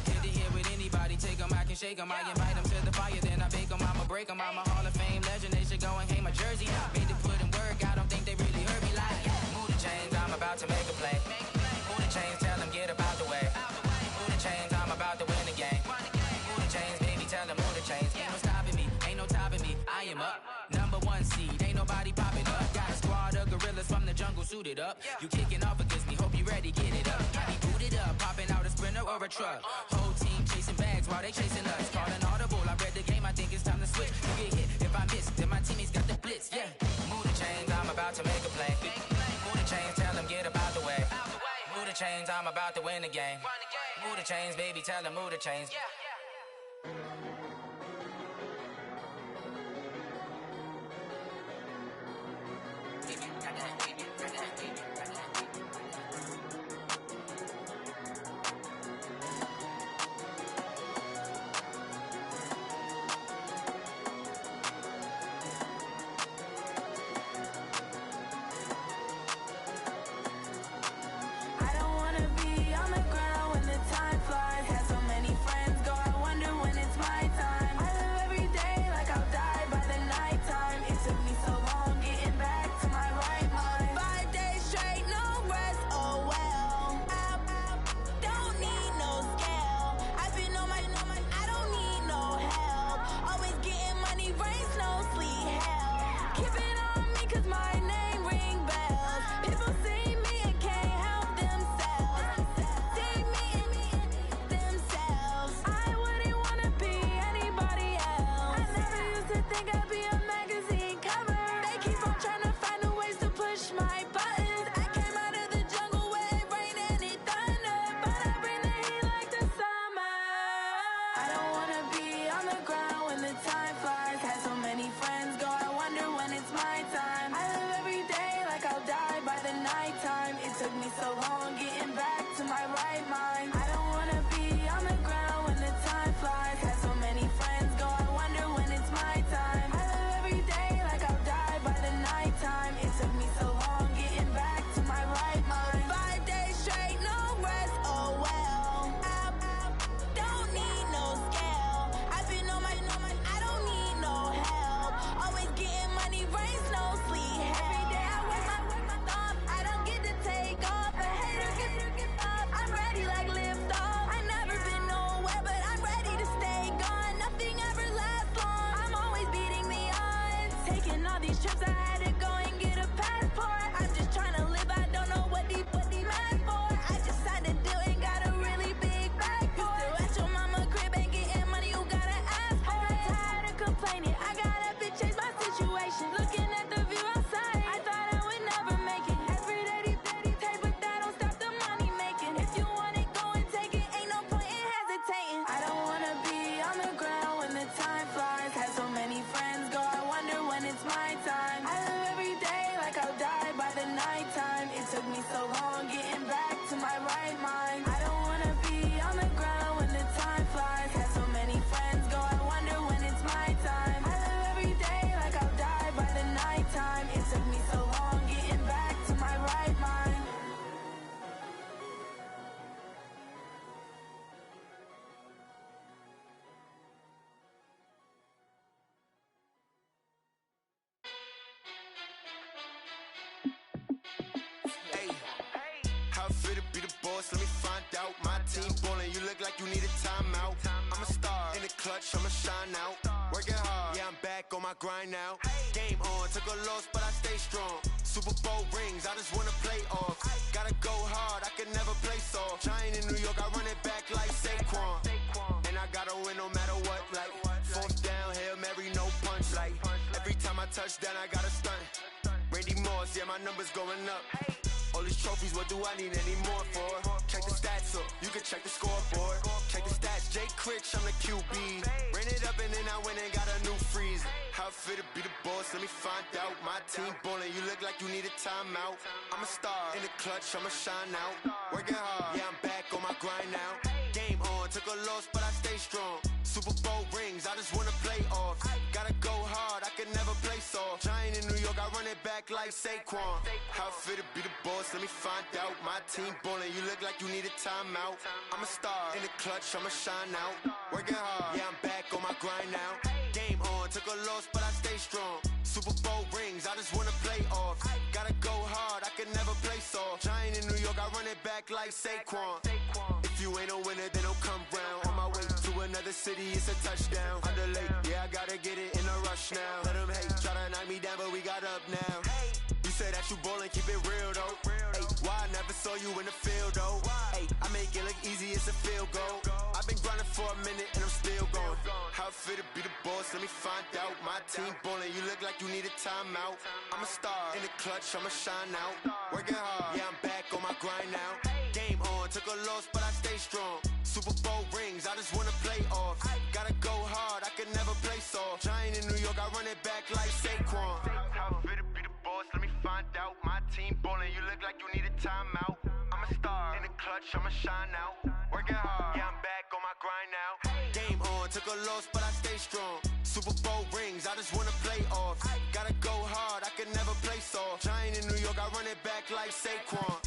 Hit to hit with anybody, take them, I can shake them. I invite them to the fire, then I bake them, I'ma break them. I'm a Hall of Fame legend, they should go and hang my jersey. Made to put in work, I don't think they really heard me like. Move the chains, I'm about to make a play. Move the chains, tell them get up out the way. Move the chains, I'm about to win the game. Move the chains, baby, tell them move the chains. Ain't no stopping me, ain't no topping me. I am up, number 1 seed, ain't nobody popping up. Got a squad of gorillas from the jungle suited up. You kicking off against me, hope you ready, get it up. I be booted up, popping out a sprinter or a truck. Whole team chasing bags while they chasing us. Calling audible, I read the game, I think it's time to switch. You get hit, if I miss, then my teammates got the blitz, yeah. Move the chains, I'm about to make a play. Move the chains, tell them get up out the way. Move the chains, I'm about to win the game. Move the chains, baby, tell them move the chains. I don't wanna be on the ground when the time flies. Had so many friends go How it feel to be the boss? Let me find out. My team ballin', you look like you need a timeout. I'm a star in the clutch, I'ma shine out. Working hard, yeah, I'm back on my grind now. Game on, took a loss, but I stay strong. Super Bowl rings, I just wanna play off. Gotta go hard, I can never play soft. Giant in New York, I run it back like Saquon. And I gotta win no matter what, like fourth down, Hail Mary, no punch. Like every time I touch down, I gotta stunt. Randy Moss, yeah, my numbers going up. All these trophies, what do I need any more for? Check the stats up, you can check the scoreboard. Check the stats, Jay Critch, I'm the QB. Ran it up and then I went and got a new freeze. How it feel to be the boss, let me find out. My team ballin', you look like you need a timeout. I'm a star in the clutch, I'ma shine out. Working hard, yeah, I'm back on my grind now. Game on, took a loss, but I stay strong. Super Bowl rings, I just wanna play off. Gotta go hard, I can never play soft. Giant in New York, I run it back like Saquon. How it feel to be the boss, let me find out. My team ballin', you look like you need a timeout. I'm a star in the clutch, I'ma shine out. Working hard, yeah, I'm back on my grind now. Game on, took a loss, but I stay strong. Super Bowl rings, I just wanna play off. Gotta go hard, I can never play soft. Giant in New York, I run it back like Saquon. If you ain't a winner, then don't come round. On my way to another city, it's a touchdown. Underlay, yeah, I gotta get it in a rush now. Let them hate, try to knock me down, but we got up now. You say that you ballin', keep it real though. Hey, why I never saw you in the field though? Hey, I make it look easy, it's a field goal. I've been grinding for a minute and I'm still going. How it feel to be the boss, let me find out. My team ballin', you look like you need a timeout. I'm a star in the clutch, I'ma shine out. Working hard, yeah, I'm back on my grind now. Game on, took a loss, but I stay strong. Super Bowl rings, I just wanna play off. Gotta go hard, I can never play soft. Giant in New York, I run it back like Saquon. How it feel to be the boss, let me find out. My team ballin', you look like you need a timeout. I'm a star in the clutch, I'ma shine out. Working hard, yeah, I'm back on my grind now. Game on, took a loss, but I stay strong. Super Bowl rings, I just wanna play off. Gotta go hard, I can never play soft. Giant in New York, I run it back like Saquon.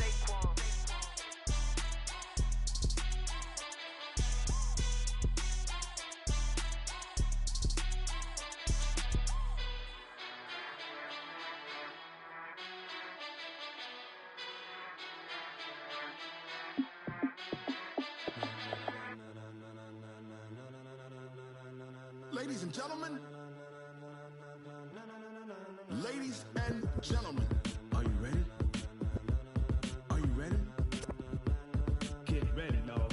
Ladies and gentlemen, ladies and gentlemen, are you ready? Are you ready? Get ready, dog.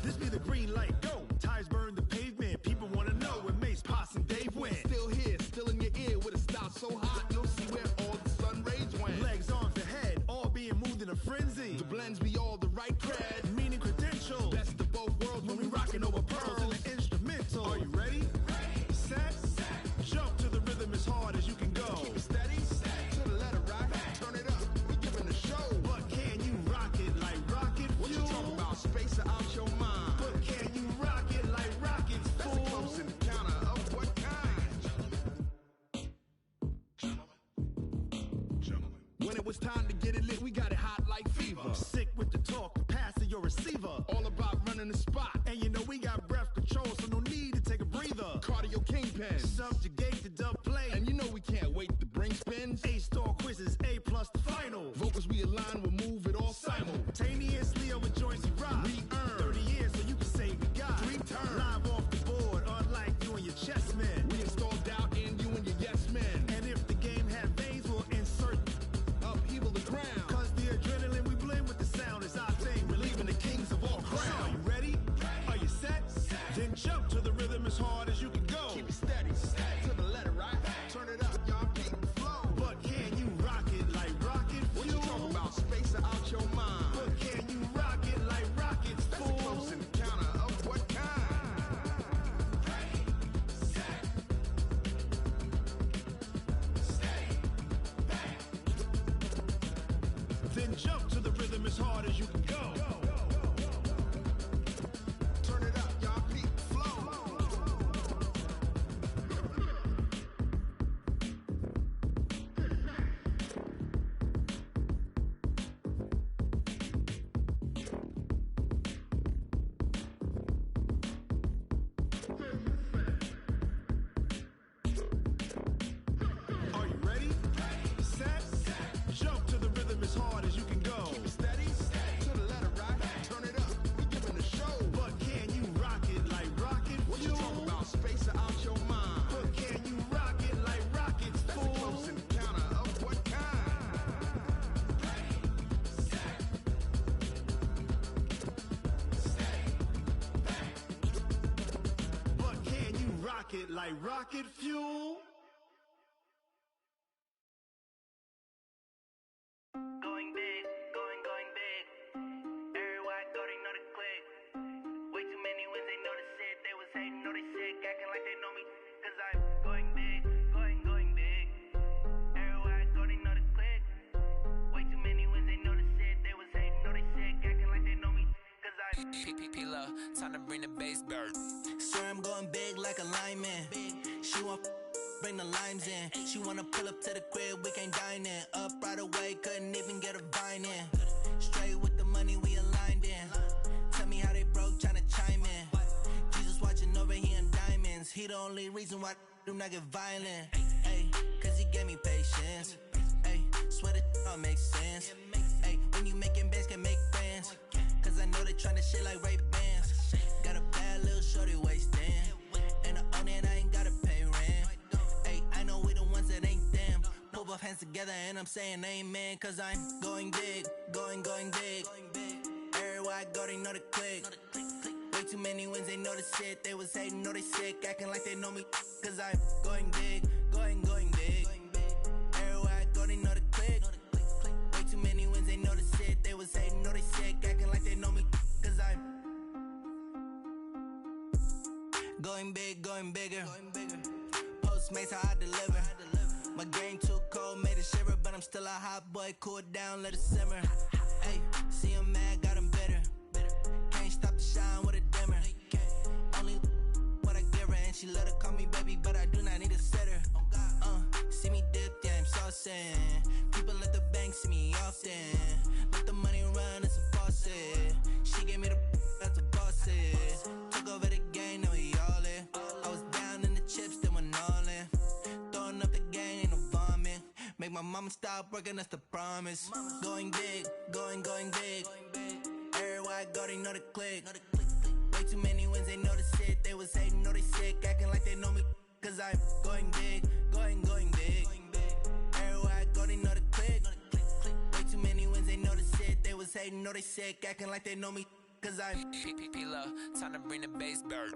This be the green light, go. Tires burn the pavement. People wanna know where Mace, Poss, and Dave went. Still here, still in your ear with a style so hot, you'll see where all the sun rays went. Legs, arms, the head, all being moved in a frenzy. The blends be all the right cred, meaning credentials. Best of both worlds when we rockin' over pearls in the instrumental. Are you ready? Set, jump to the rhythm as hard as you can go. Keep it steady, to the letter right. Turn it up, we giving the show. But can you rock it like rocket fuel? What you talking about? Space or out your mind? But can you rock it like rockets, fool? That's a close encounter of what kind? When it was time to get it lit, we got it hot like fever. Sick with the talk, pass to your receiver. All about running the spot. And you know we got breath control, so no need to take a breather. Cardio kingpin, subjugate the dub play. And you know we can't wait to bring spins. A-star quizzes, A+ the final. Vocals we align, we'll move it all simultaneously over joints we rock. We earn 30 years so you can say we got 3 turns. Live off the board, unlike you and your chess men. We install doubt in you and your yes men. And if the game had veins, we'll insert upheaval the ground. Cause the adrenaline we blend with the sound is our thing. Relieving the kings of all crowns. So are you ready? Are you set? Then jump to the rhythm as hard as you can go. Keep it steady, to the letter right. Turn it up, y'all keep the flow. But can you rock it like rocket fuel? What you talking about? Space or out your mind? But can you rock it like rockets, fool? That's a close encounter of what kind? Then jump to the rhythm as hard as you can go. Turn it up, y'all keep the flow. rocket like rocket fuel. Going big, going big. Everywhere I go, they know the click. Way too many wins, they know the shit. They was hating, know they sick, acting like they know me. Cause I'm going big, going big. Everywhere I go, they know the click. Way too many wins, they know the shit. They was hating, know they sick, acting like they know me. Cause I'm P-P-P-Love, time to bring the bass bird. Swear I'm going big like a lineman. She want bring the limes in. She wanna pull up to the crib, we can't dine in. Up right away, couldn't even get a vine in. Straight with the money, we aligned in. Tell me how they broke, tryna chime in. Jesus watching over, he in diamonds. He the only reason why I do not get violent. Ay, cause he gave me patience. Ay, swear that all makes sense. Ay, when you making bands, can make friends. Cause I know they tryna shit like Ray-Bans. Got a bad little shorty wasting. And I own it, I ain't gotta pay rent. Ay, I know we the ones that ain't them. Pull both hands together and I'm saying amen. Cause I'm going big, going big. Everywhere I go, they know the click. Way too many wins, they know the shit. They was hating, know they sick, acting like they know me. Cause I'm going big, going big. Everywhere I go, they know the click. Way too many wins, they know the shit. They was hating, know they sick, acting like they know me. Cause I'm going big, going bigger. Postmates how I deliver. My game too cold, made it shiver, but I'm still a hot boy. Cool it down, let it simmer. Hey, see him mad, got him bitter. Can't stop the shine with a dimmer. Only what I give her, and she let her call me baby, but I do not need a sitter. See me dip, yeah, I'm saucing. People at the bank see me often. Let the money run, it's a faucet. She gave me the that's a faucet. Took over the game, now we all in. I was down in the chips, then went all in. Throwing up the gang, ain't no vomit. Make my mama stop working, that's the promise. Going big, going big. Everywhere I go, they know the click. Way too many wins, they know the shit. They was hating, know they sick, acting like they know me. Cause I'm going big, going big. Everywhere I go, they know the click. Way too many wins, they know the shit. They was hating, know they sick, acting like they know me. Cause I'm P-P-P-Love, time to bring the bass bird.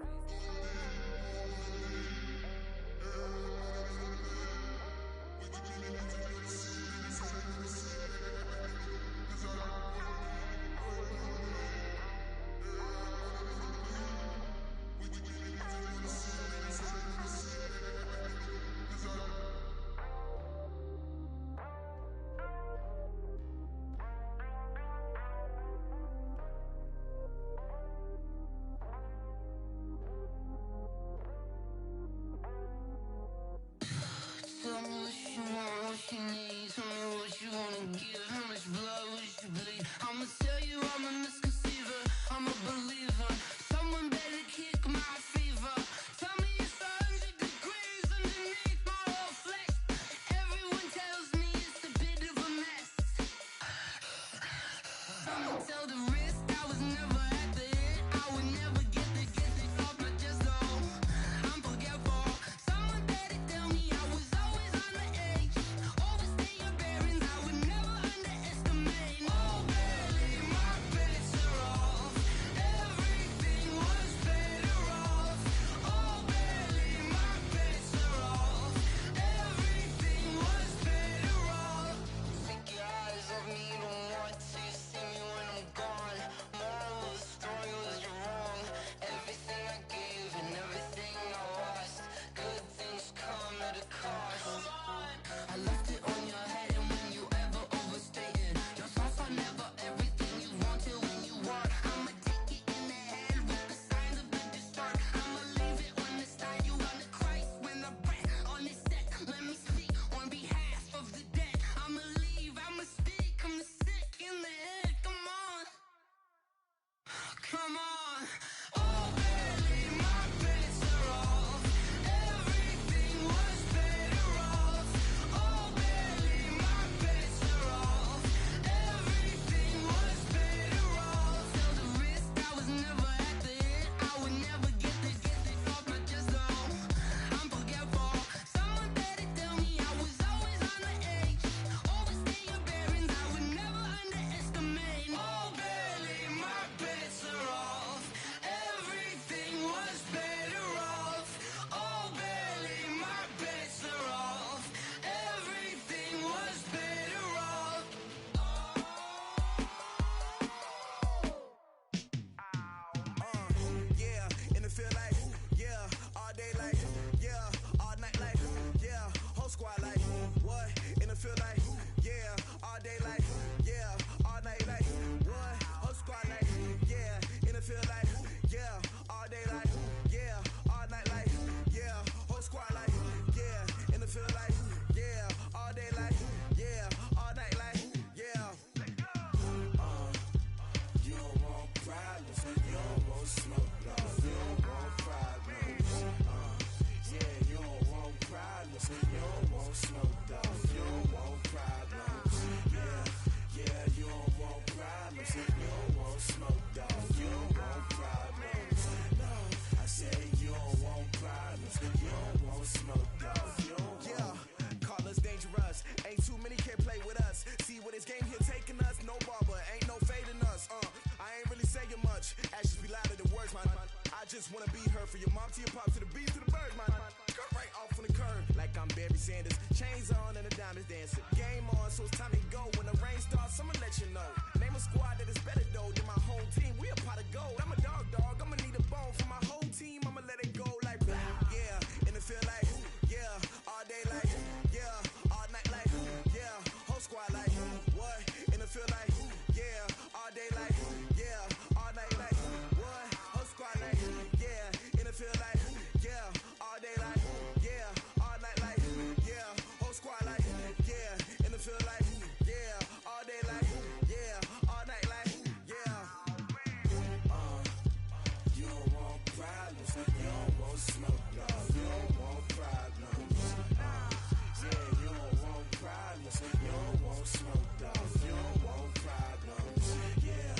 Game on, so it's time to go. When the rain starts, I'ma let you know. Name a squad that is better though than my home team. We a pot of gold. I'm a dog. I'ma need a bone for my whole team. I'ma let it go like yeah. And it feel like yeah. All day like yeah. All night like yeah. Whole squad like what? And it feel like yeah. All day like yeah. All night like what? Whole squad like yeah. And it feel like yeah. All day like yeah. All night like yeah. Whole squad like yeah. And it feel like yeah. All day like yeah. All night like yeah. You don't want problems. You don't want smoke, no. You don't want problems. Yeah, you don't want problems. You don't want smoke, dog. You don't want problems. Yeah,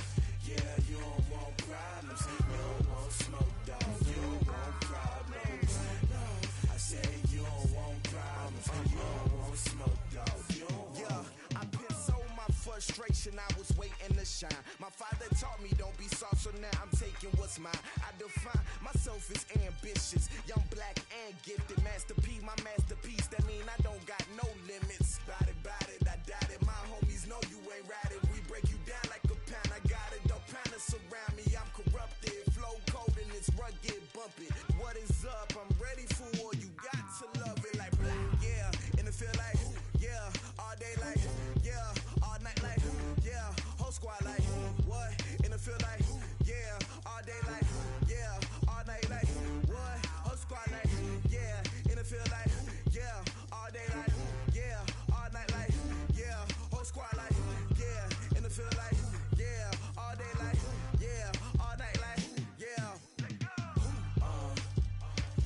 you don't want problems. You don't want smoke, dog. You don't want problems. No, I say you don't want problems. You don't want smoke, dog. You don't want. Yeah, I pissed so my frustration. I was waiting to shine. My father taught me don't be soft, so now I'm taking what's mine. I define myself as ambitious, young, black, and gifted. Master P, my masterpiece. That mean I don't got no limits. Bout it, I doubt it. My homies know you ain't ratted. We break you down like a pound. I got it, don't panic surround me. I'm corrupted, flow cold and it's rugged, bumpy. What is up? I'm ready for war. You got to love it like black, yeah. And it feel like yeah. All day like yeah. All night like yeah. Whole squad like what? And it feel like yeah. All day like yeah. All night like what? Whole squad like yeah. And it feel like yeah. All day like yeah. All night like yeah. Whole squad like yeah. And it feel like yeah. All day like yeah. All night like yeah.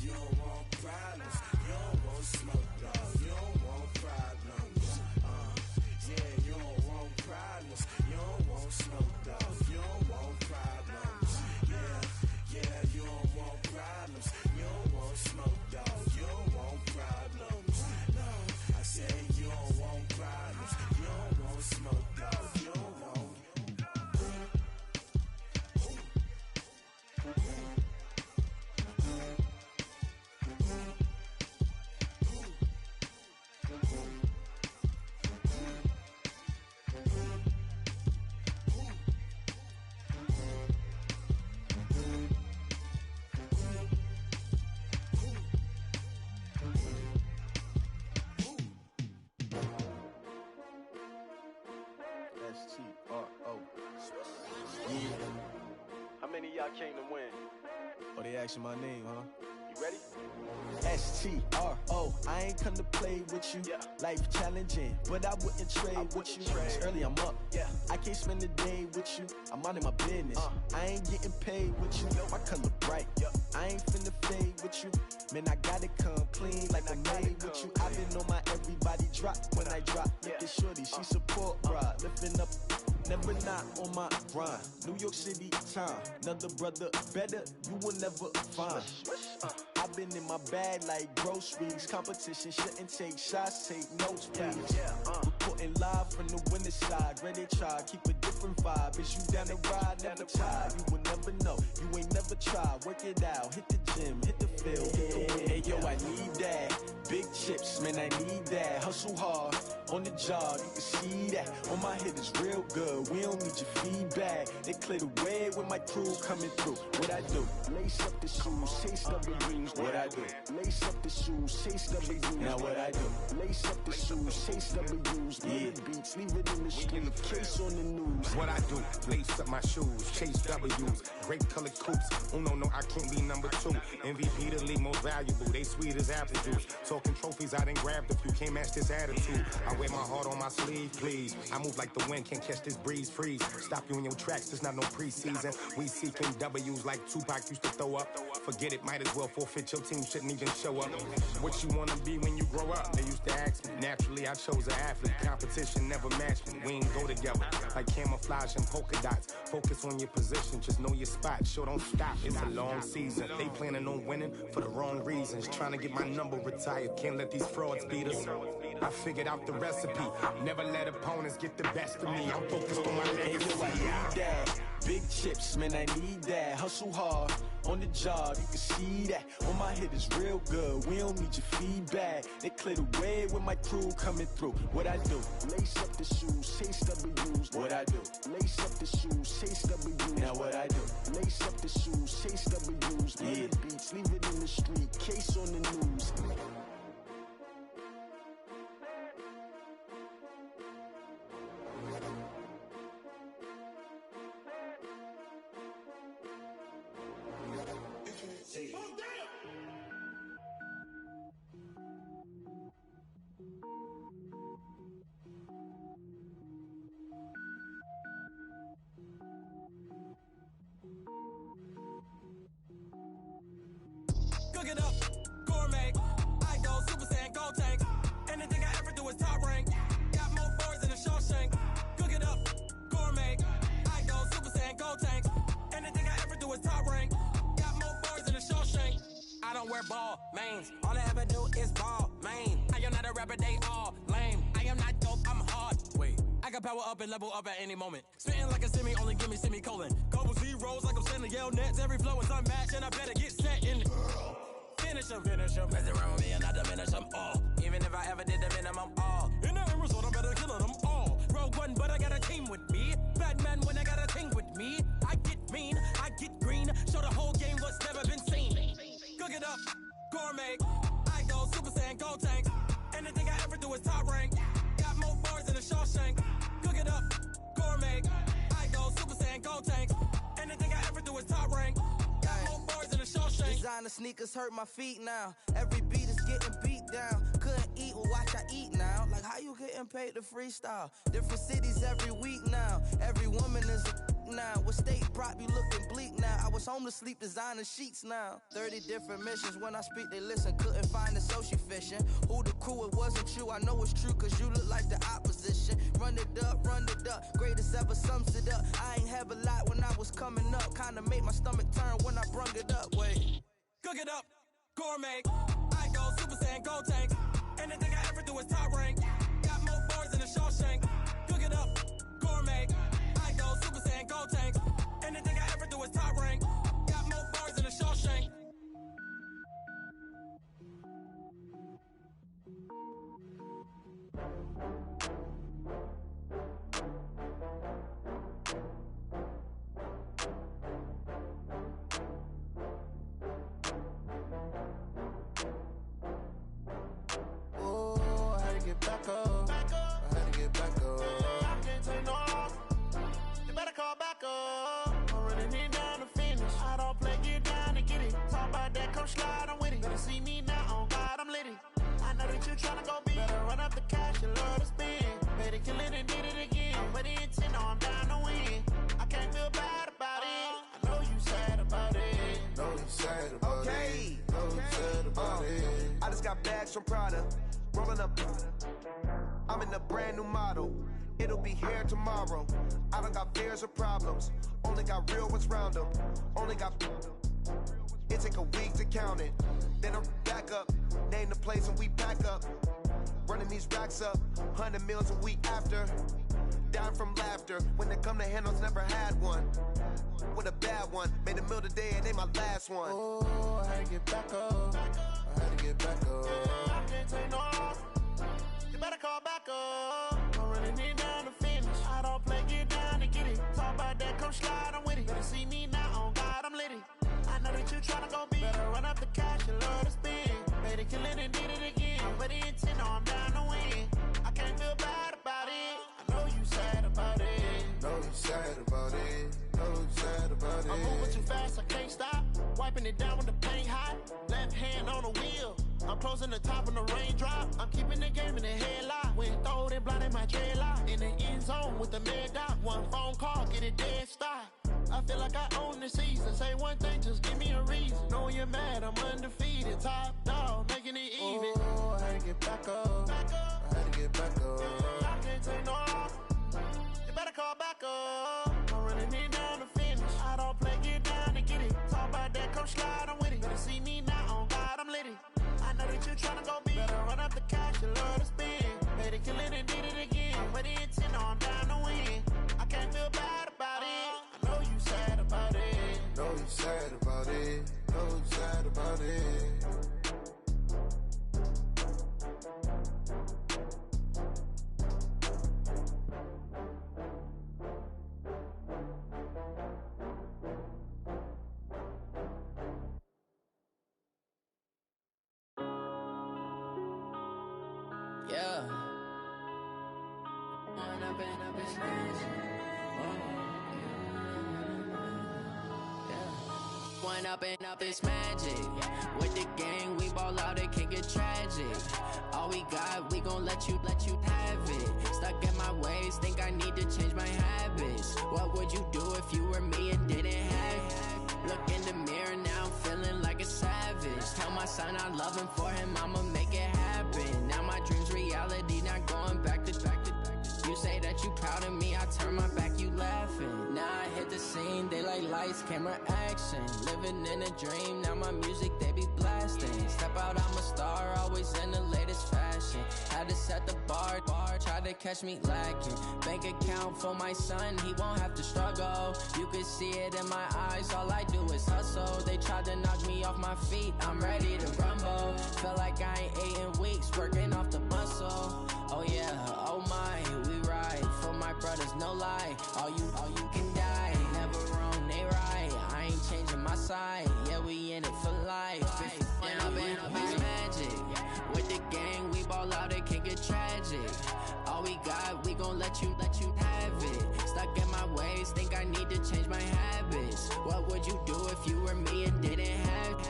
You don't want problems. You don't want smoke, dog. You don't want problems. Yeah, you don't want problems. You don't want smoke, dog. You don't want problems. Yeah, you don't want problems. You don't want smoke, dog. You don't want problems. No, I say you don't want problems. You don't want smoke, dog. You don't want. S-T-R-O. Yeah. How many of y'all came to win? Oh, they asking my name, huh? You ready? S-T-R-O. I ain't come to play with you. Life challenging, but I wouldn't trade with you. It's early, I'm up. I can't spend the day with you. I'm minding my business. I ain't getting paid with you. My color bright. I ain't finna fade with you. Man, I gotta come clean like I made with you. I've been on my everybody drop when I drop. Look at shorty, she support ride. Lifting up, never not on my grind. New York City time, another brother better, you will never find. I've been in my bag like groceries. Competition shouldn't take shots, take notes, please. Reporting live from the winter side. Ready to try, keep a different vibe. Is you down the ride, never tired. You will never know, you ain't never tried. Work it out, hit the gym, hit the field. Hey yo, I need that. Big chips, man, I need that. Hustle hard, on the job, you can see that. On my head is real good, we don't need your feedback. They clear the way with my crew coming through. What I do? Lace up the shoes, chase W's. What I do? Lace up the shoes, chase W's. Now what I do? Lace up the shoes, chase W's. Yeah. Beats, leave it in the street, case on the news. What I do? Lace up my shoes, chase W's. Grape colored coops. Uno, no, I can't be number 2. MVP the league most valuable. They sweet as apple juice. Talking trophies, I didn't grab the few. Can't match this attitude. I wear my heart on my sleeve, please. I move like the wind, can't catch this breeze, freeze. Stop you in your tracks, there's not no preseason. We seeking W's like Tupac used to throw up. Forget it, might as well forfeit. Your team shouldn't even show up. What you wanna be when you grow up? They used to ask me. Naturally, I chose an athlete. Competition never matched me. We ain't go together like camouflage and polka dots. Focus on your position, just know your spot. Show don't stop, it's a long season. They planning on winning for the wrong reasons. Trying to get my number retired, can't let these frauds beat us. I figured out the recipe. Never let opponents get the best of me. I'm focused on my legacy. I need that. Big chips, man, I need that. Hustle hard on the job, you can see that. On my head is real good. We don't need your feedback. They clear the way with my crew coming through. What I do? Lace up the shoes, chase W's. What I do? Lace up the shoes, chase W's. Now what I do? Lace up the shoes, chase W's. Yeah, beats, leave it in the street. Case on the news. Cook it up, gourmet. I go Super Saiyan, gold tank. Anything I ever do is top rank. Got more boys than a Shawshank. Cook it up, gourmet. I go Super Saiyan, gold tank. Anything I ever do is top rank. Got more boys than a Shawshank. I don't wear ball mains. All I ever do is ball main. I am not a rapper, they all lame. I am not dope, I'm hard. Wait, I can power up and level up at any moment. Spitting like a semi, only give me semicolon. Couple zeros like I'm sending yell nets. Every flow is unmatched and I better get set in. Finish him, mess around with me and I diminish them all. Even if I ever did the minimum, all. In the end result, I'm better killing them all. Rogue One, but I got a team with me. Batman when I got a team with me. I get mean, I get green. Show the whole game what's never been seen. Cook it up, gourmet. I go Super Saiyan, gold tank. Anything I ever do is top rank. Got more bars than a Shawshank. Cook it up, gourmet. I go Super Saiyan, gold tank. Anything I ever do is top rank. Designer sneakers hurt my feet now. Every beat is getting beat down. Couldn't eat, well watch I eat now. Like how you getting paid to freestyle? Different cities every week now. Every woman is a now. With state prop you looking bleak now. I was home to sleep designer sheets now. 30 different missions. When I speak they listen. Couldn't find the social fishing. Who the crew, it wasn't you. I know it's true cause you look like the opposition. Run it up, greatest ever sums it up. I ain't have a lot when I was coming up. Kinda made my stomach turn when I brung it up. Wait. Cook it up, gourmet. I go Super Saiyan, gold tank. Anything I ever do is top rank. Got more boys than a Shawshank. Cook it up, gourmet. I go Super Saiyan, gold tank. Anything I ever do is top rank. Got more boys than a Shawshank. Back up. I had to get back up. I can't take no loss. You better call back up. I'm running it down to finish. I don't play, get down and get it. Talk about that, come slide, I'm with it. Better see me now, on God, I'm litty. I know that you tryna go big. Better run up the cash, you love to spend. Better kill it and did it again. But the intent, no, I'm down to win. I can't feel bad about it. I know you sad about it. Know you sad about it. Know you sad about it. I just got bags from Prada. Rolling up, I'm in a brand new model. It'll be here tomorrow. I don't got fears or problems. Only got real ones round them. Only got. It take a week to count it. Then I'm back up. Name the place and we pack up. Running these racks up. 100 meals a week after. Down from laughter. When it come to handles, never had one. With a bad one. Made a meal today and they my last one. Oh, I had to get back up. I had to get back up. I can't take no loss. You better call back up. I'm running it down to finish. I don't play, get down and get it. Talk about that, come slide, I'm with it. Better see me now, on God, I'm litty. I know that you tryna go big. Better run up the cash, you love to spend. Better kill it and did it again. But the intent, no, I'm down to win. I can't feel bad about it. I know you sad about it. Know you sad about it. Know you sad about it. I'm moving too fast, I can't stop. Wiping it down with the paint hot. Left hand on the wheel. I'm closing the top when the raindrop. I'm keeping the game in the headlock. When throwed and blinded my dreadlock. In the end zone with the mad dot. One phone call, get it dead stop. I feel like I own the season. Say one thing, just give me a reason. Knowing you're mad, I'm undefeated. Top dog, making it even. Oh, I had to get back up. I had to get back up. I can't take no loss. You better call back up. I'm running it down to finish. I don't play, get down and get it. Talk about that, come slide, I'm with it. Better see me now, on God, I'm litty. I know that you tryna go big. Better run up the cash, you love to spend. it, kill it and did it again. But the intent, no, I'm down to win. I can't feel bad about it. I know you sad about it. Know you sad about it. Know you sad about it. Yeah. When I've been up in space. When up is magic. With the gang, we ball out, it can get tragic. All we got, we gon' let you have it. Stuck in my ways, think I need to change my habits. What would you do if you were me and didn't have it? Look in the mirror, now I'm feeling like a savage. Tell my son I love him, for him I'ma make it happen. Now my dream's reality, not going back to. You say that you proud of me, I turn my back, you laughing. Now I hit the scene, they like lights, camera, action. Living in a dream, now my music, they be blasting. Step out, I'm a star, always in the latest fashion. Had to set the bar, try to catch me lacking. Bank account for my son, he won't have to struggle. You can see it in my eyes, all I do is hustle. They tried to knock me off my feet, I'm ready to rumble. Felt like I ain't ate in weeks, working off the muscle. Oh yeah, oh my, we ride for my brothers, no lie. All you can die, never wrong, they right. I ain't changing my side, yeah, we in it for life. When I've been up is magic. With the gang, we ball out, it can get tragic. All we got, we gon' let you have it. Stuck in my ways, think I need to change my habits. What would you do if you were me and didn't have it?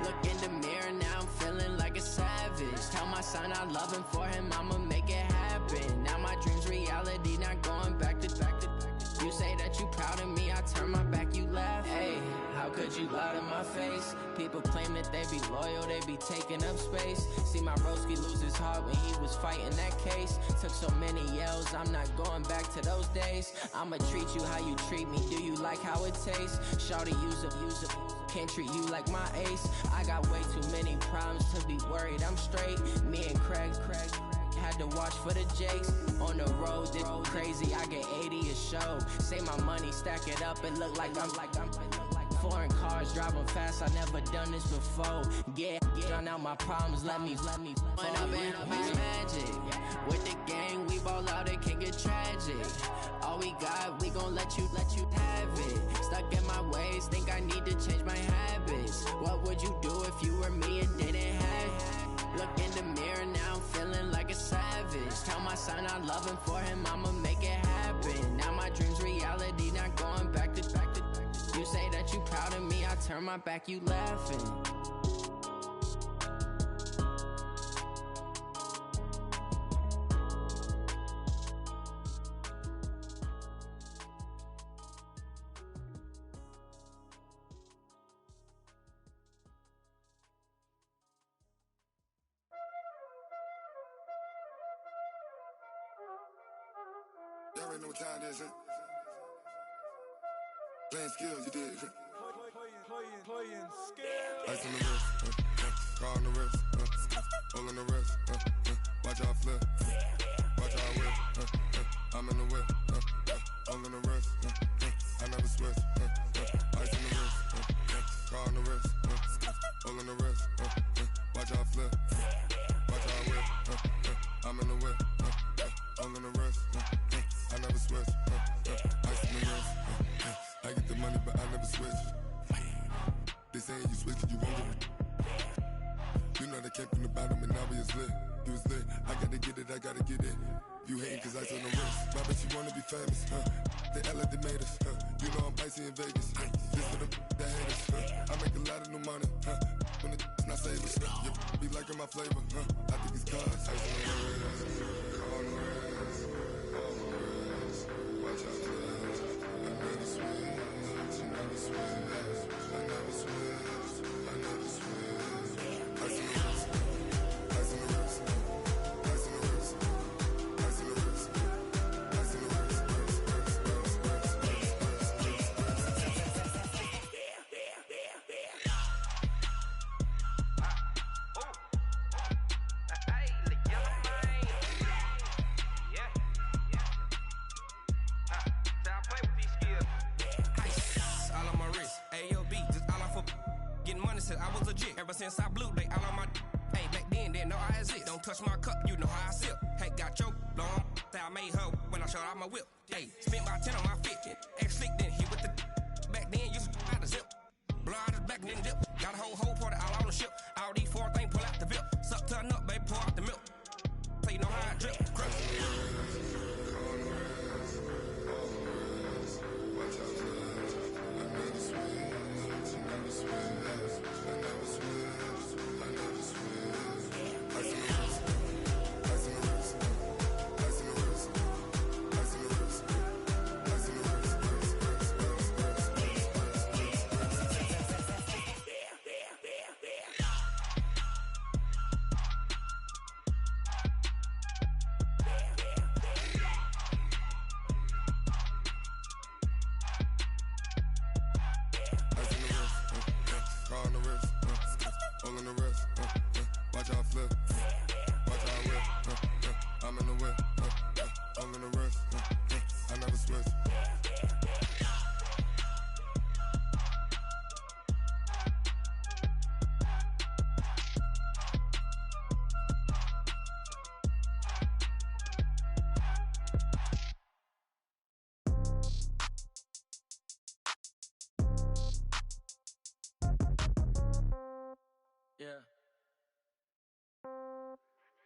Look in the mirror, now I'm feeling like a savage. Tell my son I love him, for him I'ma make it happen. Now my dream's reality, not going back to. You say that you proud of me, I turn my back, you laugh. Hey, how could you lie to my face? People claim that they be loyal, they be taking up space. See my broski lose his heart when he was fighting that case. Took so many yells, I'm not going back to those days. I'ma treat you how you treat me, do you like how it tastes? Shawty, use up, can't treat you like my ace. I got way too many problems to be worried, I'm straight. Me and Craig had to watch for the Jakes. On the road, this crazy, I get 80 a show. Say my money, stack it up, it look like I'm foreign cars, driving fast, I never done this before. Yeah, drown out my problems, let me. When I've been up is magic. With the gang, we ball out, it can get tragic. All we got, we gon' let you have it. Stuck in my ways, think I need to change my habits. What would you do if you were me and didn't have it? Look in the mirror, now I'm feeling like a savage. Tell my son I love him, for him I'ma make it happen. Now my dream's reality, not going back to. You say that you proud of me, I turn my back, you laughing. Y'all already know what time it is, huh? Playing skills, you did. Playing skills. Ice on the wrist, car on the wrist, hole in the wrist, watch how I flip, watch how I whip, I'm in the whip, hole in the wrist, I never switch, ice on the wrist, car on the wrist, hole in the wrist, watch how I flip, watch how I whip, I'm in the whip, hole in the wrist, I never switch, ice on the wrist, I get the money but I never switch. They saying you switch, you won't get it. You know they came from the bottom and now we is lit. You was lit, I gotta get it, I gotta get it. You hating cause I on the wrist. My bitch, you wanna be famous, They act like they made us, You know I'm icy in Vegas, This for the that hate us, I make a lot of new money, When it's not savers, You be liking my flavor, I think it's cars. Ice on the wrist, on the wrist, on the wrist. Watch out, please. I never switch, I never switch. I never switch, I never switch. Ice in the wrist, ice in the wrist, ice in the wrist, ice in the wrist, ice in the wrist, I blew, they all on my. Hey, back then, didn't know I exist. Don't touch my cup, you know how I sip. Hey, got your long. I made her when I showed out my whip. Hey, spent about 10 on my 15. Ex-slick, then hit with the. Back then, used to out the zip. Blow out his back, then dip. Got a whole party all on the ship. All these 4 things, pull out the VIP. Suck, turn up, baby, pour out the milk. So you know how I drip.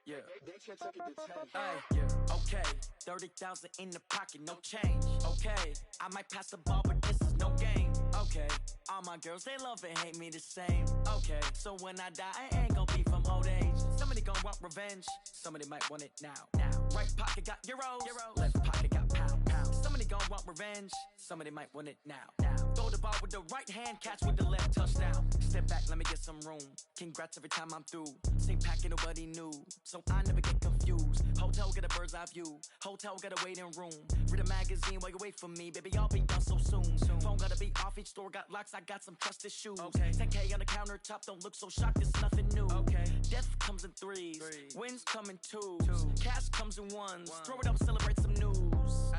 Yeah. Hey, yeah. Okay, 30,000 in the pocket, no change. Okay, I might pass the ball, but this is no game. Okay, all my girls, they love and hate me the same. Okay, so when I die, I ain't gon' be from old age. Somebody gon' want revenge, somebody might want it now. Right pocket got euros, left pocket got pound. Somebody gon' want revenge, somebody might want it now. Throw the ball with the right hand, catch with the left, touchdown. Step back, let me get some room. Congrats every time I'm through. Same packet, nobody knew, so I never get confused. Hotel get a bird's eye view. Hotel got a waiting room. Read a magazine while you wait for me, baby. I'll be done so soon. Phone gotta be off. Each store got locks. I got some trusted shoes. 10K on the countertop. Don't look so shocked. It's nothing new. Death comes in threes. Wins come in twos. Cash comes in ones. Throw it up, celebrate some news.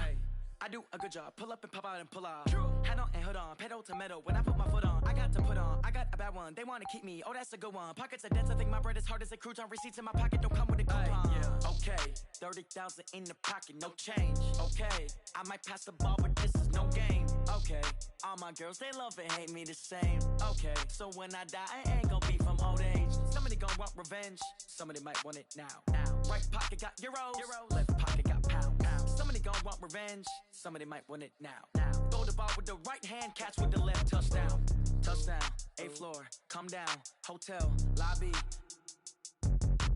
I do a good job. Pull up and pop out and pull out. Head on and hood on. Pedal to metal. When I put my foot on, I got to put on. I got a bad one. They want to keep me. Oh, that's a good one. Pockets are dense. I think my bread is hard as a crouton. Receipts in my pocket don't come with a coupon. Okay, 30,000 in the pocket, no change. Okay, I might pass the ball, but this is no game. Okay, all my girls, they love and hate me the same. Okay, so when I die, I ain't gon' be from old age. Somebody gon' want revenge. Somebody might want it now. Right pocket got euros. Left pocket got pound. Somebody gon' want revenge. Somebody might want it now. Throw the ball with the right hand, catch with the left, touchdown. Touchdown, 8th floor, come down, hotel, lobby.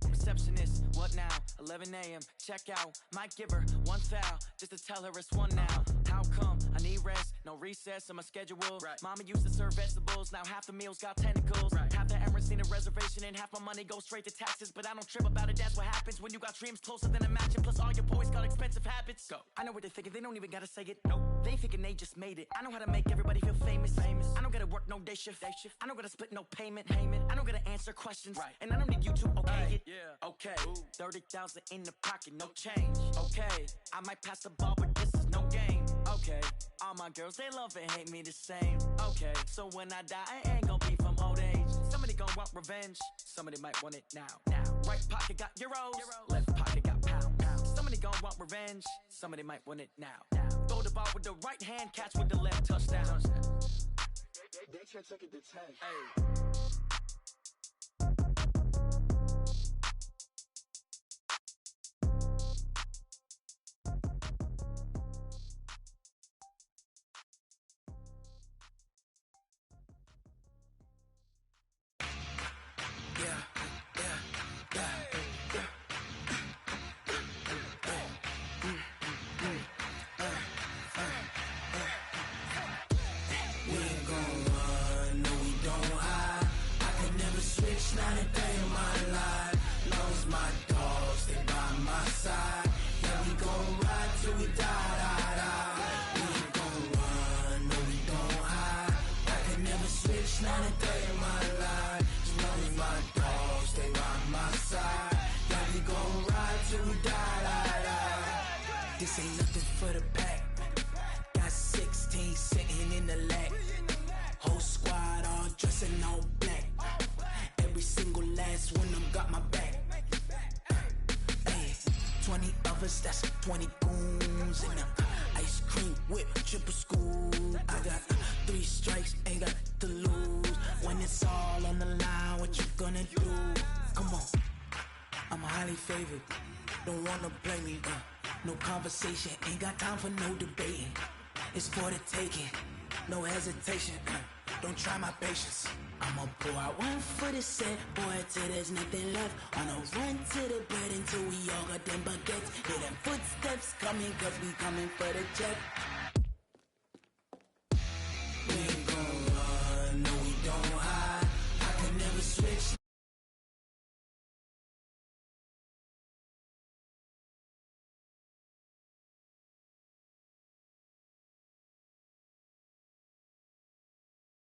Receptionist, what now? 11 a.m., check out. Might give her one foul, just to tell her it's one now. How come? I need rest, no recess in my schedule. Mama used to serve vegetables, now half the meals got tentacles. Half the Emirates need a reservation and half my money goes straight to taxes. But I don't trip about it, that's what happens when you got dreams closer than a mansion. Plus all your boys got expensive habits. Go. I know what they're thinking, they don't even gotta say it. Nope. They thinking they just made it. I know how to make everybody feel famous. I don't gotta work no day shift. I don't gotta split no payment. I don't gotta answer questions. And I don't need you to okay it. Okay, 30,000 in the pocket, no change. Okay, I might pass the ball, but this is no game. Okay, all my girls, they love and hate me the same. Okay, so when I die, I ain't gon' be from old age. Somebody gon' want revenge, somebody might want it now. Right pocket got euros, left pocket got pound. Somebody gon' want revenge, somebody might want it now. Throw the ball with the right hand, catch with the left, touchdown. They can't take it to 10. Not a day in my life. Lost my dogs, they by my side. Yeah, we gon' ride till we die. We ain't gon' run, no we don't hide. I can never switch, not a day in my life. Lost my dogs, they by my side. Yeah, we gon' ride till we die. This ain't nothing for the pack. Got 16 sitting in the lag. Whole squad all dressing all black. Every brothers, that's 20 goons. And ice cream whip, triple school. I got 3 strikes, ain't got to lose. When it's all on the line, what you gonna do? Come on, I'm highly favored. Don't wanna blame me, no conversation, ain't got time for no debating. It's for the taking, no hesitation, don't try my patience. I'ma pour out one for the set, boy, till there's nothing left. On a run to the bed until we all got them baguettes. Hear them footsteps coming, cause we coming for the check.